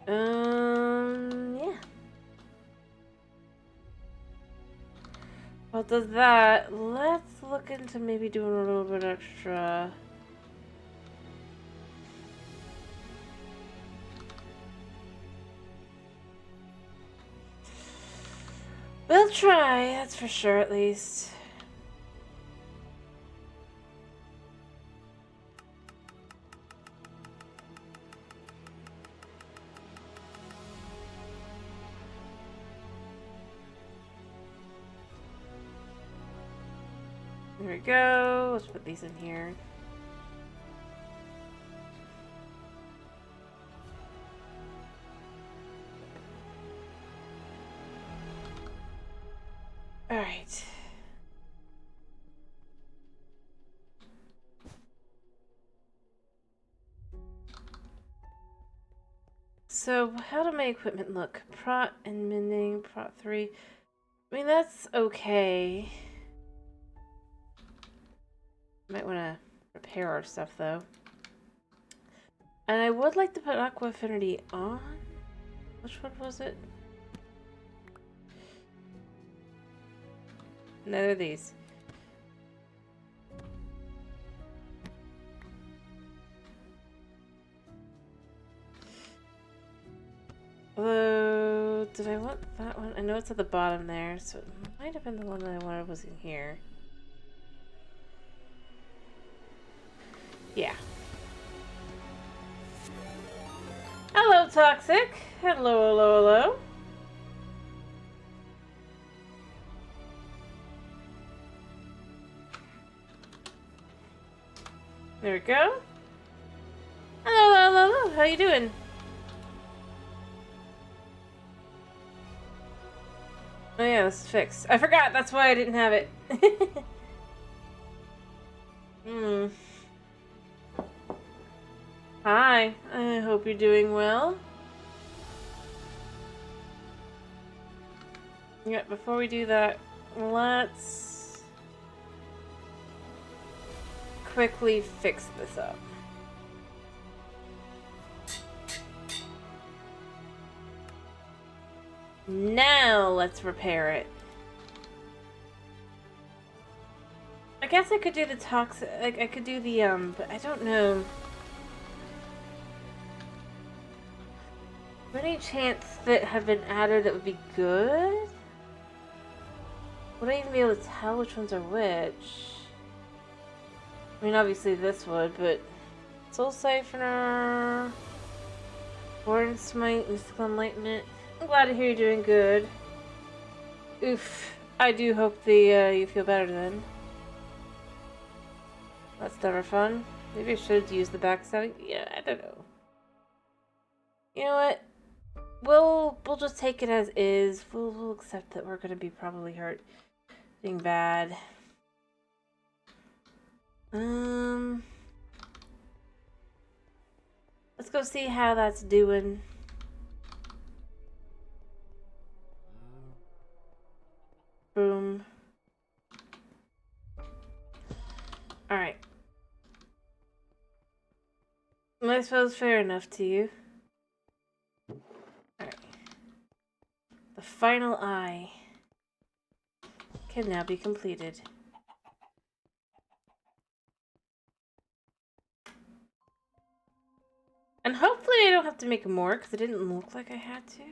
Yeah. Well, does that? Let's look into maybe doing a little bit extra. We'll try, that's for sure, at least. There we go. Let's put these in here. All right. So, how do my equipment look? Prot and mending, Prot 3. I mean, that's okay. Might want to repair our stuff, though. And I would like to put Aqua Affinity on. Which one was it? No, they're these. Although, did I want that one? I know it's at the bottom there, so it might have been the one that I wanted was in here. Yeah. Hello, Toxic. Hello, hello, hello. There we go. Hello, hello, hello. How you doing? Oh yeah, this is fixed. I forgot. That's why I didn't have it. Hi. I hope you're doing well. Yeah, before we do that, let's quickly fix this up. Now let's repair it. I guess I could do the toxic, like I could do the but I don't know. Any chance that have been added that would be good? Would I even be able to tell which ones are which? I mean, obviously this would, but Soul Siphoner, Warden Smite, Mystical Enlightenment. I'm glad to hear you're doing good. Oof. I do hope you feel better then. That's never fun. Maybe I should use the backstabbing. Yeah, I don't know. You know what? We'll just take it as is. We'll accept that we're gonna be probably hurt. Being bad. Let's go see how that's doing. Boom. Alright. I suppose fair enough to you. Alright. The final eye can now be completed. And hopefully I don't have to make more, because it didn't look like I had to.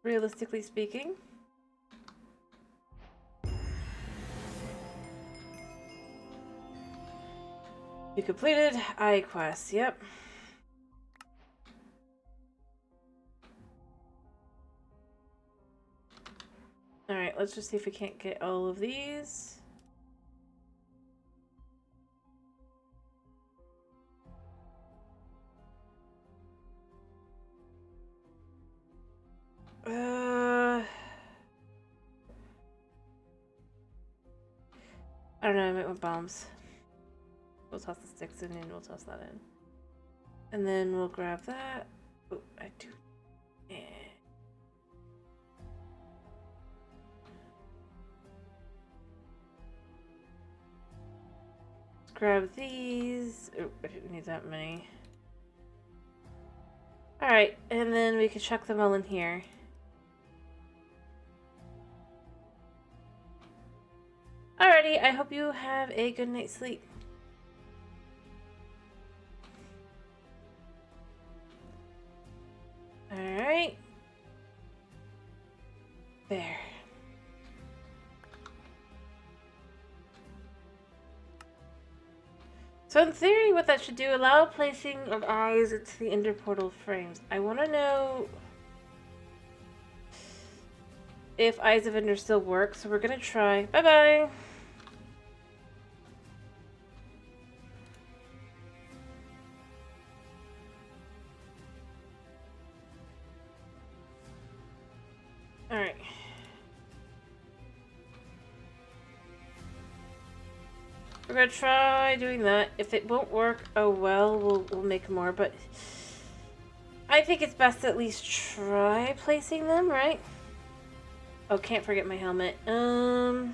Realistically speaking. You completed eye quest, yep. Alright, let's just see if we can't get all of these. I don't know, I might want bombs. We'll toss the sticks in and we'll toss that in. And then we'll grab that. Oh, I do. Yeah. Let's grab these. Oh, I didn't need that many. Alright, and then we can chuck them all in here. Alrighty, I hope you have a good night's sleep. Alright. So in theory, what that should do, allow placing of eyes into the interportal frames. I want to know if Eyes of Ender still works, so we're going to try. Bye-bye! Alright. We're gonna try doing that. If it won't work, oh well, we'll make more, but I think it's best to at least try placing them, right? Oh, can't forget my helmet. I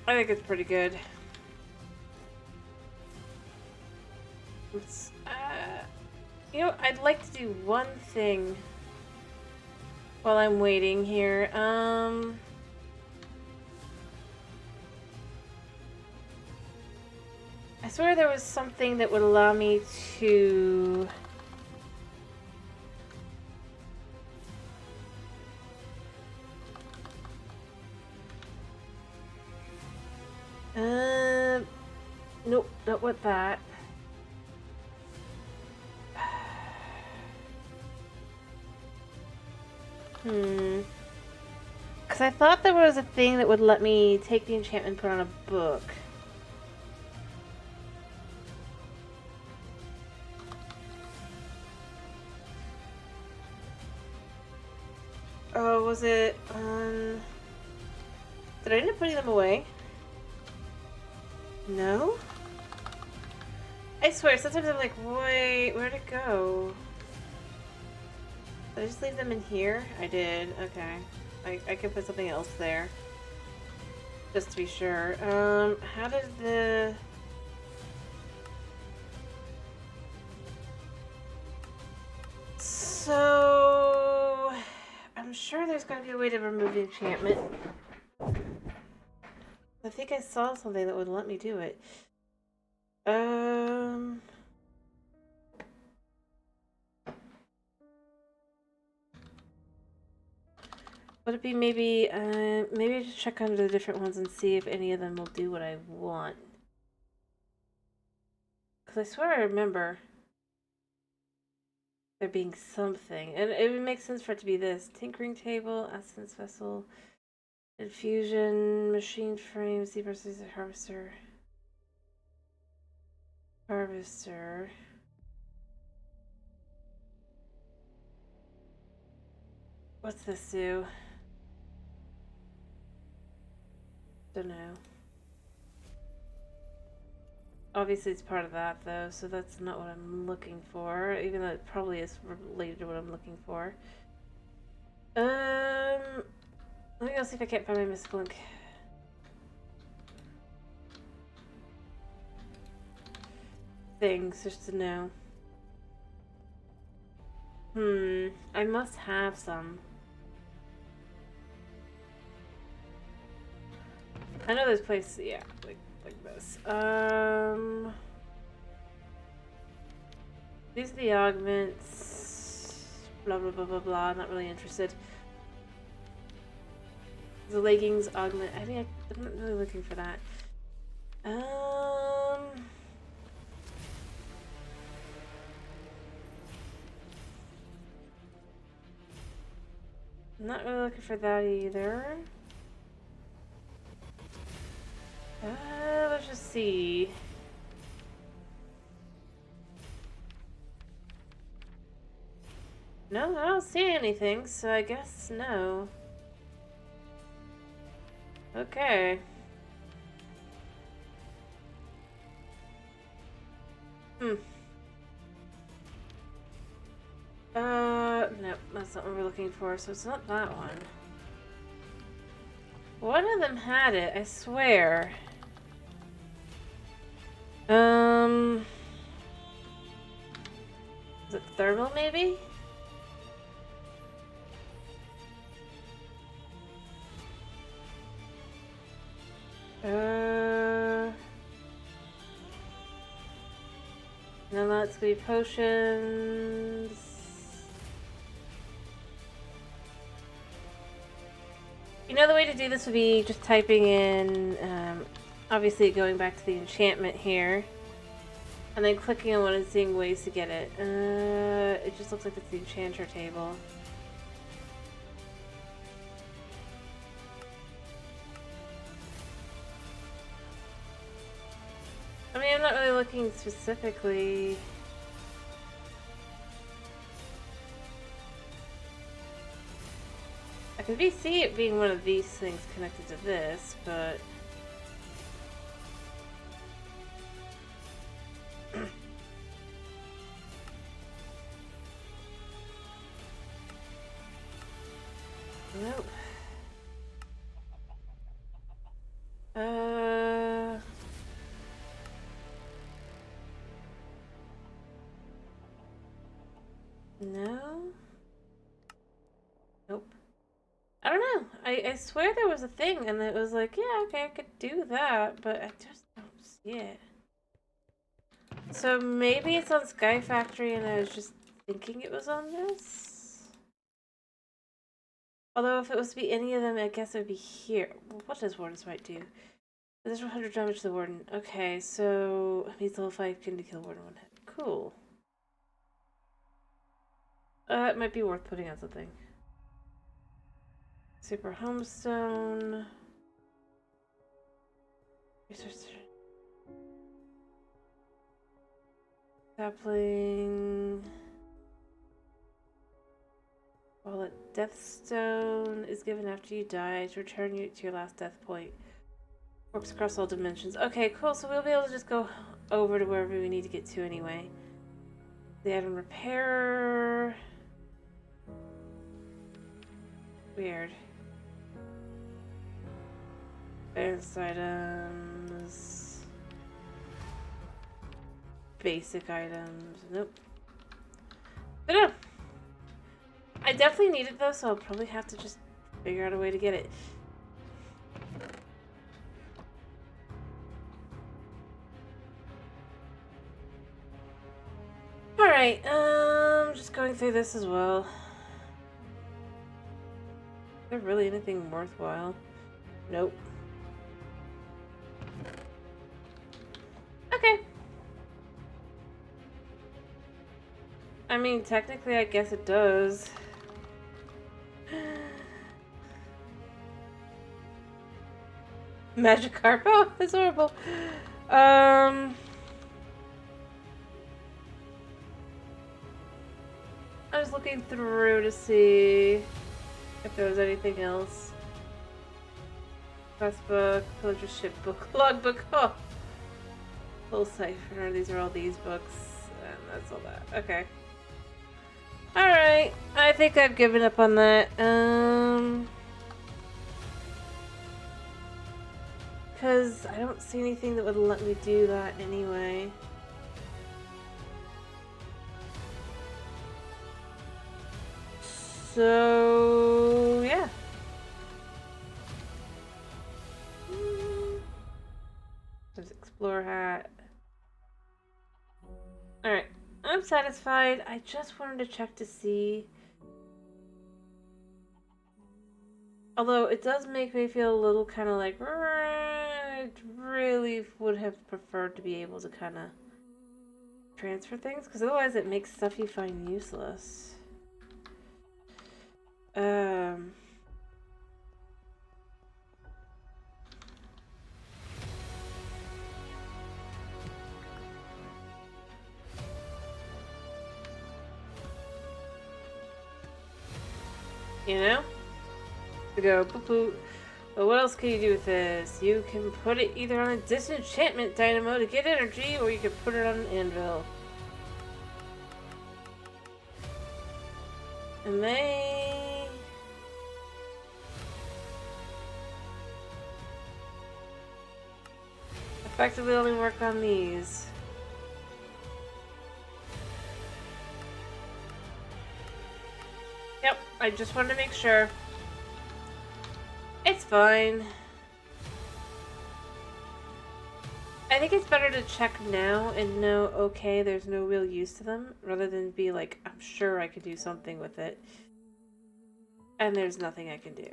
think it's pretty good. It's, you know, I'd like to do one thing while I'm waiting here. I swear there was something that would allow me to... Nope, not with that. Because I thought there was a thing that would let me take the enchantment and put on a book. Oh, was it, did I end up putting them away? No? I swear, sometimes I'm like, wait, where'd it go? Did I just leave them in here? I did, okay. I could put something else there. Just to be sure. How did the... So... I'm sure there's gotta be a way to remove the enchantment. I think I saw something that would let me do it. Would it be maybe, maybe I just check under the different ones and see if any of them will do what I want. Because I swear I remember there being something. And it would make sense for it to be this. Tinkering table, essence vessel, infusion, machine frame, sea versus harvester. Harvester. What's this do? Don't know. Obviously it's part of that though, so that's not what I'm looking for, even though it probably is related to what I'm looking for. Let me go see if I can't find my mystical ink. Things, just to know. I must have some. I know this place, yeah, like this. These are the augments. Blah blah blah blah blah. Not really interested. The leggings augment. I think I'm not really looking for that. I'm not really looking for that either. Let's just see. No, I don't see anything, so I guess no. Okay. No, that's not what we're looking for, so it's not that one. One of them had it, I swear. Is it thermal, maybe? Now that's gonna be potions. You know, the way to do this would be just typing in, obviously going back to the enchantment here, and then clicking on one and seeing ways to get it. It just looks like it's the enchanter table. I mean, I'm not really looking specifically. I can see it being one of these things connected to this, but... Nope. No? Nope. I don't know. I swear there was a thing and it was like, yeah, okay, I could do that, but I just don't see it. So maybe it's on Sky Factory and I was just thinking it was on this? Although if it was to be any of them, I guess it would be here. What does Warden's Might do? There's 100 damage to the Warden. Okay, so it means level 5 can kill Warden one hit. Cool. It might be worth putting on something. Super Homestone. Resource. Sapling. Wallet Deathstone is given after you die to return you to your last death point. Works across all dimensions. Okay, cool. So we'll be able to just go over to wherever we need to get to anyway. The item repairer. Weird. Advanced items. Basic items. Nope. I don't know. I definitely need it though, so I'll probably have to just figure out a way to get it. Alright, just going through this as well. Is there really anything worthwhile? Nope. Okay. I mean, technically, I guess it does. Magikarp? Oh, that's horrible. I was looking through to see if there was anything else. Quest book, pillager ship book, logbook. Oh, full cipher. These are all these books, and that's all that. Okay. All right. I think I've given up on that. Because I don't see anything that would let me do that anyway. So, yeah. There's Explorer hat. Alright, I'm satisfied. I just wanted to check to see. Although it does make me feel a little kind of like, I really would have preferred to be able to kind of transfer things, because otherwise it makes stuff you find useless. You know? To go poo-poo. But what else can you do with this? You can put it either on a disenchantment dynamo to get energy, or you can put it on an anvil. And they... effectively only work on these. Yep, I just wanted to make sure. It's fine. I think it's better to check now and know, okay, there's no real use to them, rather than be like, I'm sure I could do something with it, and there's nothing I can do.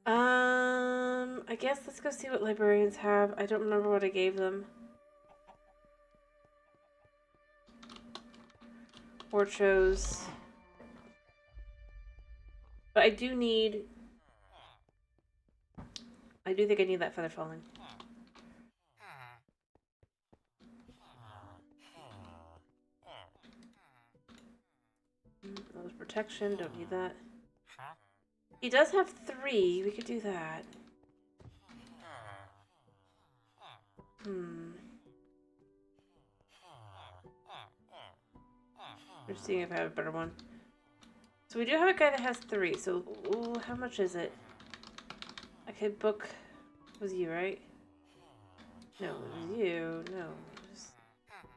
I guess let's go see what librarians have. I don't remember what I gave them. Or chose. But I do think I need that feather falling. That was protection, don't need that. He does have 3, we could do that. Just seeing if I have a better one. So we do have a guy that has 3, so ooh, how much is it? I could book... It was you, right? No, it was you. No.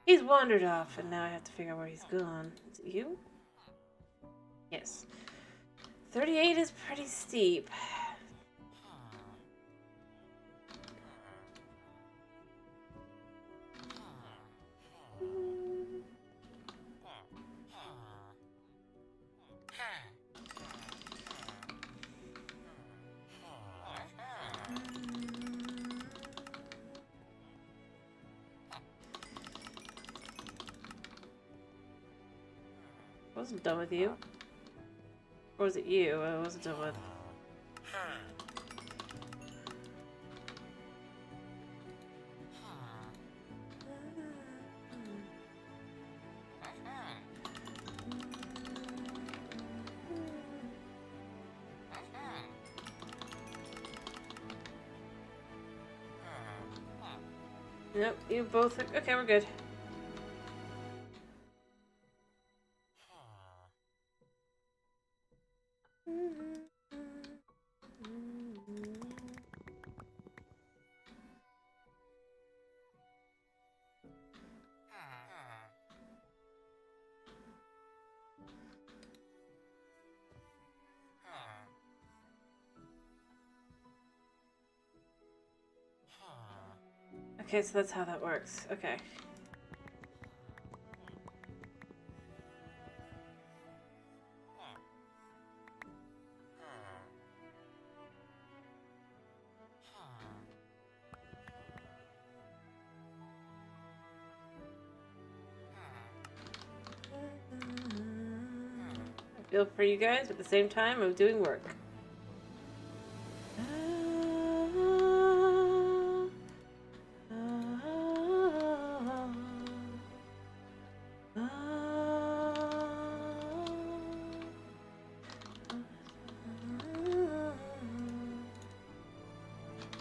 He's wandered off, and now I have to figure out where he's gone. Is it you? Yes. 38 is pretty steep. I wasn't done with you. Or was it you I wasn't done with? Nope, you both... Okay, we're good. Okay, so that's how that works. Okay. I feel for you guys, but at the same time, I'm doing work.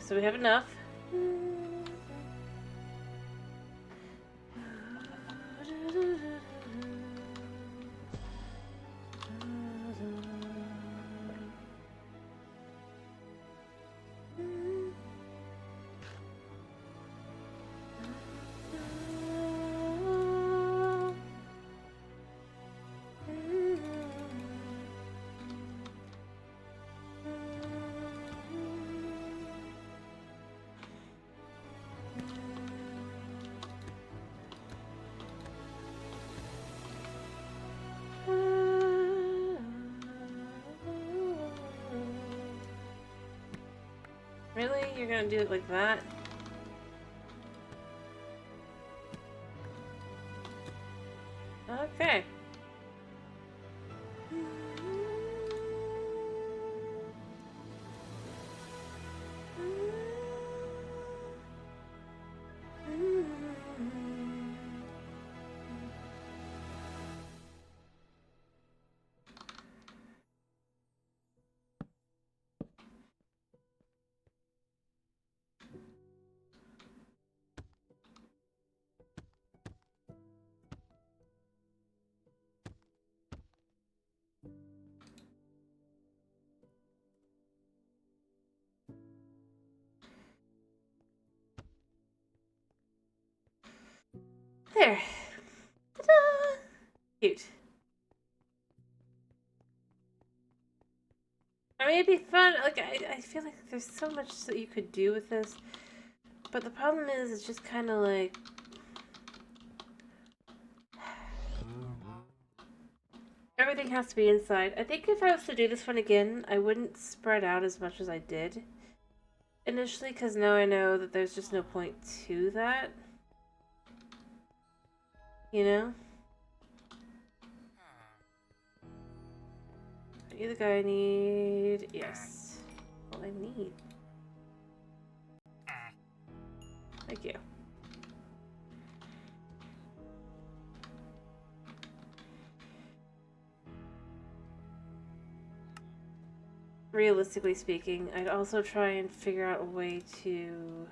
So we have enough. Really? You're gonna do it like that? Okay. There. Ta-da! Cute. I mean, it'd be fun. Like, I feel like there's so much that you could do with this. But the problem is, it's just kind of like... I everything has to be inside. I think if I was to do this one again, I wouldn't spread out as much as I did initially, because now I know that there's just no point to that. You know? Are you the guy I need? Yes. What I need. Thank you. Realistically speaking, I'd also try and figure out a way to...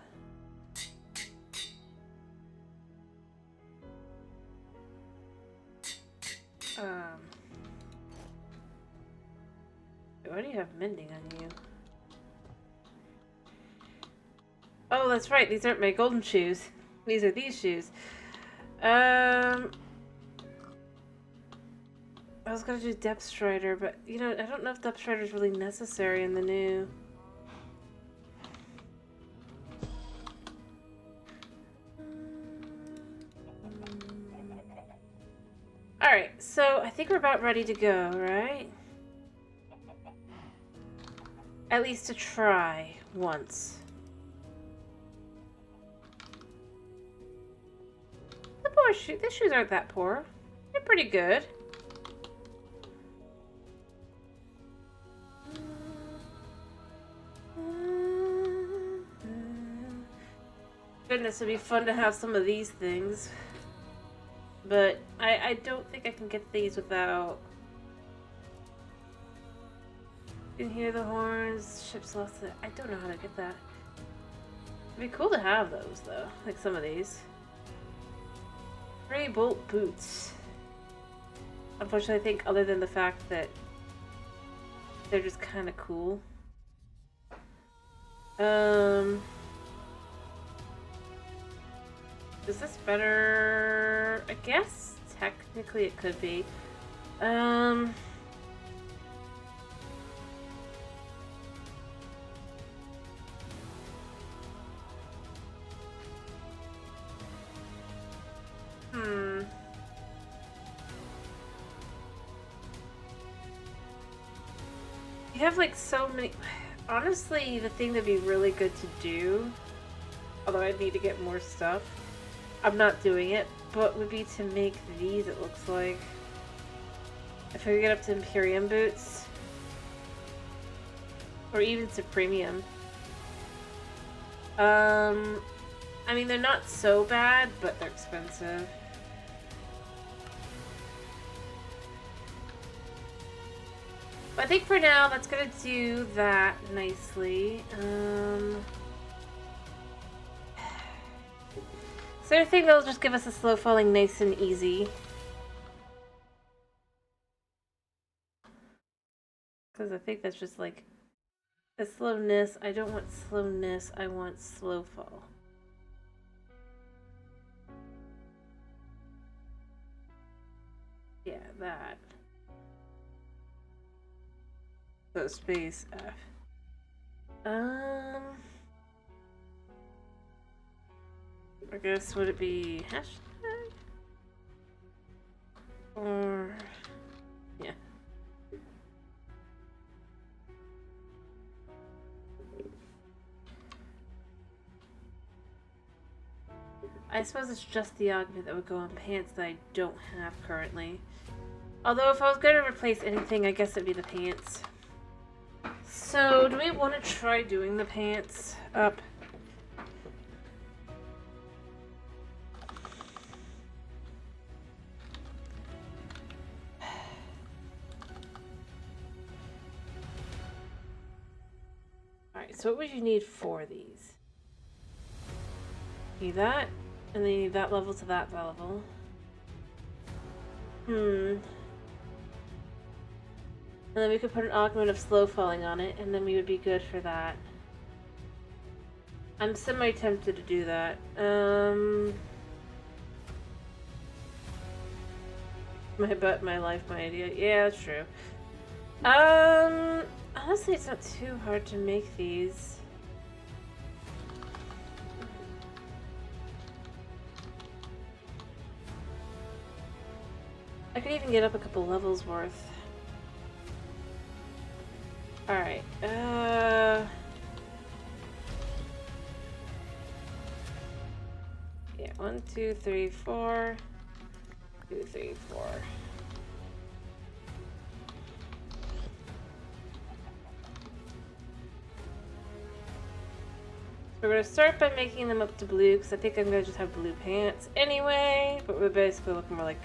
Why do you have mending on you? Oh, that's right. These aren't my golden shoes. These are these shoes. I was gonna do Depth Strider, but you know, I don't know if Depth Strider is really necessary in the new. Alright, so I think we're about ready to go, right? At least to try once. The poor shoes. These shoes aren't that poor. They're pretty good. Goodness, it'd be fun to have some of these things. But I don't think I can get these without... You can hear the horns, ships lost it. I don't know how to get that. It'd be cool to have those, though. Like some of these. 3 bolt boots. Unfortunately, I think other than the fact that they're just kind of cool. Is this better? I guess technically it could be. You have like so many. Honestly, the thing that'd be really good to do, although I'd need to get more stuff, I'm not doing it, but would be to make these, it looks like. If I could get up to Imperium boots, or even Supremium. I mean, they're not so bad, but they're expensive. I think for now, that's gonna do that nicely. So I think they'll just give us a slow falling nice and easy. Because I think that's just like a slowness. I don't want slowness, I want slow fall. Yeah, that. So space F. I guess would it be hashtag? Or yeah. I suppose it's just the augment that would go on pants that I don't have currently. Although if I was going to replace anything, I guess it'd be the pants. So, do we want to try doing the pants up? Alright, so what would you need for these? You need that, and then you need that level to that level. And then we could put an augment of slow falling on it, and then we would be good for that. I'm semi-tempted to do that. My butt, my life, my idea. Yeah, that's true. Honestly, it's not too hard to make these. I could even get up a couple levels worth. Alright, yeah, 1, 2, 3, 4. 2, 3, 4. We're going to start by making them up to blue, because I think I'm going to just have blue pants anyway, but we're basically looking more like...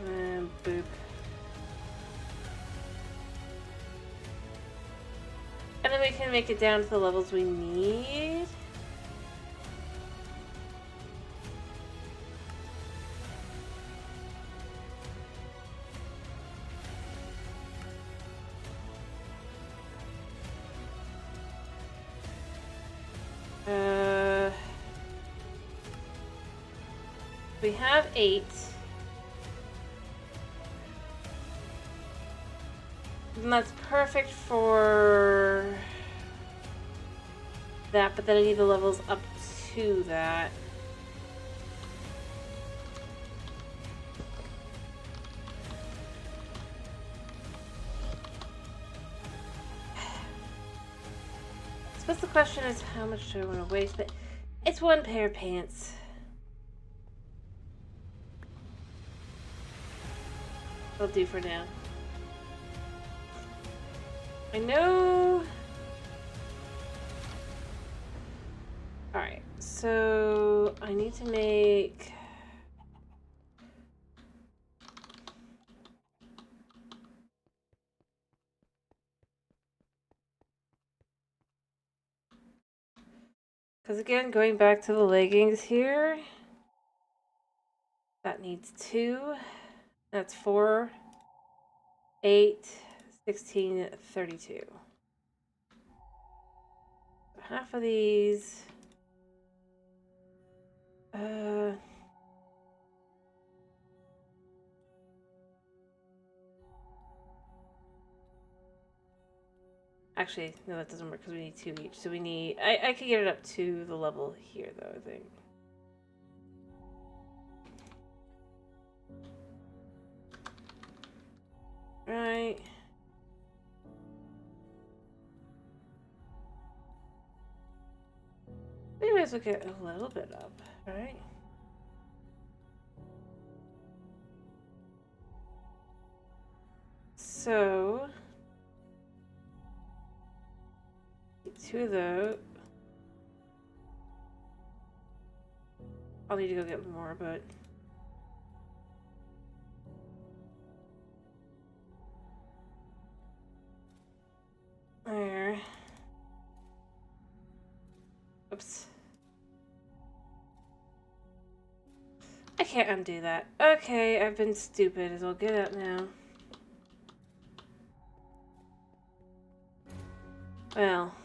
and boop. And then we can make it down to the levels we need. We have 8. And that's perfect for that, but then I need the levels up to that. I suppose the question is how much do I want to waste, but it's one pair of pants. I'll do for now. I know. Alright, so I need to make... Because again, going back to the leggings here, that needs 2. That's 4, 8, 16, 32. Half of these. Actually, no, that doesn't work because we need 2 each. So we need... I could get it up to the level here, though, I think. Right. We might as well get a little bit up, right? So... 2 of those. I'll need to go get more, but... There. Oops. I can't undo that. Okay, I've been stupid, as I'll get up now. Well...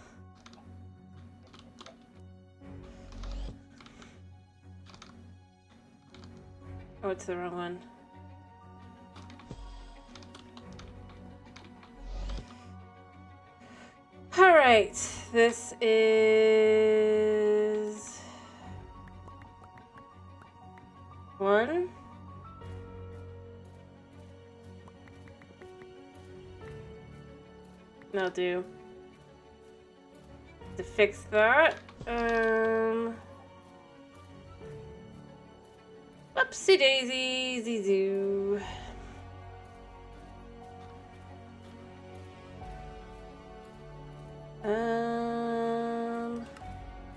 Oh, it's the wrong one. Alright, this is... 1. That'll do. To fix that, Whoopsie daisy, zee-zoo.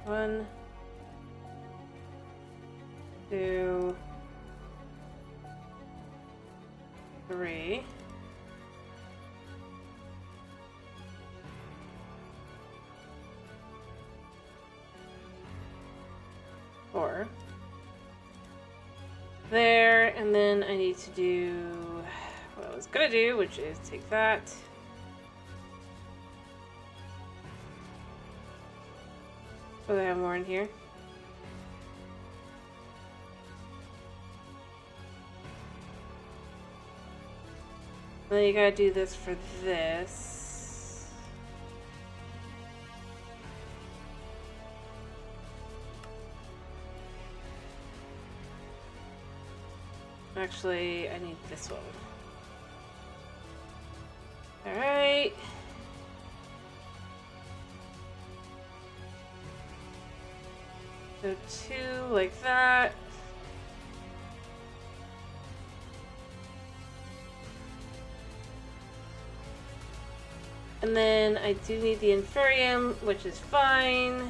One, 2, 3. Four. There, and then I need to do what I was gonna do, which is take that. Oh, I have more in here. then you gotta do this for this. Actually, I need this one. Alright. So 2 like that. And then I do need the inferium, which is fine.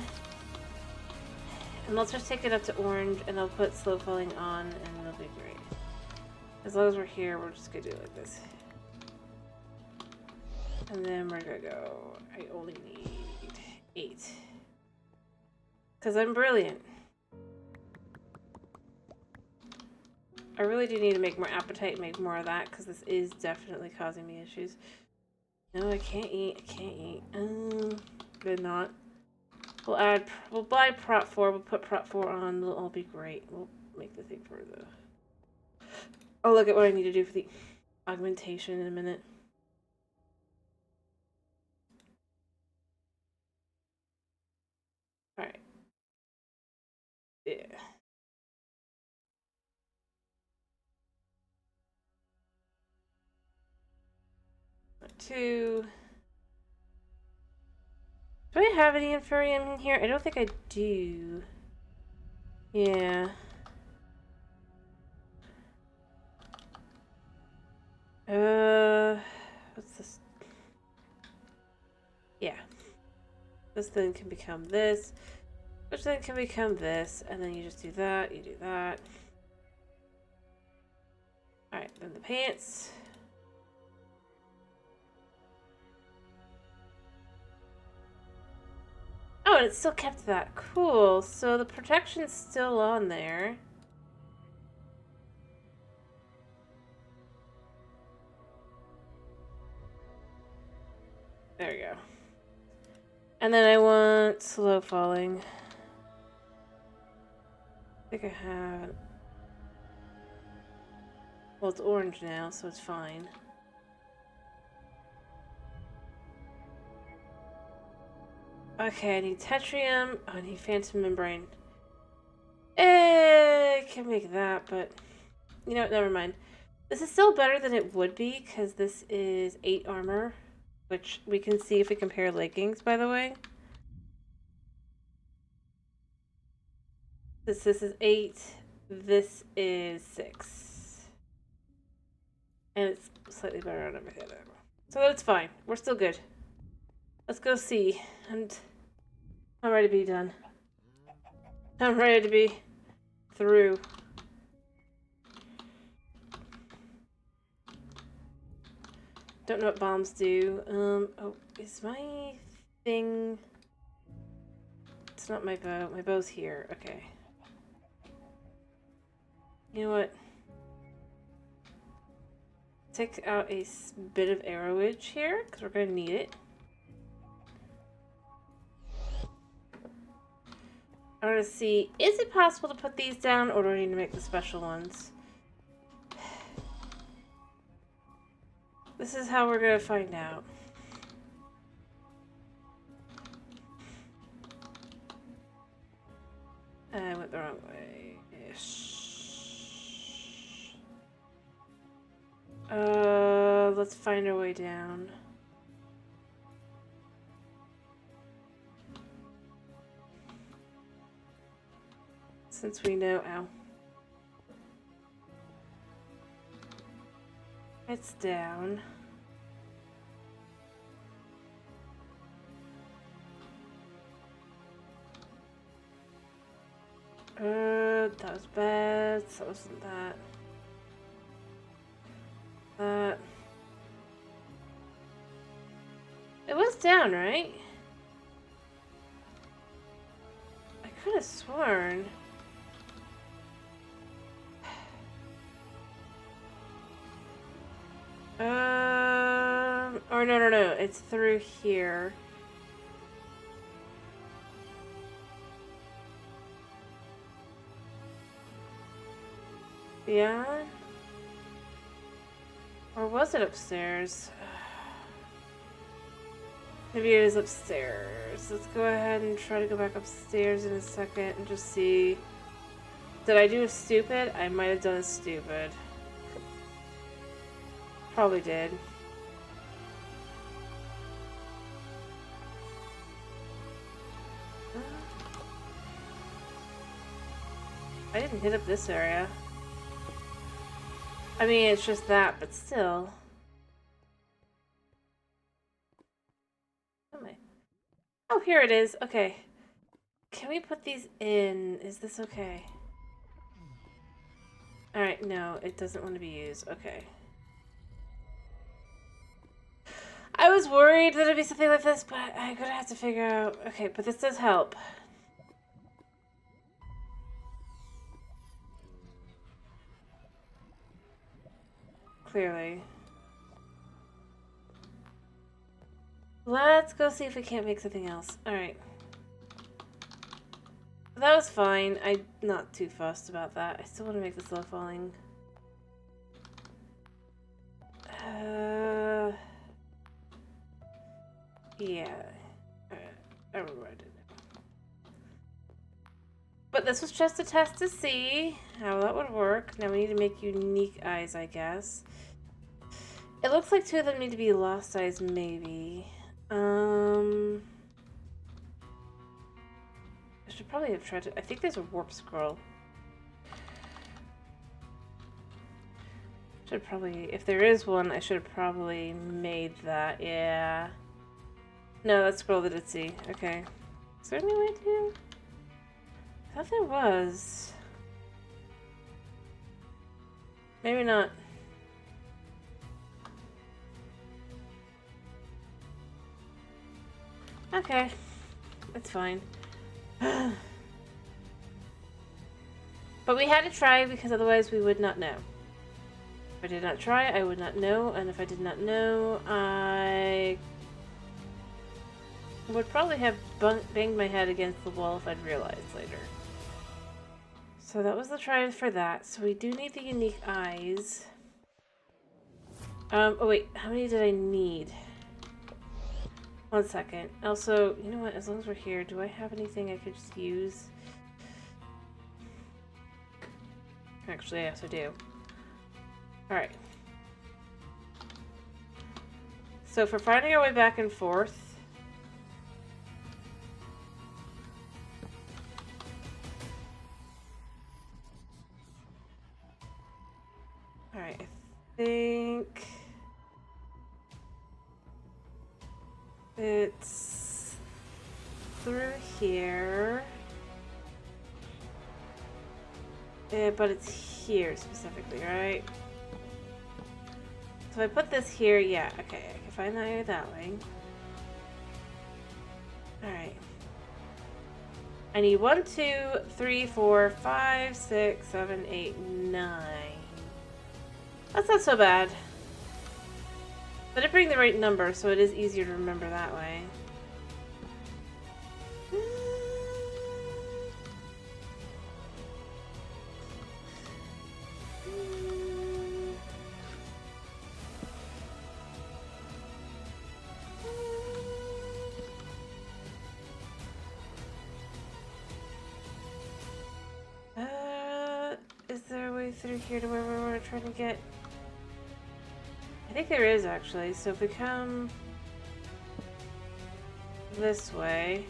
And let's just take it up to orange, and I'll put slow falling on, and it'll be great. As long as we're here, we're just gonna do it like this. And then we're gonna go, I only need 8. Because I'm brilliant. I really do need to make more appetite and make more of that, because this is definitely causing me issues. No, I can't eat. I can't eat. Good not. We'll buy prop 4. We'll put prop 4 on. It'll all be great. We'll make the thing for the... I'll look at what I need to do for the augmentation in a minute. Alright. Yeah. Two. Do I have any inferium in here? I don't think I do. Yeah. What's this? Yeah. This then can become this, which then can become this, and then you just do that, you do that. Alright, then the pants. Oh, and it still kept that. Cool. So the protection's still on there. There we go. And then I want slow falling. I think I have... Well, it's orange now, so it's fine. Okay, I need tetrium. Oh, I need phantom membrane. I can make that, but... You know what? Never mind. This is still better than it would be, because this is 8 armor. Which we can see if we compare leggings, by the way. This is 8. This is 6. And it's slightly better on everything. So that's fine. We're still good. Let's go see. And I'm ready to be done. I'm ready to be through. Don't know what bombs do. Oh, is my thing... It's not my bow. My bow's here. Okay. You know what? Take out a bit of arrowage here, because we're going to need it. I want to see, is it possible to put these down, or do I need to make the special ones? This is how we're going to find out. I went the wrong way. Let's find our way down. Since we know, ow. It's down. That was bad. That wasn't that. That. It was down, right? I could have sworn. Or no. It's through here. Yeah. Or was it upstairs? Maybe it is upstairs. Let's go ahead and try to go back upstairs in a second and just see. Did I do a stupid? I might have done a stupid. Probably did. I didn't hit up this area. I mean, it's just that, but still. Oh, here it is. Okay. Can we put these in? Is this okay? Alright, no, it doesn't want to be used. Okay. I was worried that it'd be something like this, but I'm gonna have to figure out. Okay, but this does help. Clearly. Let's go see if we can't make something else. Alright. That was fine. I'm not too fussed about that. I still want to make this low falling. Yeah. Alright. I remember what I did. But this was just a test to see how that would work. Now we need to make unique eyes, I guess. It looks like two of them need to be lost eyes, maybe. I should probably have tried to. I think there's a warp scroll. Should probably, if there is one, I should have probably made that. Yeah. No, that's scroll that it's see. Okay. Is there any way to? I thought there was. Maybe not. Okay. That's fine. But we had to try because otherwise we would not know. If I did not try, I would not know, and if I did not know, I would probably have banged my head against the wall if I'd realized later. So that was the try for that. So we do need the unique eyes. Oh wait, how many did I need? 1 second. Also, you know what? As long as we're here, do I have anything I could just use? Actually, yes, I do. Alright. So for finding our way back and forth, alright, I think it's through here. But it's here specifically, right? So if I put this here, yeah, okay, I can find that that way. Alright. I need 1, 2, 3, 4, 5, 6, 7, 8, 9. That's not so bad. But I did bring the right number, so it is easier to remember that way. Is there a way through here to where we're trying to get? I think there is actually. So if we come this way.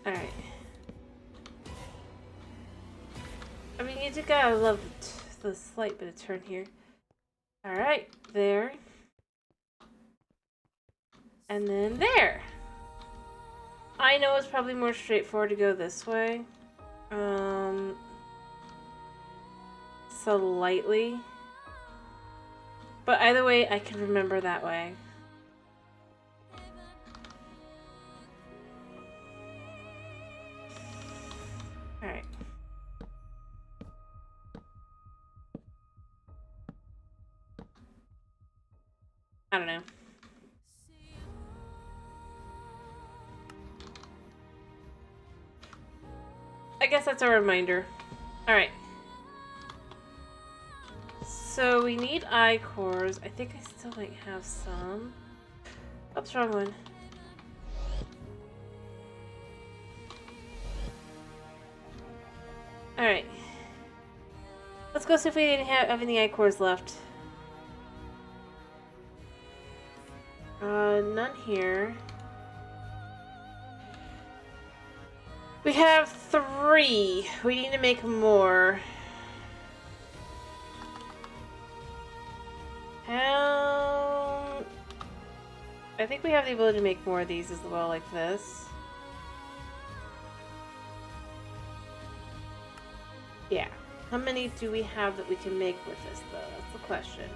Alright. I mean, you just gotta love the slight bit of turn here. Alright, there. And then there. I know it's probably more straightforward to go this way. Slightly. But either way, I can remember that way. Alright. I don't know. I guess that's a reminder. Alright. So we need eye cores. I think I still might have some. Oops, wrong one. Alright. Let's go see if we didn't have any eye cores left. None here. We have 3. We need to make more. I think we have the ability to make more of these as well, like this. Yeah. How many do we have that we can make with this, though? That's the question.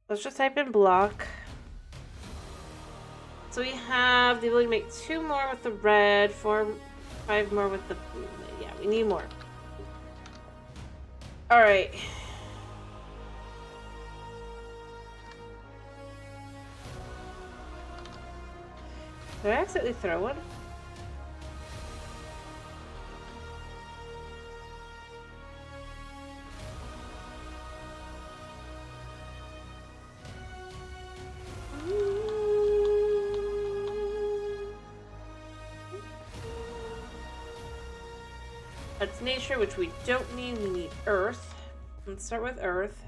Let's just type in block. So we have the ability to make 2 more with the red, 5 more with the blue. Yeah, we need more. Alright. Did I accidentally throw one? That's nature, which we don't need. We need earth. Let's start with earth.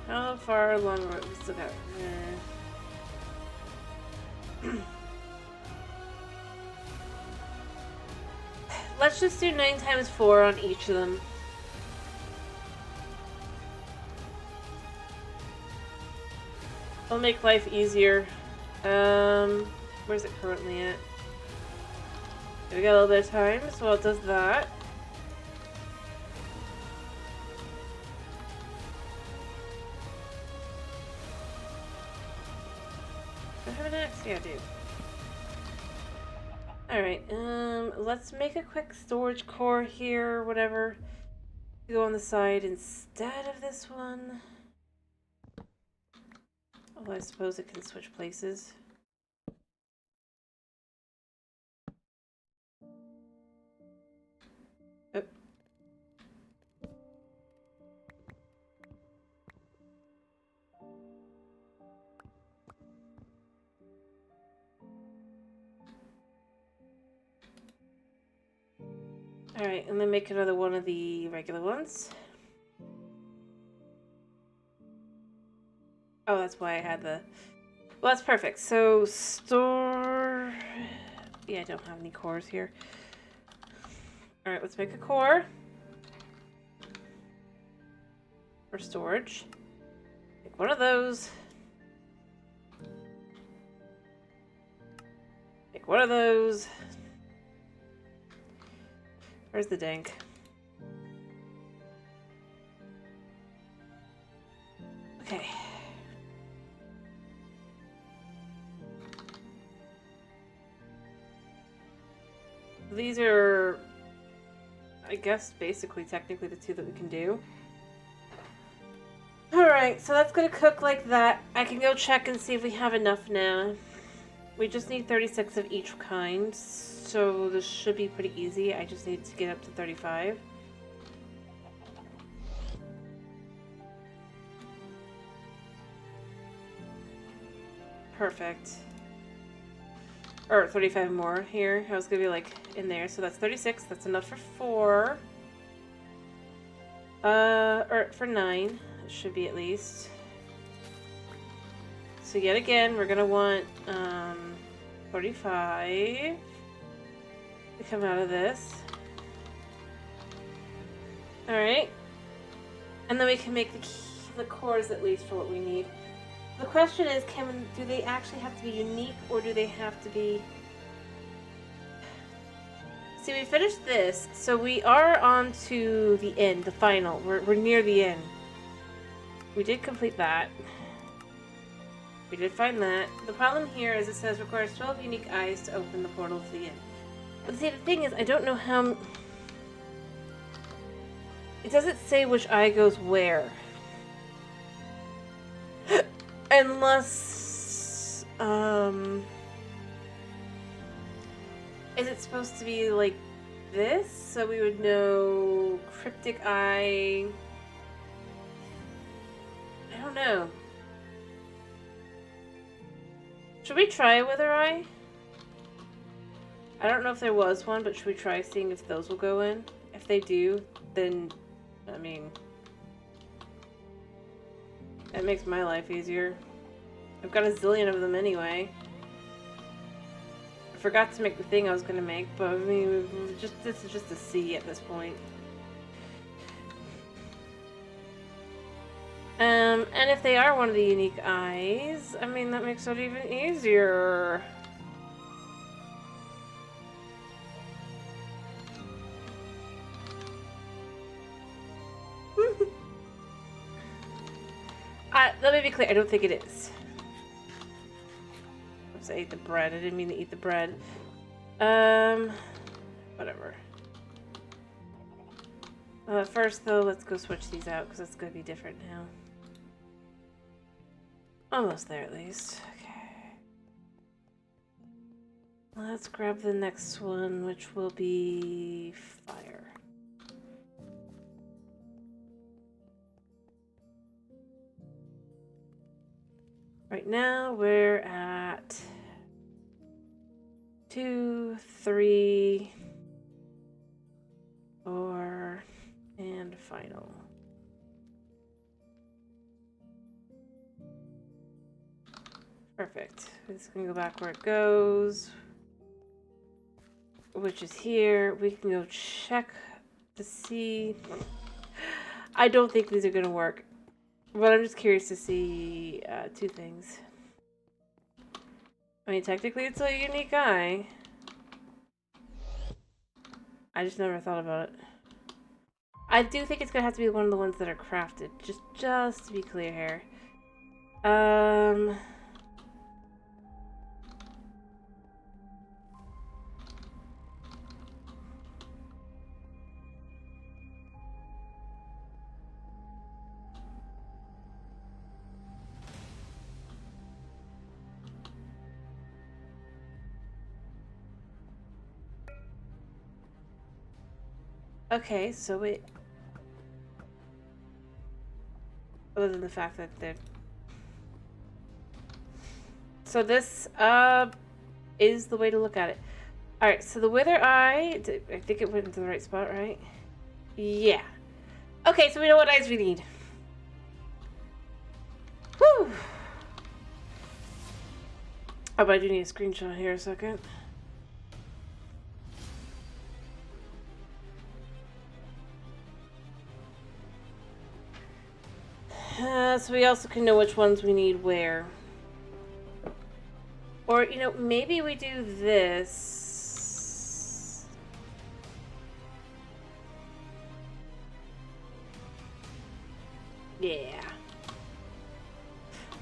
How far along are we still got? Let's just do 9 times 4 on each of them. It'll make life easier. Where's it currently at? We got a little bit of time, so while it does that. Do I have an axe? Yeah, I do. Alright, let's make a quick storage core here, whatever. Go on the side instead of this one. Although I suppose it can switch places. Oh. Alright, and then make another one of the regular ones. Oh, that's why I had the... Well, that's perfect. So, store... Yeah, I don't have any cores here. Alright, let's make a core. For storage. Make one of those. Make one of those. Where's the dank? Okay. These are, I guess, basically, technically the 2 that we can do. Alright, so that's gonna cook like that. I can go check and see if we have enough now. We just need 36 of each kind, so this should be pretty easy. I just need to get up to 35. Perfect. Or 35 more here. I was gonna be like in there, so that's 36. That's enough for 4. Or for 9. It should be at least. So yet again, we're gonna want 45 to come out of this. Alright. And then we can make the cores at least for what we need. The question is, do they actually have to be unique, or do they have to be... See, we finished this, so we are on to the end, the final. We're near the end. We did complete that. We did find that. The problem here is it says requires 12 unique eyes to open the portal to the end. But see, the thing is, I don't know how... It doesn't say which eye goes where. Unless, is it supposed to be like this? So we would know cryptic eye. I don't know. Should we try a wither eye? I don't know if there was one, but should we try seeing if those will go in? If they do, then, I mean, that makes my life easier. I've got a zillion of them anyway. I forgot to make the thing I was gonna make, but I mean, this is just a C at this point. And if they are one of the unique eyes, I mean, that makes it even easier. Let me be clear, I don't think it is. Oops, I ate the bread. I didn't mean to eat the bread. Whatever. First, though, let's go switch these out, because it's going to be different now. Almost there, at least. Okay. Let's grab the next one, which will be fire. Right now, we're at 2, 3, 4, and final. Perfect. We're just gonna go back where it goes, which is here. We can go check to see. I don't think these are gonna work, but I'm just curious to see two things. I mean, technically it's a unique eye. I just never thought about it. I do think it's gonna have to be one of the ones that are crafted, just to be clear here. Okay, so it... Other than the fact that they're... So this, is the way to look at it. Alright, so the wither eye... I think it went into the right spot, right? Yeah. Okay, so we know what eyes we need. Whew! Oh, but I do need a screenshot here a second. So we also can know which ones we need where. Or, you know, maybe we do this. Yeah.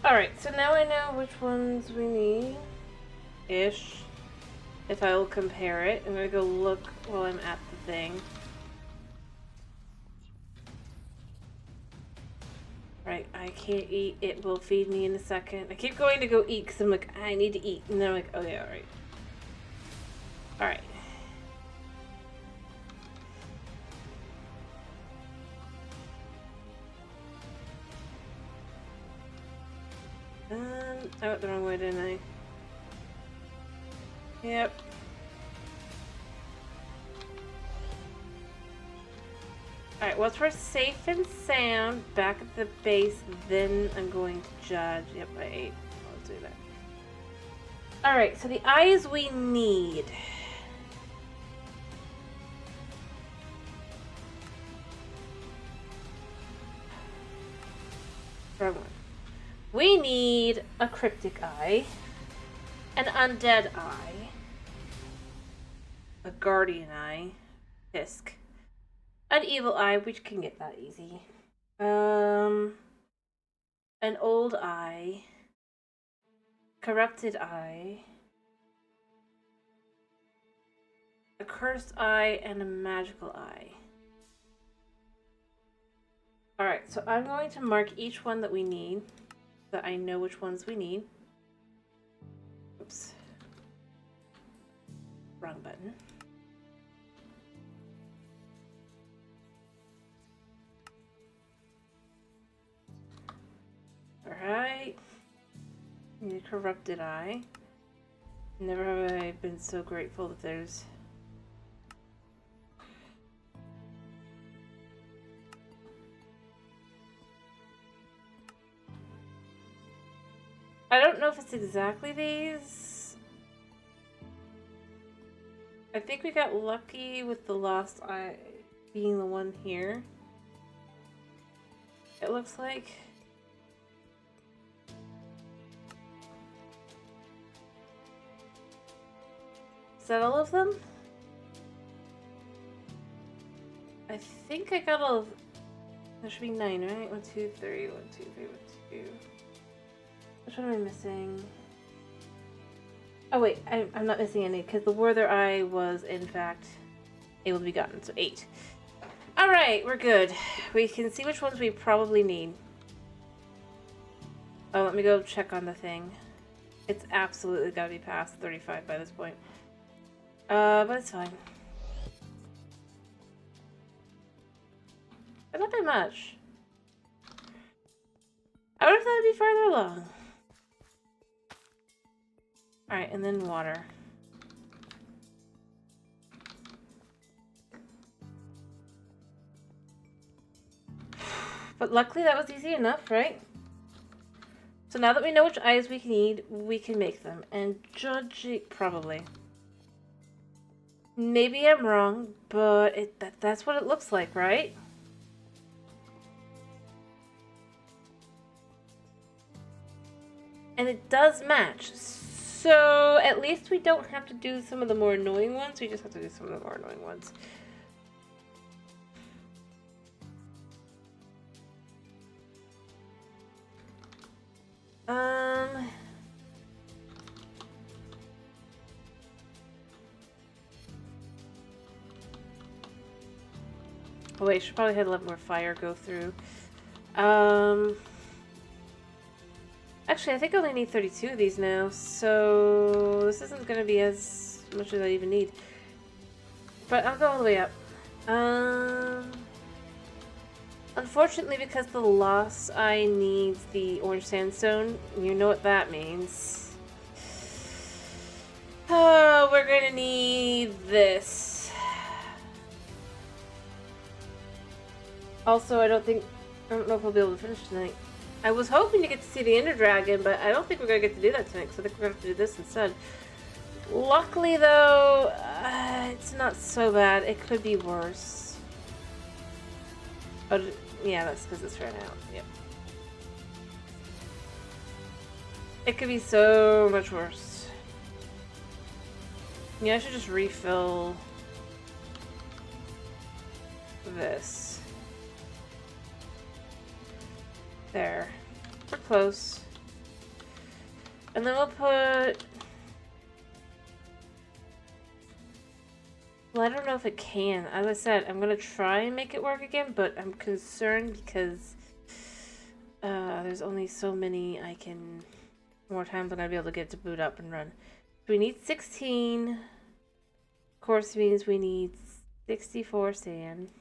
Alright, so now I know which ones we need. Ish. If I will compare it. I'm gonna go look while I'm at the thing. Right, I can't eat. It will feed me in a second. I keep going to go eat because I'm like, I need to eat. And then I'm like, oh yeah, alright. Alright. I went the wrong way, didn't I? Yep. Alright, once we're safe and sound, back at the base, then I'm going to judge. Yep, I ate. I'll do that. Alright, so the eyes we need. Wrong one. We need a cryptic eye, an undead eye, a guardian eye, Fisk. An evil eye, which can get that easy. An old eye. Corrupted eye. A cursed eye and a magical eye. Alright, so I'm going to mark each one that we need, so that I know which ones we need. Oops. Wrong button. Alright. Need a corrupted eye. Never have I been so grateful that there's... I don't know if it's exactly these. I think we got lucky with the lost eye being the one here. It looks like. Is that all of them? I think I got all of... There should be 9, right? 1, 2, 3, 1, 2, 3, 1, 2. Which one am I missing? Oh wait, I'm not missing any because the Werther Eye was in fact able to be gotten, so 8. Alright, we're good. We can see which ones we probably need. Oh, let me go check on the thing. It's absolutely gotta be past 35 by this point. But it's fine. But not by much. I would have thought it'd be farther along. Alright, and then water. But luckily that was easy enough, right? So now that we know which eyes we need, we can make them. And judging... probably. Maybe I'm wrong, but that's what it looks like, right? And it does match. So at least we don't have to do some of the more annoying ones. We just have to do some of the more annoying ones. Oh wait, should probably have a lot more fire go through. Actually, I think I only need 32 of these now, so this isn't going to be as much as I even need. But I'll go all the way up. Unfortunately, because the lost eye needs the orange sandstone, you know what that means. Oh, we're going to need this. Also, I don't know if we'll be able to finish tonight. I was hoping to get to see the Ender Dragon, but I don't think we're going to get to do that tonight, because I think we're going to have to do this instead. Luckily, though, it's not so bad. It could be worse. Oh, yeah, that's because it's ran out. Yep. It could be so much worse. Yeah, I should just refill this. There. We're close. And then we'll put... Well, I don't know if it can. As I said, I'm going to try and make it work again, but I'm concerned because there's only so many more times I'm going to be able to get it to boot up and run. So we need 16. Of course, means we need 64 sand.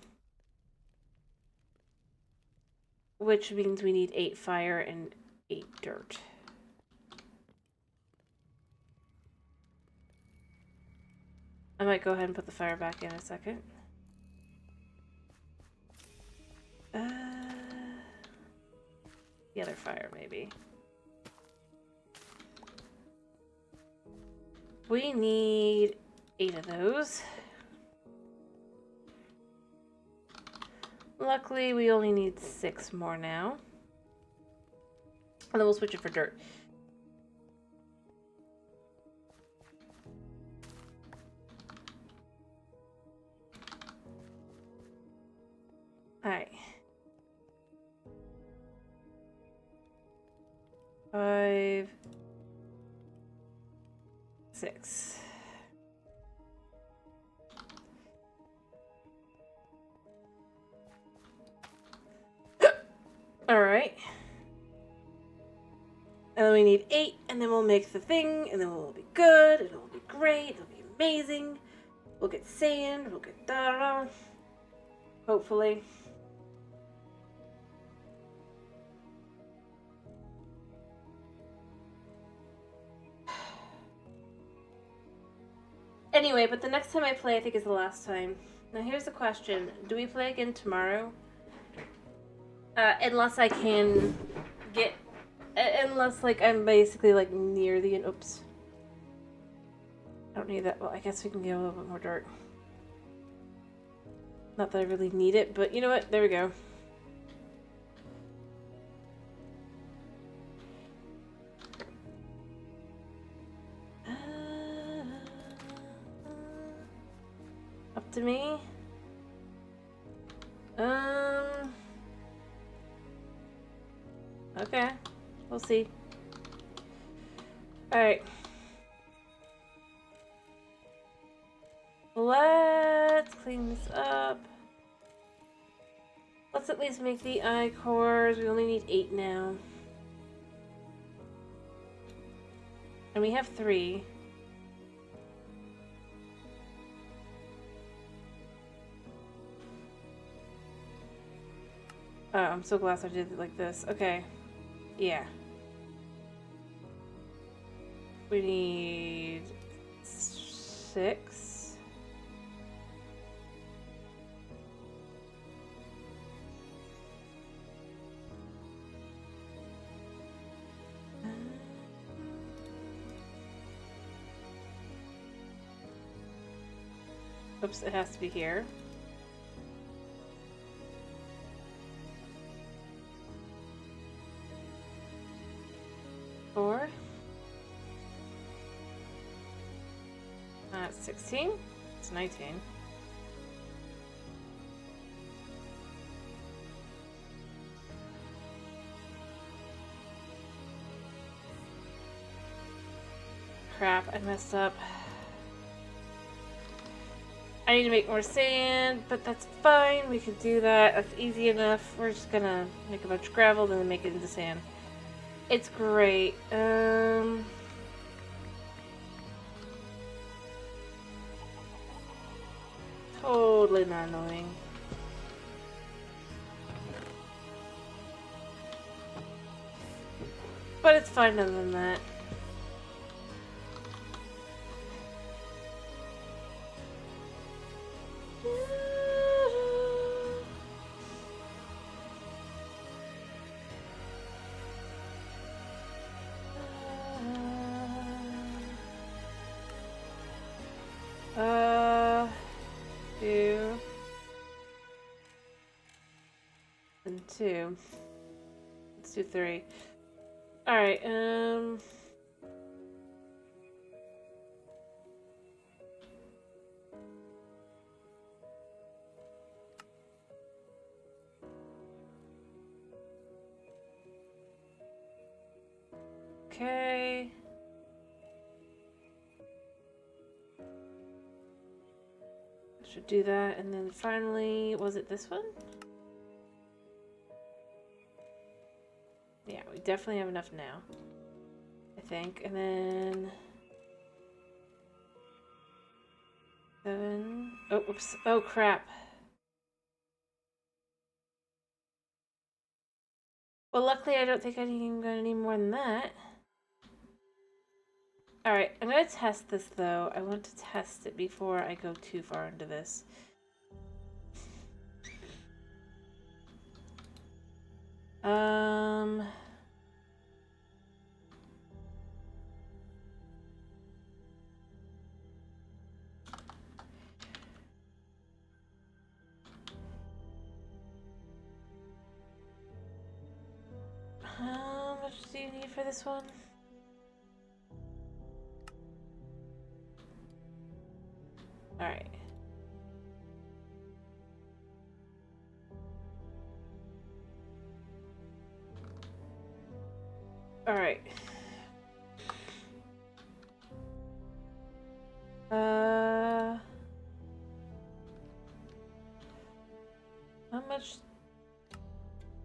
Which means we need 8 fire and 8 dirt. I might go ahead and put the fire back in a second. The other fire, maybe. We need 8 of those. Luckily, we only need 6 more now. And then we'll switch it for dirt. Alright. 5, 6. Alright. And then we need 8, and then we'll make the thing, and then we'll be good, and it'll be great, it'll be amazing. We'll get sand, we'll get da-da. Hopefully. Anyway, but the next time I play, I think is the last time. Now here's the question. Do we play again tomorrow? Unless I can get... Unless, like, I'm basically, like, near the... Oops. I don't need that. Well, I guess we can get a little bit more dirt. Not that I really need it, but you know what? There we go. Up to me. Okay. We'll see. Alright. Let's clean this up. Let's at least make the eye cores. We only need 8 now. And we have 3. Oh, I'm so glad I did it like this. Okay. Yeah. We need 6. Oops, it has to be here. That's 16. It's 19. Crap, I messed up. I need to make more sand, but that's fine. We can do that. That's easy enough. We're just gonna make a bunch of gravel and then make it into sand. It's great. Totally not annoying. But it's fine other than that. And 2. Let's do 3. Alright, okay. I should do that, and then finally, was it this one? Yeah, we definitely have enough now, I think. And then 7. Oh, oops. Oh, crap. Well, luckily I don't think I'm even going to need more than that. Alright, I'm going to test this, though. I want to test it before I go too far into this. How much do you need for this one? Alright. Alright. How much?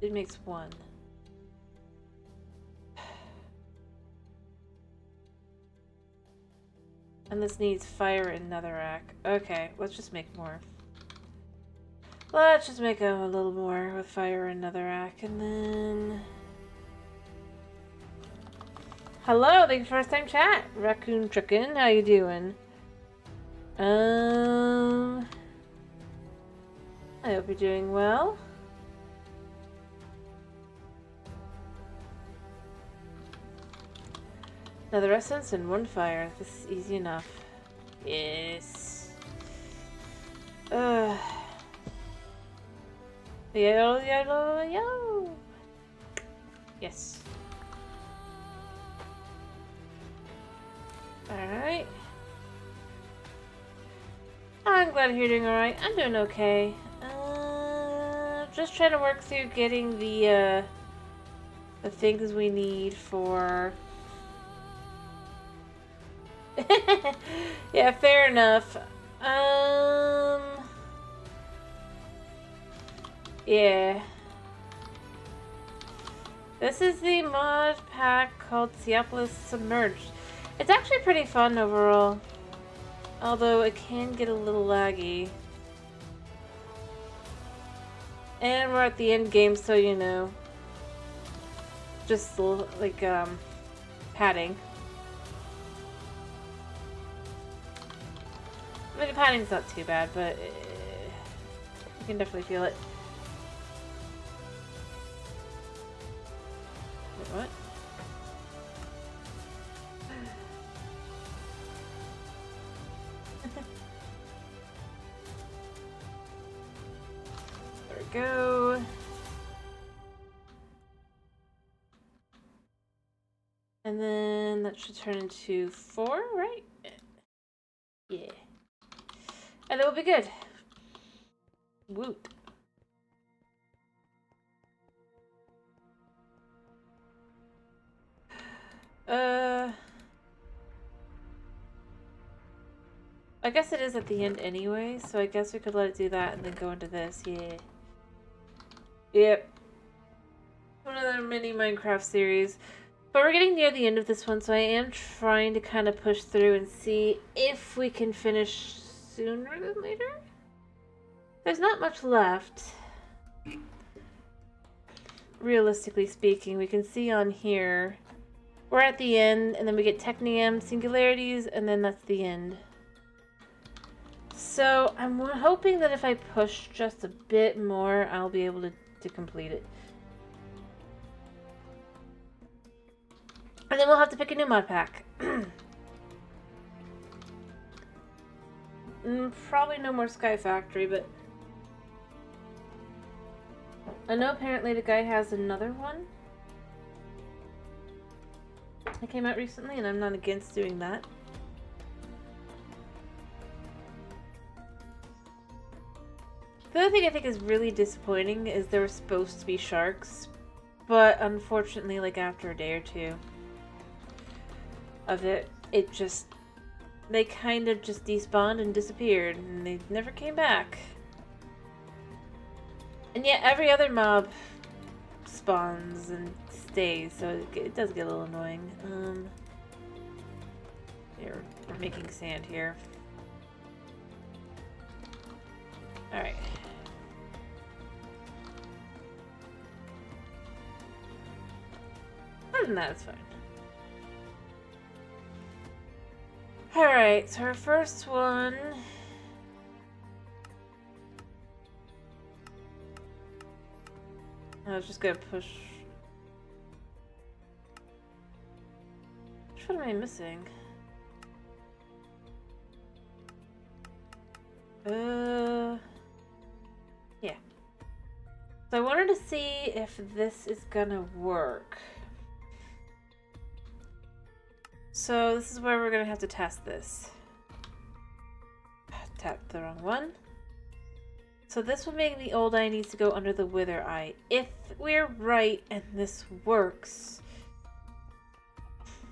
It makes 1. And this needs fire and netherrack. Okay, let's just make more. Let's just make a little more with fire and netherrack, and then... Hello, thanks for first time chat. Raccoon Chicken, how you doing? I hope you're doing well. Another essence and one fire. This is easy enough. Yes. Yo. Yes. Alright. I'm glad you're doing alright. I'm doing okay. Just trying to work through getting the things we need for... Yeah, fair enough. Yeah. This is the mod pack called Seaopolis Submerged. It's actually pretty fun overall. Although it can get a little laggy. And we're at the end game, so you know. Just like, padding. I mean, the padding's not too bad, but you can definitely feel it. Wait, what? There we go. And then that should turn into 4, right? Yeah. And it will be good. Woot. I guess it is at the end anyway, so I guess we could let it do that and then go into this, yeah. Yep. Another mini Minecraft series. But we're getting near the end of this one, so I am trying to kind of push through and see if we can finish sooner than later. There's not much left. Realistically speaking, we can see on here, we're at the end, and then we get Technium, Singularities, and then that's the end. So I'm hoping that if I push just a bit more, I'll be able to complete it. And then we'll have to pick a new mod pack. Probably no more Sky Factory, but I know apparently the guy has another one that came out recently, and I'm not against doing that. The other thing I think is really disappointing is there were supposed to be sharks, but unfortunately, like after a day or two of it, they kind of just despawned and disappeared, and they never came back. And yet every other mob spawns and stays, so it does get a little annoying. Here, we're making sand here. Alright. Other than that, it's fine. Alright, so our first one... I was just gonna push... Which one am I missing? Yeah. So I wanted to see if this is gonna work. So this is where we're gonna have to test this. Tapped the wrong one. So this will make the old eye needs to go under the wither eye. If we're right and this works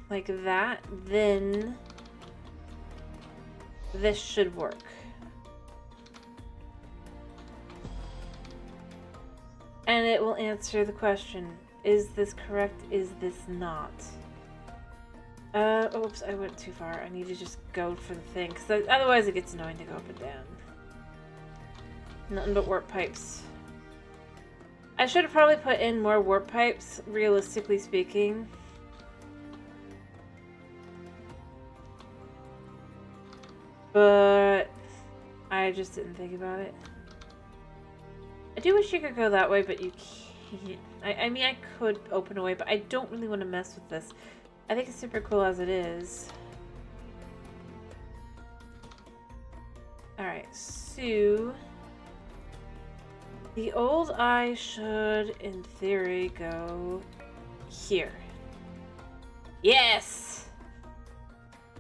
like that, then this should work. And it will answer the question, is this correct? Is this not? Oops, I went too far. I need to just go for the thing, because otherwise it gets annoying to go up and down. Nothing but warp pipes. I should have probably put in more warp pipes, realistically speaking. But I just didn't think about it. I do wish you could go that way, but you can't. I mean, I could open a way, but I don't really want to mess with this. I think it's super cool as it is. Alright, so... the old eye should, in theory, go here. Yes!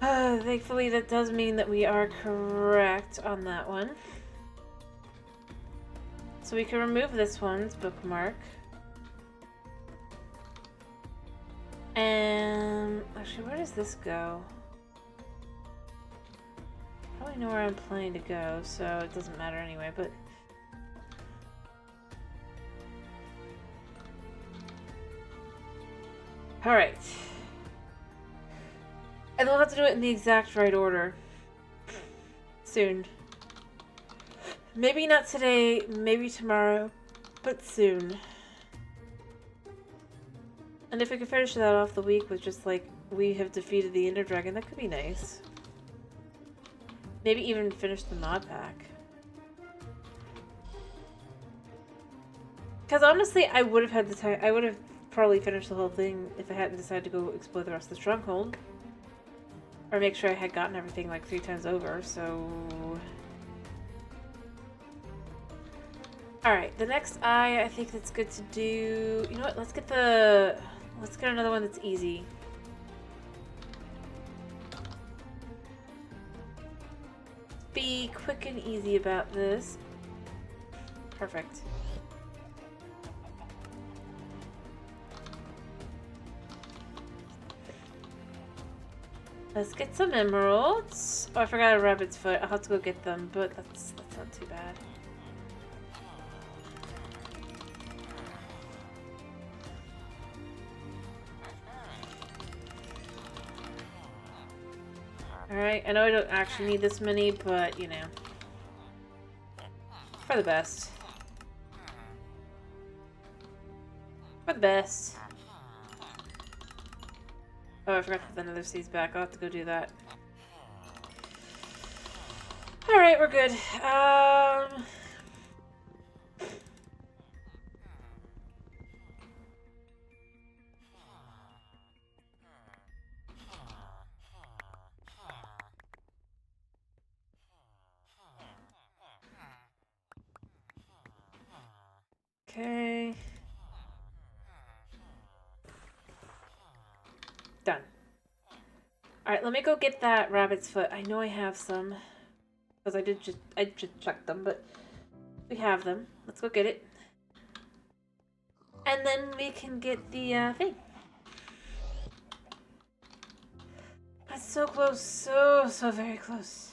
Thankfully, that does mean that we are correct on that one. So we can remove this one's bookmark. And actually, where does this go? Probably know where I'm planning to go, so it doesn't matter anyway, but... alright. And we'll have to do it in the exact right order. Soon. Maybe not today, maybe tomorrow, but soon. And if we could finish that off the week with just like, we have defeated the Ender Dragon, that could be nice. Maybe even finish the mod pack. Because honestly, I would have had the time, I would have probably finished the whole thing if I hadn't decided to go explore the rest of the stronghold. Or make sure I had gotten everything like 3 times over, so... alright, the next eye I think that's good to do... you know what, let's get another one that's easy. Be quick and easy about this. Perfect. Let's get some emeralds. Oh, I forgot a rabbit's foot. I'll have to go get them, but that's not too bad. Alright, I know I don't actually need this many, but, you know. For the best. For the best. Oh, I forgot to put the nether seeds back. I'll have to go do that. Alright, we're good. Okay. Done. Alright, let me go get that rabbit's foot. I know I have some. Because I just checked them, but we have them. Let's go get it. And then we can get the thing. That's so close. So very close.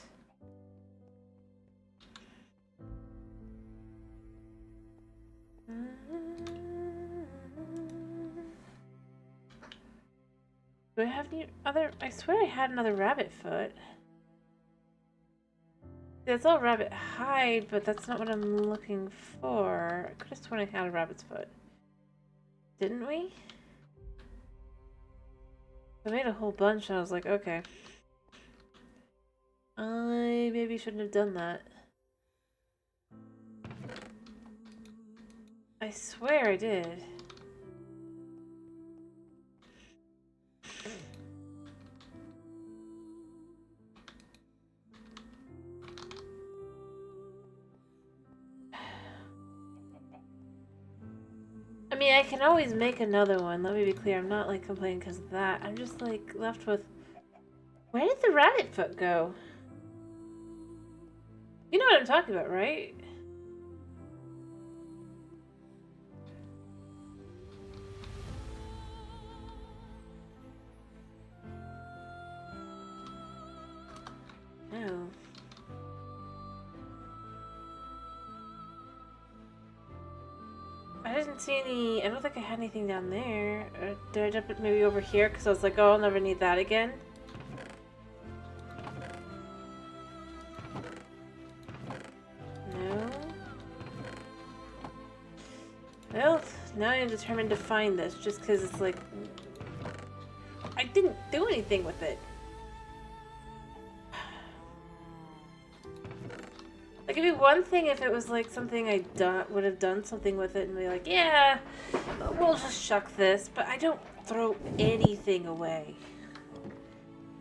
Do I have any other? I swear I had another rabbit foot. It's all rabbit hide, but that's not what I'm looking for. I could have sworn I had a rabbit's foot. Didn't we? I made a whole bunch and I was like, okay. I maybe shouldn't have done that. I swear I did. I mean, I can always make another one. Let me be clear. I'm not like complaining because of that. I'm just like left with, where did the rabbit foot go? You know what I'm talking about, right? No. I didn't see any... I don't think I had anything down there. Did I dump it maybe over here? Because I was like, oh, I'll never need that again. No. Well, now I'm determined to find this, just because it's like... I didn't do anything with it. Like, it'd be one thing if it was like something I would have done something with it and be like, yeah, we'll just shuck this, but I don't throw anything away.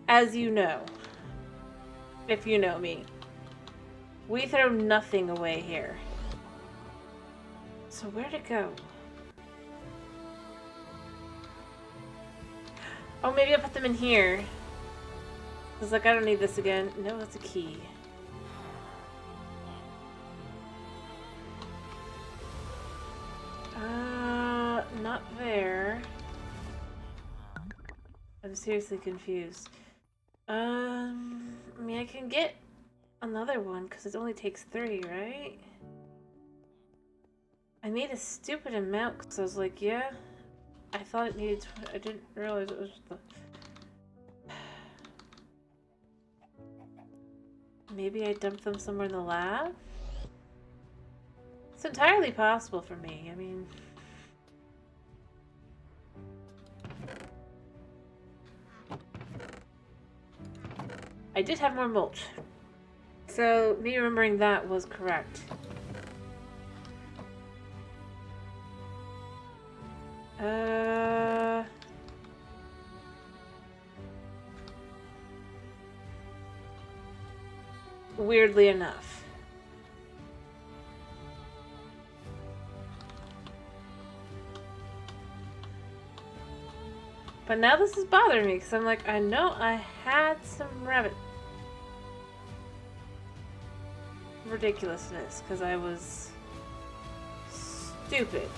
As you know, if you know me, we throw nothing away here. So where'd it go? Oh, maybe I put them in here. Cause like, I don't need this again. No, that's a key. Not there. I'm seriously confused. I mean, I can get another one because it only takes 3, right? I made a stupid amount because I was like, yeah, I thought it needed. I didn't realize it was the. Maybe I dumped them somewhere in the lab? It's entirely possible for me. I mean. I did have more mulch. So, me remembering that was correct. Weirdly enough. But now this is bothering me because I'm like, I know I had some rabbit ridiculousness because I was stupid.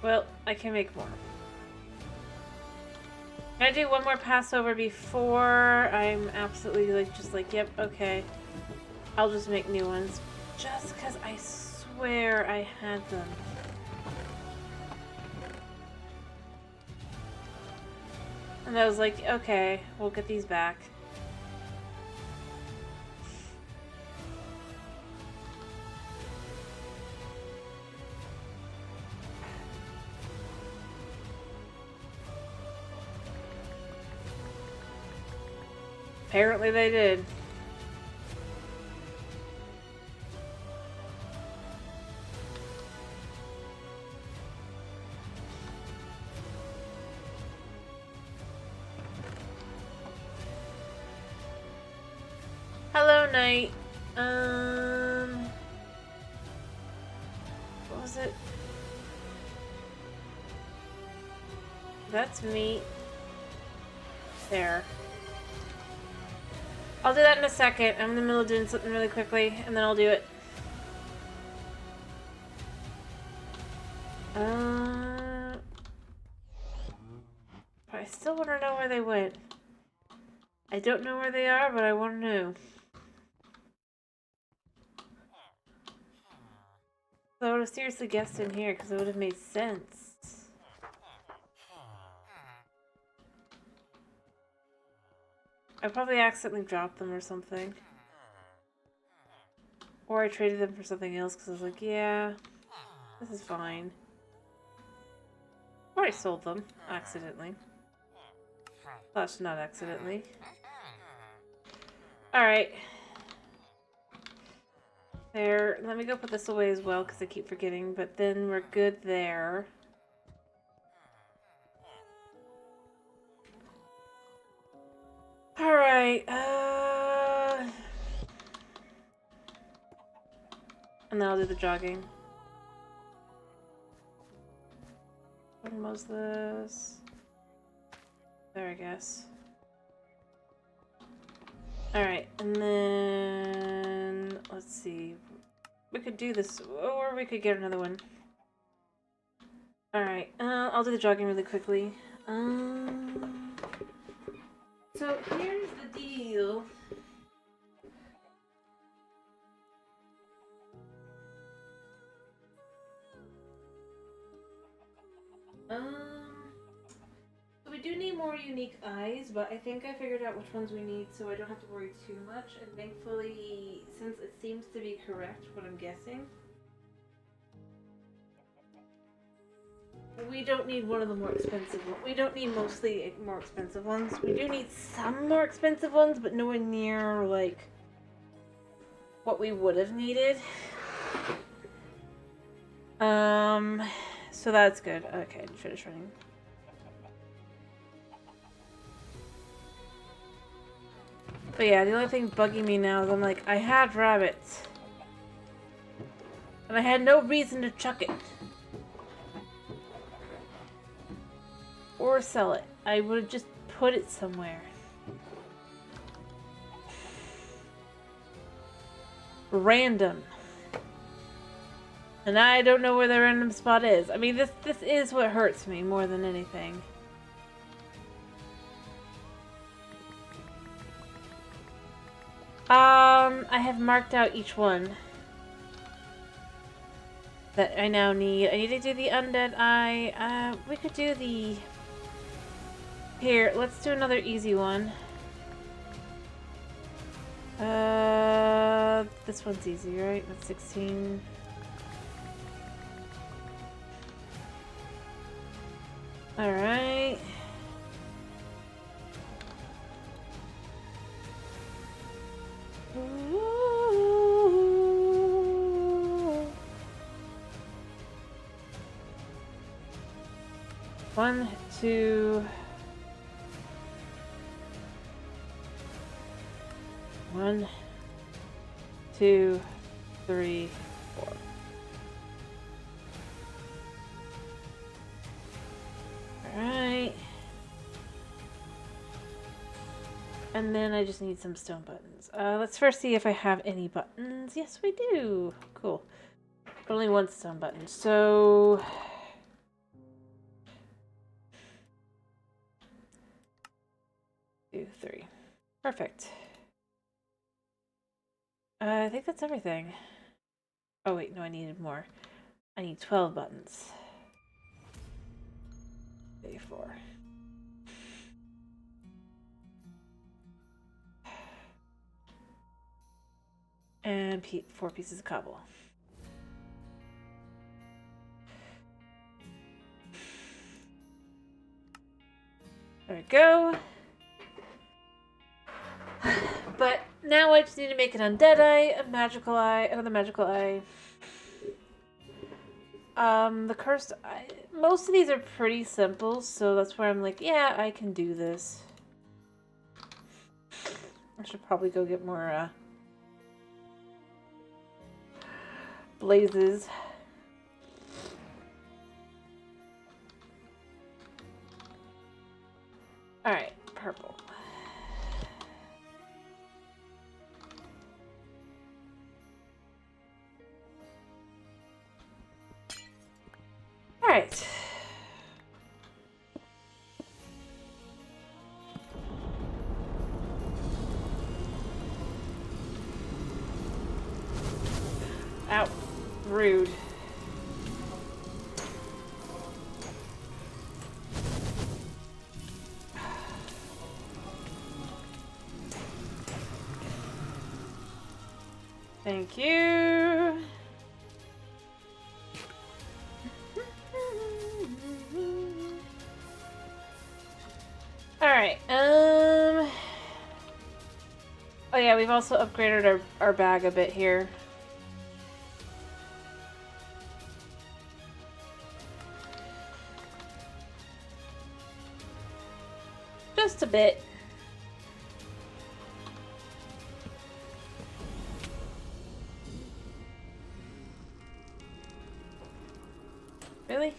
Well, I can make more. Can I do one more Passover before I'm absolutely like, just like, yep, okay. I'll just make new ones. Just because I swear I had them. And I was like, okay, we'll get these back. Apparently they did. Hello, Night. What was it? That's meat. There. I'll do that in a second. I'm in the middle of doing something really quickly, and then I'll do it. But I still want to know where they went. I don't know where they are, but I want to know. So I would have seriously guessed in here, because it would have made sense. I probably accidentally dropped them or something. Or I traded them for something else because I was like, yeah, this is fine. Or I sold them accidentally. Slash not accidentally. Alright. There. Let me go put this away as well because I keep forgetting, but then we're good there. Alright, and then I'll do the jogging. When was this? There, I guess. Alright, and then... let's see. We could do this, or we could get another one. Alright, I'll do the jogging really quickly. So here's the deal. do need more unique eyes, but I think I figured out which ones we need, so I don't have to worry too much. And thankfully, since it seems to be correct, what I'm guessing, we don't need one of the more expensive ones. We don't need mostly more expensive ones. We do need some more expensive ones, but nowhere near, like, what we would have needed. So that's good. Okay, finish running. But yeah, the only thing bugging me now is I'm like, I had rabbits. And I had no reason to chuck it. Or sell it. I would have just put it somewhere. Random. And I don't know where the random spot is. I mean, this is what hurts me more than anything. I have marked out each one that I now need. I need to do the undead eye. We could do the... Here, let's do another easy one. This one's easy, right? That's 16. Alright. One, two... One, two, three, four. Alright. And then I just need some stone buttons. Let's first see if I have any buttons. Yes, we do. Cool. But only one stone button. So... 2, 3. Perfect. I think that's everything. Oh wait, no, I needed more. I need 12 buttons. 3, 4. And 4 pieces of cobble. There we go. But now I just need to make an undead eye, a magical eye, another magical eye. The cursed eye. Most of these are pretty simple, so that's where I'm like, yeah, I can do this. I should probably go get more, blazes. Alright, purple. Alright. Ow. Rude. Thank you. Alright, oh yeah, we've also upgraded our bag a bit here. Just a bit. Really?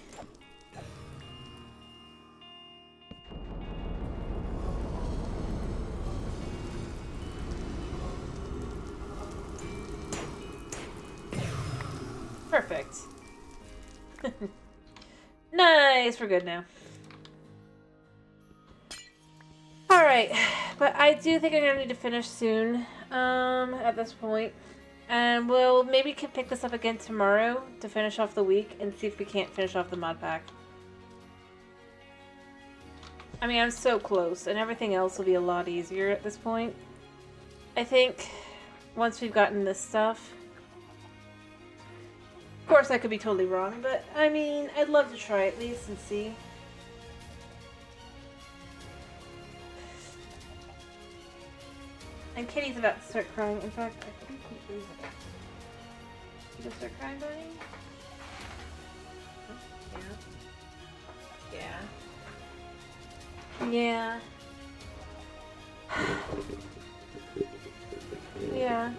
Perfect. Nice, we're good now. Alright, but I do think I'm gonna need to finish soon, at this point. And we'll maybe can pick this up again tomorrow to finish off the week and see if we can't finish off the mod pack. I mean, I'm so close, and everything else will be a lot easier at this point. I think once we've gotten this stuff. Of course, I could be totally wrong, but I mean, I'd love to try at least and see. And Kitty's about to start crying. In fact, I think he is. You gonna start crying, buddy? Yeah. Yeah. Yeah.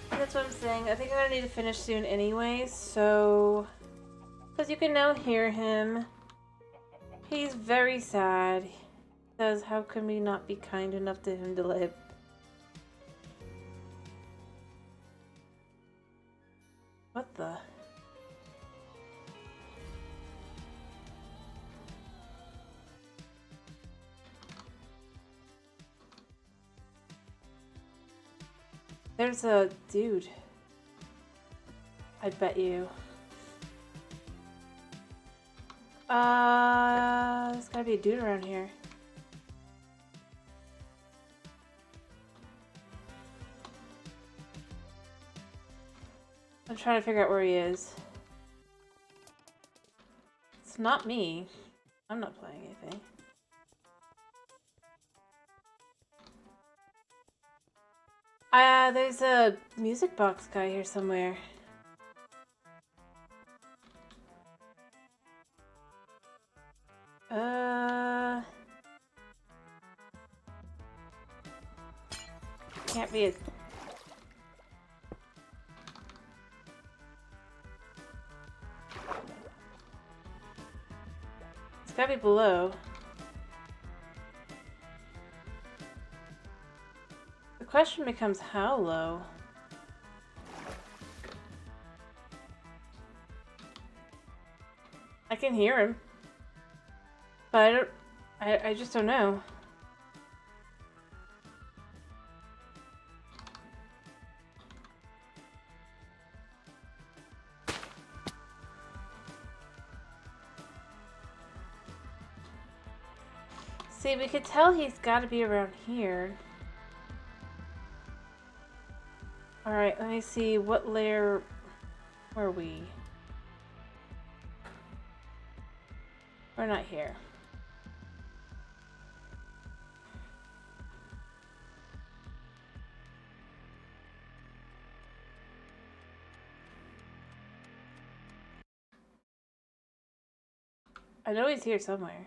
That's what I'm saying. I think I'm gonna need to finish soon anyway, so... Because you can now hear him. He's very sad. He says, how can we not be kind enough to him to live? What the... There's a dude. I bet you. There's gotta be a dude around here. I'm trying to figure out where he is. It's not me. I'm not playing anything. There's a music box guy here somewhere. Can't be a... It's gotta be below. The question becomes how low? I can hear him. But I just don't know. See, we could tell he's got to be around here. Alright, let me see. What layer were we? We're not here. I know he's here somewhere.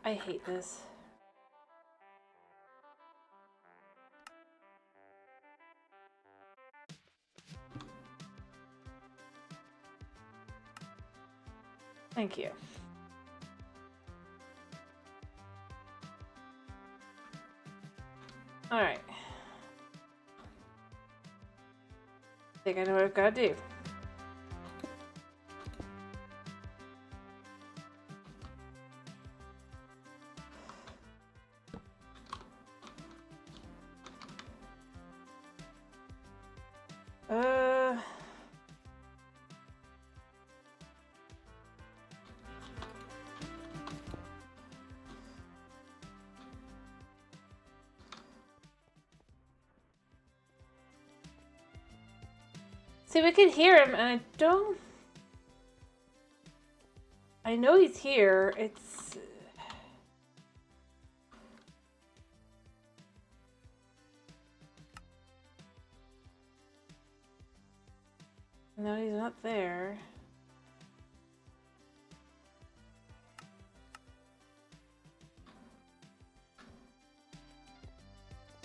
I hate this. Thank you. Alright. I think I know what I've got to do. See, we could hear him, and I don't... I know he's here. It's... No, he's not there.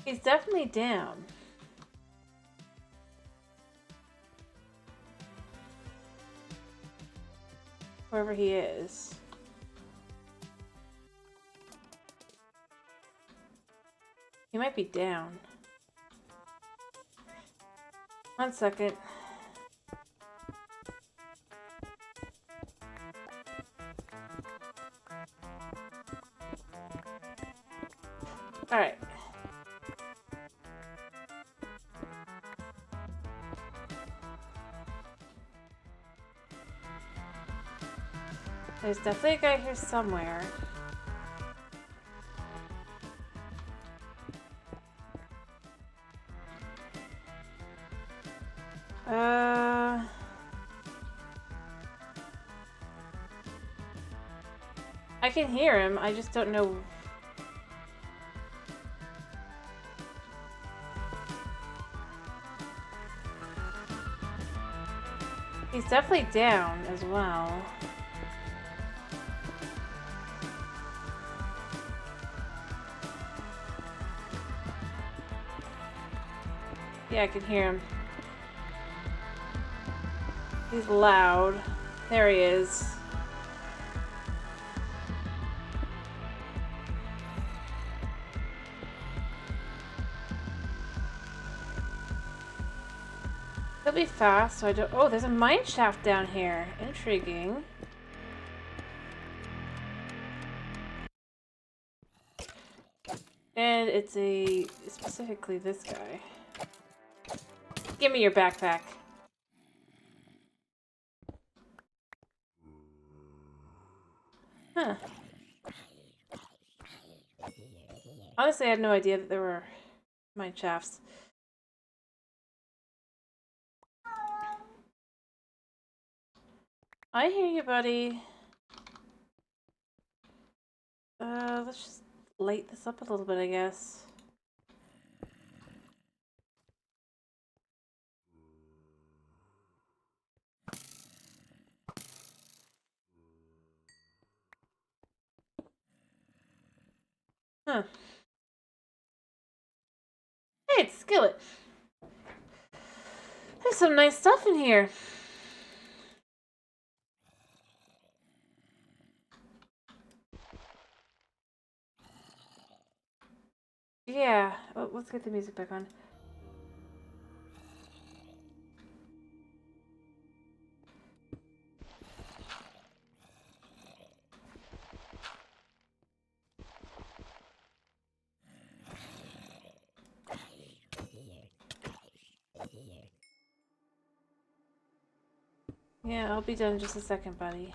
He's definitely down. Wherever he is. He might be down. 1 second. Alright. There's definitely a guy here somewhere. I can hear him, I just don't know. He's definitely down as well. Yeah, I can hear him. He's loud. There he is. He'll be fast, so I don't... Oh, there's a mine shaft down here. Intriguing. And it's specifically this guy. Give me your backpack. Huh. Honestly, I had no idea that there were mine shafts. I hear you, buddy. Let's just light this up a little bit, I guess. Huh. Hey, it's Skillet. There's some nice stuff in here. Yeah. Oh, let's get the music back on. Yeah, I'll be done in just a second, buddy.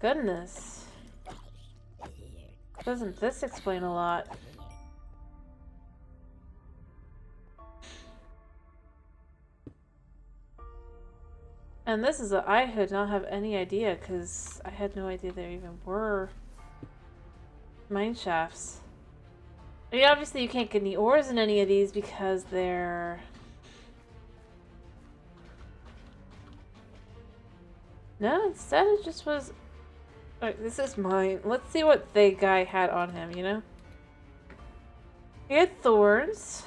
Goodness. Doesn't this explain a lot? And this is I did not have any idea, because I had no idea there even were mine shafts. I mean, obviously you can't get any ores in any of these because they're... No, instead it just was... Alright, this is mine. Let's see what the guy had on him, you know? He had thorns.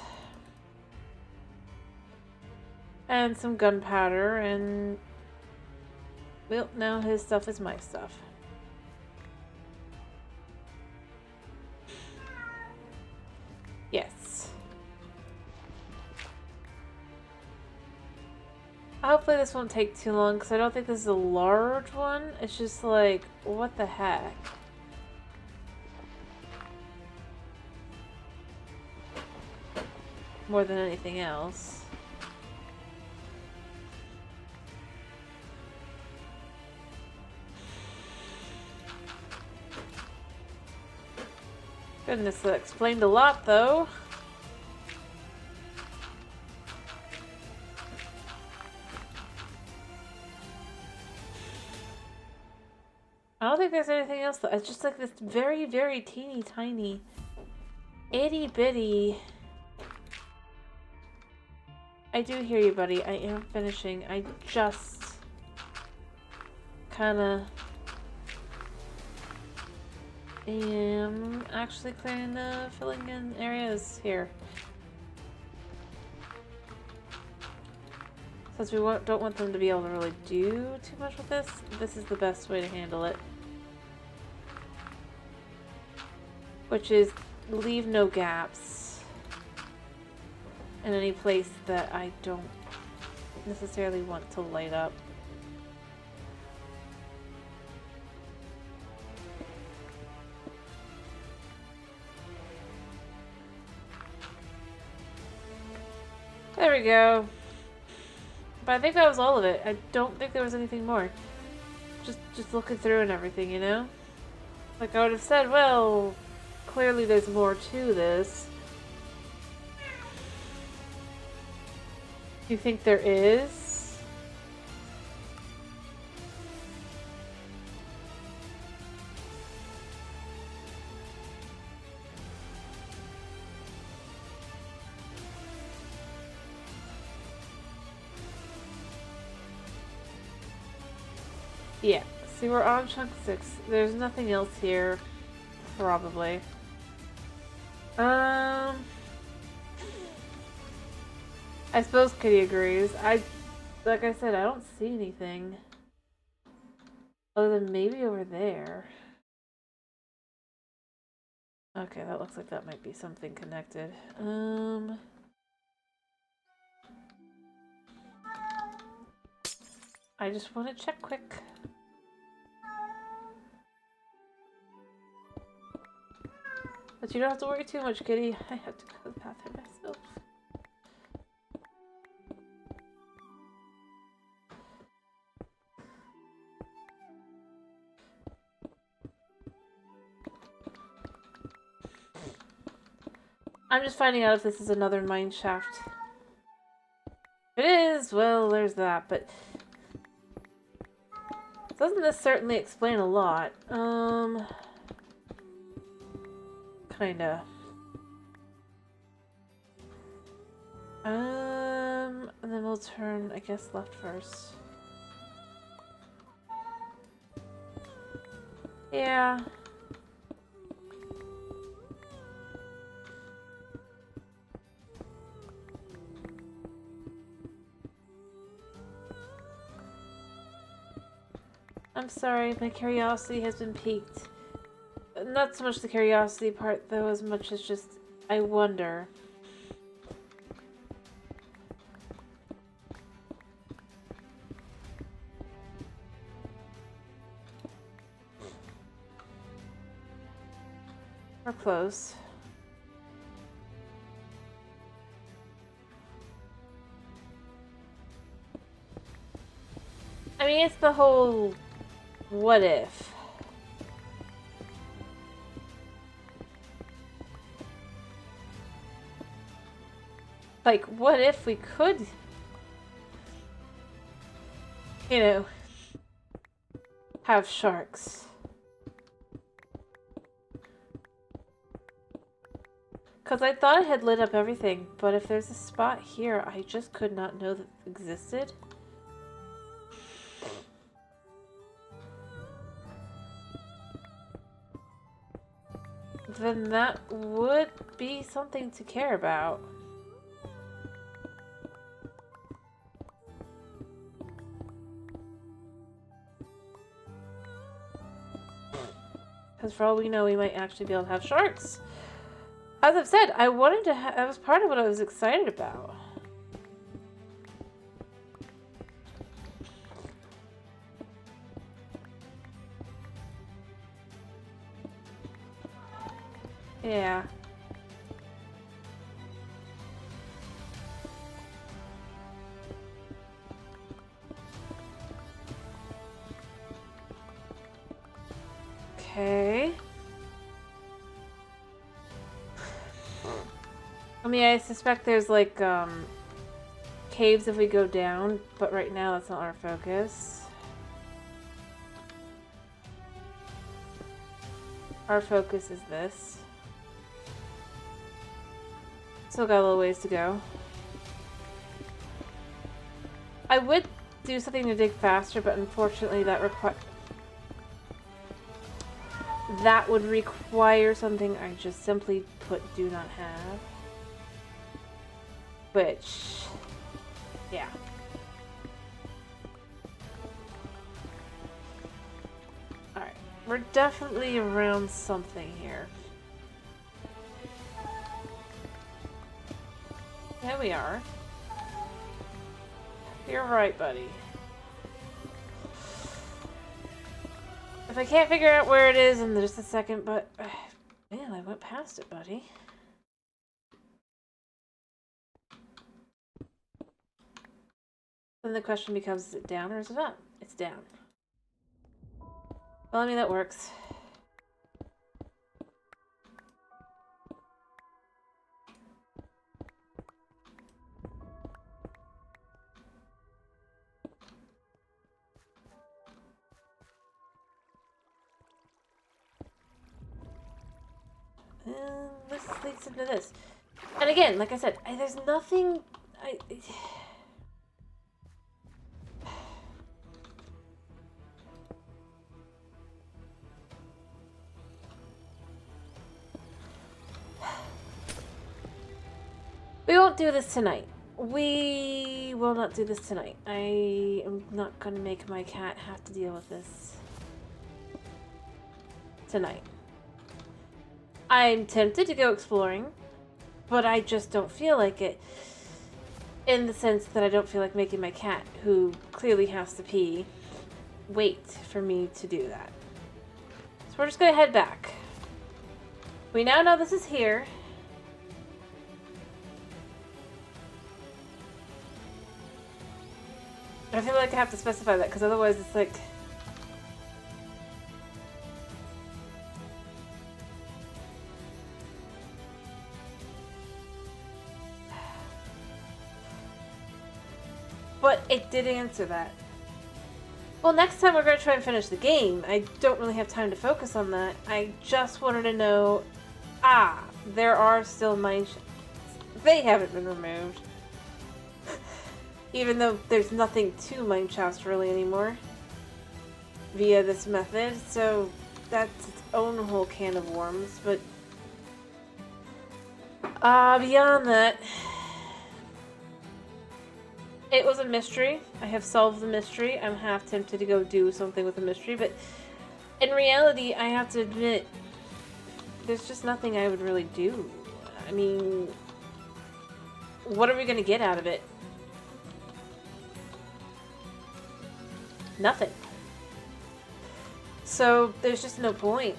And some gunpowder, and... Well, now his stuff is my stuff. Yes. Hopefully this won't take too long, because I don't think this is a large one. It's just like, what the heck? More than anything else. Goodness, that explained a lot, though. I don't think there's anything else, though. It's just like this very, very teeny tiny, itty bitty. I do hear you, buddy. I am finishing. I just kinda am actually clearing the filling in areas here. Since we don't want them to be able to really do too much with this, this is the best way to handle it. Which is leave no gaps in any place that I don't necessarily want to light up. There we go. But I think that was all of it. I don't think there was anything more. Just looking through and everything, you know? Like I would have said, well, clearly there's more to this. You think there is? Yeah. See, we're on chunk 6. There's nothing else here. Probably. I suppose Kitty agrees. Like I said, I don't see anything. Other than maybe over there. Okay, that looks like that might be something connected. I just want to check quick. But you don't have to worry too much, Kitty. I have to go to the bathroom myself. I'm just finding out if this is another mine shaft. If it is, well, there's that, but doesn't this certainly explain a lot? Kinda. And then we'll turn, I guess, left first. Yeah. I'm sorry, my curiosity has been piqued. Not so much the curiosity part, though, as much as just, I wonder. We're close. I mean, it's the whole what if. Like, what if we could, you know, have sharks? Because I thought I had lit up everything, but if there's a spot here I just could not know that existed. Then that would be something to care about. Because for all we know, we might actually be able to have sharks. As I've said, I wanted to that was part of what I was excited about. Yeah. Okay. I mean, I suspect there's like caves if we go down, but right now that's not our focus. Our focus is this. Still got a little ways to go. I would do something to dig faster, but unfortunately that would require something I just simply do not have. Which, yeah. Alright, we're definitely around something here. There we are. You're right, buddy. If I can't figure out where it is in just a second, but... man, I went past it, buddy. Then the question becomes, is it down or is it up? It's down. Well, I mean, that works. This leads into this. And again, like I said, there's nothing... We won't do this tonight. We will not do this tonight. I am not going to make my cat have to deal with this tonight. I'm tempted to go exploring, but I just don't feel like it. In the sense that I don't feel like making my cat, who clearly has to pee, wait for me to do that. So we're just going to head back. We now know this is here. I feel like I have to specify that, because otherwise it's like... But it did answer that. Well, next time we're going to try and finish the game. I don't really have time to focus on that. I just wanted to know... there are still mine shafts. They haven't been removed. Even though there's nothing to mine shafts really anymore. Via this method. So that's its own whole can of worms. But... beyond that... It was a mystery. I have solved the mystery. I'm half tempted to go do something with the mystery, but in reality, I have to admit, there's just nothing I would really do. I mean, what are we going to get out of it? Nothing. So, there's just no point.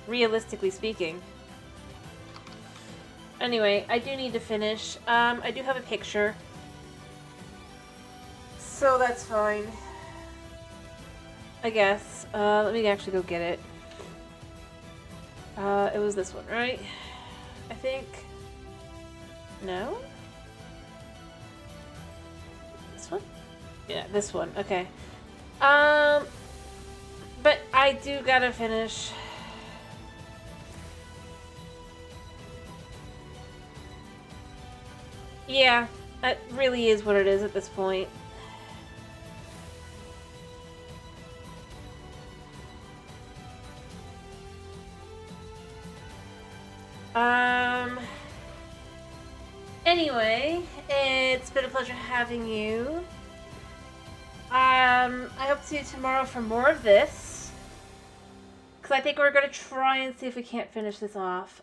Realistically speaking. Anyway, I do need to finish. I do have a picture. So that's fine. I guess. Let me actually go get it. It was this one, right? I think. No? This one? Yeah, this one. Okay. But I do gotta finish. Yeah, that really is what it is at this point. Anyway, it's been a pleasure having you. I hope to see you tomorrow for more of this. Because I think we're going to try and see if we can't finish this off.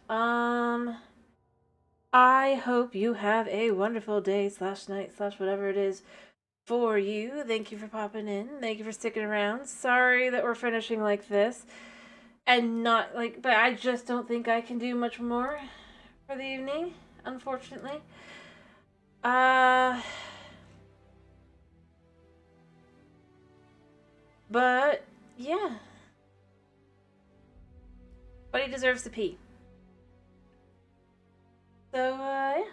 I hope you have a wonderful day / night / whatever it is for you. Thank you for popping in. Thank you for sticking around. Sorry that we're finishing like this. And not like, but I just don't think I can do much more for the evening, unfortunately. But, yeah. But he deserves to pee. So, yeah.